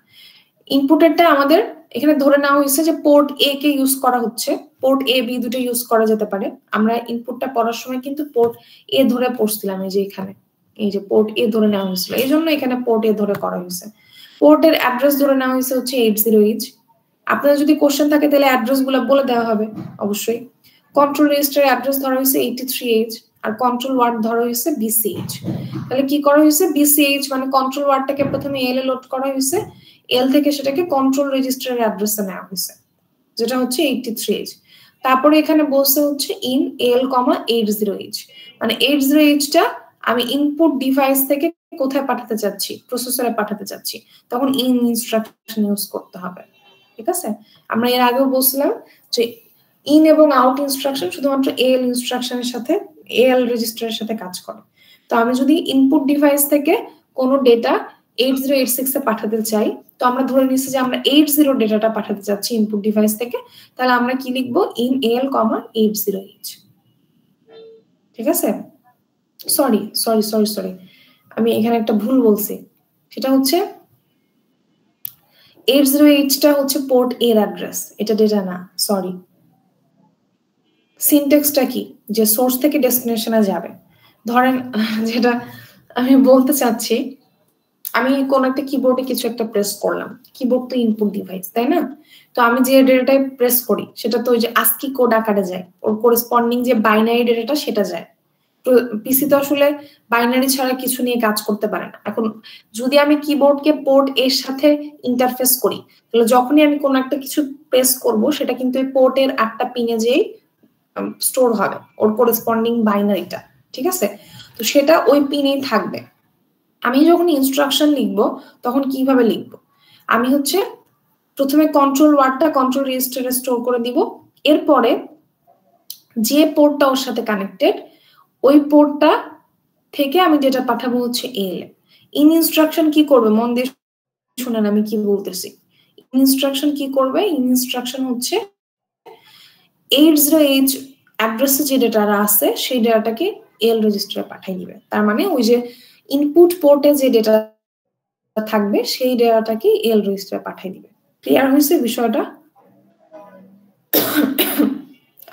ইনপুটেরটা আমাদের এখানে ধরে নেওয়া হয়েছে যে পোর্ট এ কে ইউজ করা হচ্ছে, পোর্ট এ বি দুটো ইউজ করা যেতে পারে। আমরা ইনপুটটা পড়ার সময় কিন্তু পোর্ট এ ধরে পড়ছিলাম, এই যে এখানে এই যে পোর্ট এ ধরে নেওয়া হয়েছিল, এই জন্য এখানে পোর্ট এ ধরে করা হয়েছে। পোর্টের অ্যাড্রেস ধরে নেওয়া হয়েছে হচ্ছে 80H। আপনাদের যদি কোশ্চেন থাকে তাহলে অ্যাড্রেস গুলো বলে দেওয়া হবে অবশ্যই। কন্ট্রোল রেজিস্টারের অ্যাড্রেস ধরা হয়েছে 83H, আর কন্ট্রোল ওয়ার্ড ধরা হয়েছে BCH। তাহলে কি করা হয়েছে, BCH মানে কন্ট্রোল ওয়ার্ডটাকে প্রথমে এল এ লোড করা হয়েছে, এল থেকে সেটাকে কন্ট্রোল রেজিস্টারের অ্যাড্রেসে নেওয়া হয়েছে, যেটা হচ্ছে 83H। তারপরে এখানে বলছে হচ্ছে ইন এল, 80H, মানে 80H টা আমি ইনপুট ডিভাইস থেকে কোথায় পাঠাতে চাচ্ছি, প্রসেসরে পাঠাতে চাচ্ছি, তখন ইন ইনস্ট্রাকশন ইউজ করতে হবে। ঠিক আছে, আমরা এর আগেও বলছিলাম যে ইন এবং আউট ইনস্ট্রাকশন শুধুমাত্র এল ইনস্ট্রাকশনের সাথে, এল রেজিস্টারের সাথে কাজ করে। তো আমি যদি ইনপুট ডিভাইস থেকে কোনো ডেটা 8086 এ পাঠাতে চাই, তো আমরা ধরে নিচ্ছি যে আমরা 80 ডেটাটা পাঠাতে চাচ্ছি ইনপুট ডিভাইস থেকে, তাহলে আমরা কি লিখবো, ইন এল, 80H। ঠিক আছে, সরি সরি সরি সরি আমি এখানে একটা ভুল বলছি, সেটা হচ্ছে 80H হচ্ছে পোর্ট এর অ্যাড্রেস, এটা ডেটা না, সরি। সিনট্যাক্সটা কি, যে সোর্স থেকে ডেস্টিনেশনে যাবে। ধরেন যেটা আমি বলতে চাচ্ছি, আমি কোন একটা কিবোর্ডে কিছু একটা প্রেস করলাম, কিবোর্ড তো ইনপুট ডিভাইস তাই না, তো আমি যে ডেটাটাই প্রেস করি সেটা তো ওই যে ASCII কোড আকারে যায়, ওর করেসপন্ডিং যে বাইনারি ডেটাটা সেটা যায়। তো পিসি তো আসলে বাইনারি ছাড়া কিছু নিয়ে কাজ করতে পারে না। এখন যদি আমি কিবোর্ডকে পোর্ট এর সাথে ইন্টারফেস করি, তাহলে যখনই আমি কোন একটা কিছু প্রেস করব সেটা কিন্তু এই পোর্টের 8টা পিনে যেই স্টোর হবে, ওর করেসপন্ডিং বাইনারিটা। ঠিক আছে, তো সেটা ওই পিনেই থাকবে। আমি যখন ইনস্ট্রাকশন লিখব তখন কিভাবে লিখব, আমি হচ্ছে প্রথমে কন্ট্রোল ওয়ার্ডটা কন্ট্রোল রেজিস্টারে স্টোর করে দিব, এরপরে যে পোর্টটা ওর সাথে কানেক্টেড ওই পোর্টটা থেকে আমি যেটা পাঠাবো হচ্ছে এল। ইন ইনস্ট্রাকশন কি করবে, মন দিয়ে শুনেন আমি কি বলতেছি। ইনস্ট্রাকশন কি করবে, ইনস্ট্রাকশন হচ্ছে 80H অ্যাড্রেসে যে ডেটাটা আছে সেই ডেটাটাকে এল রেজিস্টারে পাঠিয়ে দিবে। তার মানে ওই যে ইনপুট পোর্টে যে ডেটা থাকবে সেই ডেটাটাকে এল রেজিস্টারে পাঠিয়ে দিবে। ক্লিয়ার হয়েছে বিষয়টা?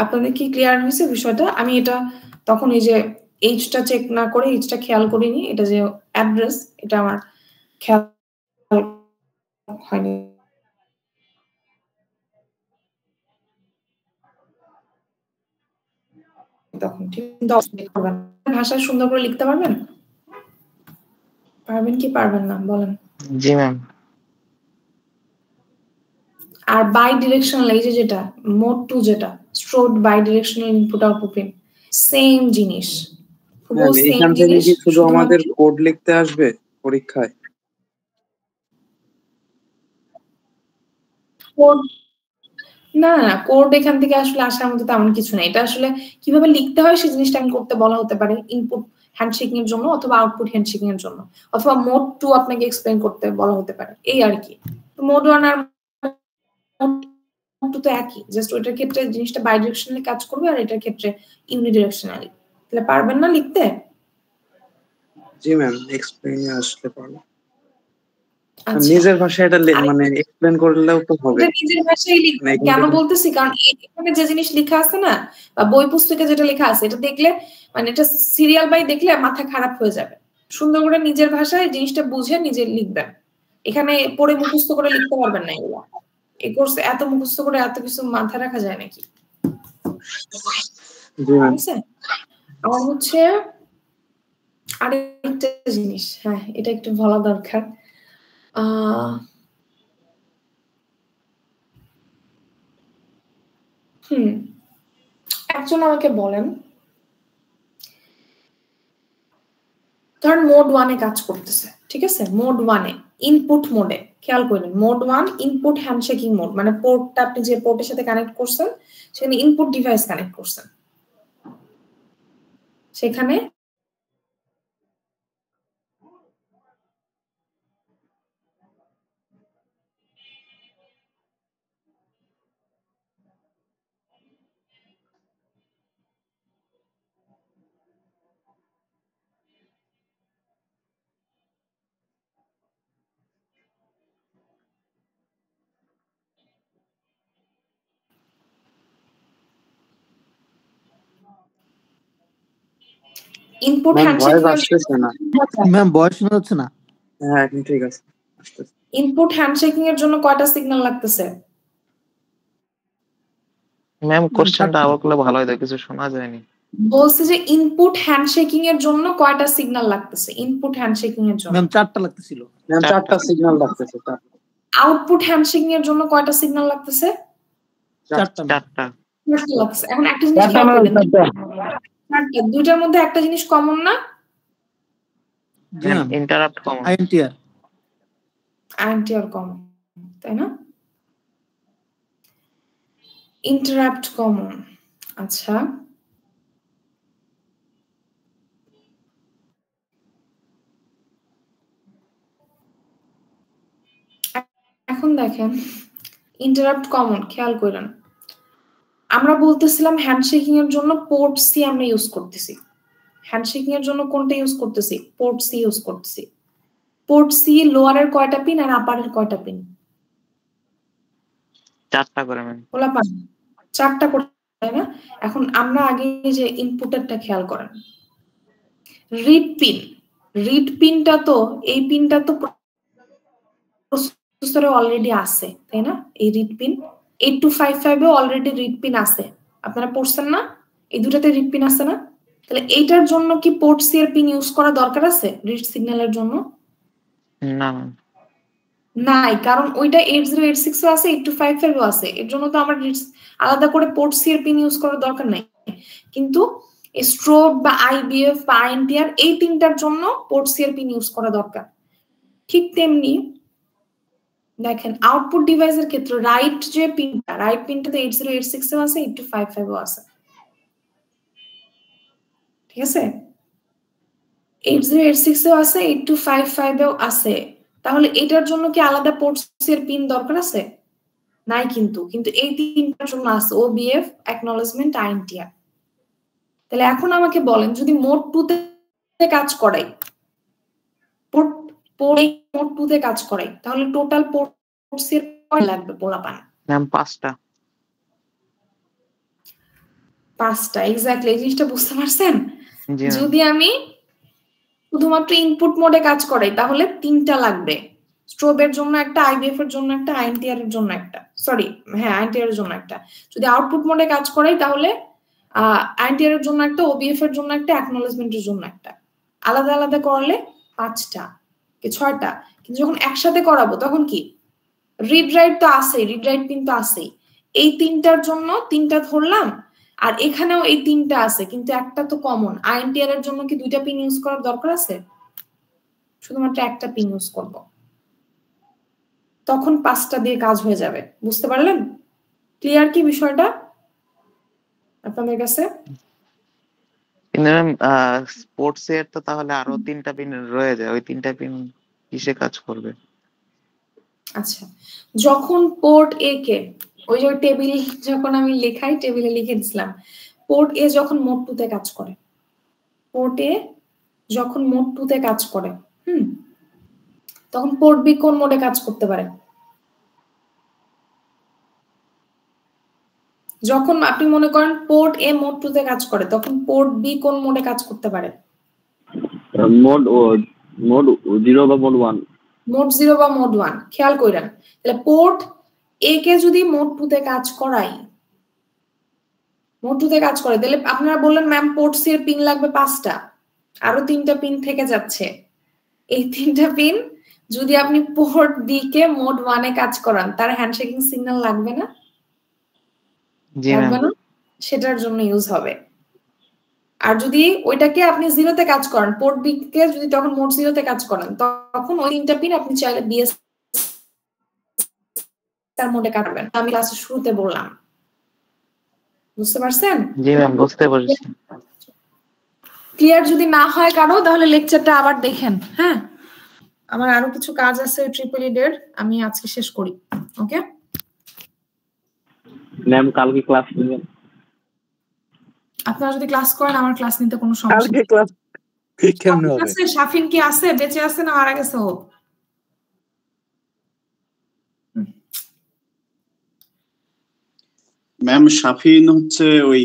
আপনাদের কি ক্লিয়ার হয়েছে বিষয়টা? আমি এটা তখন এই যে এইচটা চেক না করে, এইচটা খেয়াল করিনি, এটা যে অ্যাড্রেস এটা আমার খেয়াল হয়নি তখন। ঠিক ভাষা সুন্দর করে লিখতে পারবেন? পারবেন কি পারবেন না বলেন? জি ম্যাম। আর বাই ডিরেকশনাল, এই যে যেটা মোড 2 যেটা স্ট্রোড bidirectional input output pin, same জিনিস, এখান থেকে কি শুধু আমাদের কোড লিখতে আসবে পরীক্ষায়? না না, কোড এখান থেকে আসলে আসার মতো তেমন কিছু নাই। এটা আসলে কিভাবে লিখতে হয় সেই জিনিসটা আমি করতে বলা হতে পারে ইনপুট হ্যান্ডশেকিং এর জন্য, অথবা আউটপুট হ্যান্ডশেকিং এর জন্য, অথবা মোড 2 আপনাকে এক্সপ্লেইন করতে বলা হতে পারে, এই আর কি। মোড 1 আর মোড 2 তো একই, জাস্ট ওইটার ক্ষেত্রে জিনিসটা বাই ডিরেকশনালি কাজ করবে আর এটার ক্ষেত্রে ইউনিডিরেকশনালি। তাহলে পারবেন না লিখতে? জি ম্যাম, এক্সপ্লেইন আসলে পারবো। নিজের ভাষায় এটা মানে এক্সপ্লেইন করলেও তো হবে। নিজের ভাষায় লিখতে কেন বলতেছি, কারণ এখানে যে জিনিস লেখা আছে না, বা বই পুস্তকে যেটা লেখা আছে এটা দেখলে, মানে এটা সিরিয়াল বাই দেখলে মাথা খারাপ হয়ে যাবে। সুন্দর করে নিজের ভাষায় জিনিসটা বুঝে নিজে লিখবেন। এখানে পড়ে মুখস্থ করে লিখতে পারবেন না এগুলো। এই কোর্সে এত মুখস্থ করে এত কিছু মাথা রাখা যায় নাকি? আমার হচ্ছে আরেকটা জিনিস, হ্যাঁ এটা একটু বলা দরকার। একজন আমাকে বলেন, ধর মোড 1 এ কাজ করতেছে, ঠিক আছে, মোড 1 এ ইনপুট মোডে, খেয়াল করবেন মোড 1 ইনপুট হ্যান্ডশেকিং মোড, মানে পোর্টটা আপনি যে পোর্টের সাথে কানেক্ট করছেন সেখানে ইনপুট ডিভাইস কানেক্ট করছেন, সেখানে ইনপুট ম্যাম ভয়েস হ্যান্ডশেকিং এর আসতেছে না। ম্যাম ভয়েস শোনা যাচ্ছে না। হ্যাঁ এখন ঠিক আছে, আসতেছে। ইনপুট হ্যান্ডশেকিং এর জন্য কয়টা সিগন্যাল লাগতেছে? ম্যাম কোশ্চেনটা আবার করলে ভালো হয়, কিছু শোনা যায়নি। বলছে যে ইনপুট হ্যান্ডশেকিং এর জন্য কয়টা সিগন্যাল লাগতেছে? ইনপুট হ্যান্ডশেকিং এর জন্য ম্যাম 4টা লাগতেছিল। ম্যাম 4টা সিগন্যাল লাগতেছে। আউটপুট হ্যান্ডশেকিং এর জন্য কয়টা সিগন্যাল লাগতেছে? 4টা। 4টা লাগতেছে। এখন একটা জিনিস খেয়াল করবেন, 4টা, দুইটার মধ্যে একটা জিনিস কমন না? ইন্টারাপ্ট কমন, আইএনটিআর কমন, তাই না? Interrupt common. আচ্ছা, এখন দেখেন ইন্টারাপ্ট কমন, খেয়াল করেন আমরা বলতেছিলাম হ্যান্ডশেকিং এর জন্য পোর্ট সি আমরা ইউজ করতেছি। হ্যান্ডশেকিং এর জন্য কোনটা ইউজ করতেছি? পোর্ট সি ইউজ করতেছি। পোর্ট সি লোয়ারের কয়টা পিন আর আপারের কয়টা পিন? 4টা করে ম্যাম। বলা পান 4টা করে, তাই না? এখন আমরা আগে যে ইনপুটেরটা খেয়াল করেন, রিড পিন, রিড পিনটা তো এই পিনটা তো প্রসেসরে অলরেডি আছে, তাই না? এই রিড পিন 8255 এ অলরেডি রিড পিন আছে, আপনারা পড়ছেন না? এই দুটাতে রিড পিন আছে না? তাহলে এইটার জন্য কি পোর্ট সি এর পিন ইউজ করা দরকার আছে রিড সিগন্যালের জন্য? না নাই, কারণ ওইটা 8086 এও আছে, 8255 এও আছে, এর জন্য তো আমার আলাদা করে পোর্ট সি এর পিন ইউজ করার দরকার নাই। কিন্তু স্ট্রোব বা আইবিএফ বা আইএনটিআর এই তিনটার জন্য পোর্ট সি এর পিন ইউজ করা দরকার। ঠিক তেমনি দেখেন আউটপুট ডিভাইসের ক্ষেত্রে রাইট যে পিনটা, রাইট পিনটা তো 8086 এও আছে, 8255 এও আছে, ঠিক আছে? 8086 এও আছে, 8255 এও আছে। তাহলে এটার জন্য কি আলাদা পোর্ট সি এর পিন দরকার আছে? নাই, কিন্তু এই তিনটার জন্য আছে, ওবিএফ, অ্যাকনলেজমেন্ট, আইএনটিআর। তাহলে এখন আমাকে বলেন, যদি মোড 2 তে কাজ করাই, মোড 2 তে কাজ করাই, তাহলে টোটাল পোর্ট সি এর কয় লাগবে পোলাপান? ম্যাম 5টা। 5টা, এক্স্যাক্টলি। এই জিনিসটা বুঝতে পারছেন? যদি আমি শুধুমাত্র ইনপুট মোডে কাজ করাই তাহলে 3টা লাগবে, স্ট্রোবের জন্য একটা, আইবিএফ এর জন্য একটা, আইএনটিআর এর জন্য একটা, সরি হ্যাঁ আইএনটিআর এর জন্য একটা। যদি আউটপুট মোডে কাজ করাই তাহলে আইএনটিআর এর জন্য একটা, ওবিএফ এর জন্য একটা, অ্যাকনলেজমেন্টের জন্য একটা। আলাদা আলাদা করলে 5টা কি 6টা। কিন্তু যখন একসাথে করাবো তখন কি, রিড রাইট তো আছেই, রিড রাইট পিন তো আছেই, এই 3টার জন্য 3টা ধরলাম, আর এখানেও এই 3টা আছে, কিন্তু একটা তো কমন। আইএনটিআর এর জন্য কি 2টা পিন ইউজ করার দরকার আছে? শুধুমাত্র একটা পিন ইউজ করব, তখন 5টা দিয়ে কাজ হয়ে যাবে। বুঝতে পারলেন? ক্লিয়ার কি বিষয়টা আপনাদের কাছে? কিন্তু ম্যাম স্পোর্টস এর তো তাহলে আরো 3টা পিন রয়ে যায়, ওই 3টা পিন কিসে কাজ করবে? আচ্ছা, যখন পোর্ট এ কে, ওই যে টেবিল যখন আমি লেখাই, টেবিলে লিখে দিছিলাম, পোর্ট এ যখন মোড 2 তে কাজ করে, পোর্ট এ যখন মোড 2 তে কাজ করে, তখন পোর্ট বি কোন মোডে কাজ করতে পারে? যখন আপনি মনে করেন পোর্ট এ মোড 2 তে কাজ করে, তখন পোর্ট বি কোন মোডে কাজ করতে পারে? মোড 0 বা মোড 1। মোড 0 বা মোড 1, খেয়াল কইরেন। তাহলে পোর্ট এ কে যদি মোড 2 তে কাজ করাই, মোড 2 তে কাজ করে, তাহলে আপনারা বললেন ম্যাম পোর্ট সি এর পিন লাগবে 5টা, আরো 3টা পিন থেকে যাচ্ছে। এই 3টা পিন যদি আপনি পোর্ট বি কে মোড 1 এ কাজ করান, তার হ্যান্ডশেকিং সিগন্যাল লাগবে না? লাগবে না? সেটার জন্য ইউজ হবে। আর যদি ওইটাকে আপনি 0 তে কাজ করেন, পোর্ট বি কে যদি তখন মোড 0 তে কাজ করেন, তখন ওই 3টা পিন আপনি চাইলে বিএস তার মোডে কাটবেন। আমি ক্লাসের শুরুতে বললাম, বুঝতে পারছেন? জি ম্যাম, বুঝতে পারছি। ক্লিয়ার যদি না হয় কারো, তাহলে লেকচারটা আবার দেখেন। হ্যাঁ, আমার আরো কিছু কাজ আছে ট্রিপল ইডের, আমি আজকে শেষ করি। ওকে ম্যাম, কালকে ক্লাস নেবেন? আপনারা যদি ক্লাস করেন, আমার ক্লাস নিতে কোনো সমস্যা নেই। কালকে ক্লাস কেমনে হবে? শাফিন কি আছে, বেঁচে আছে না মারা গেছে ও? ম্যাম শাফিন হচ্ছে ওই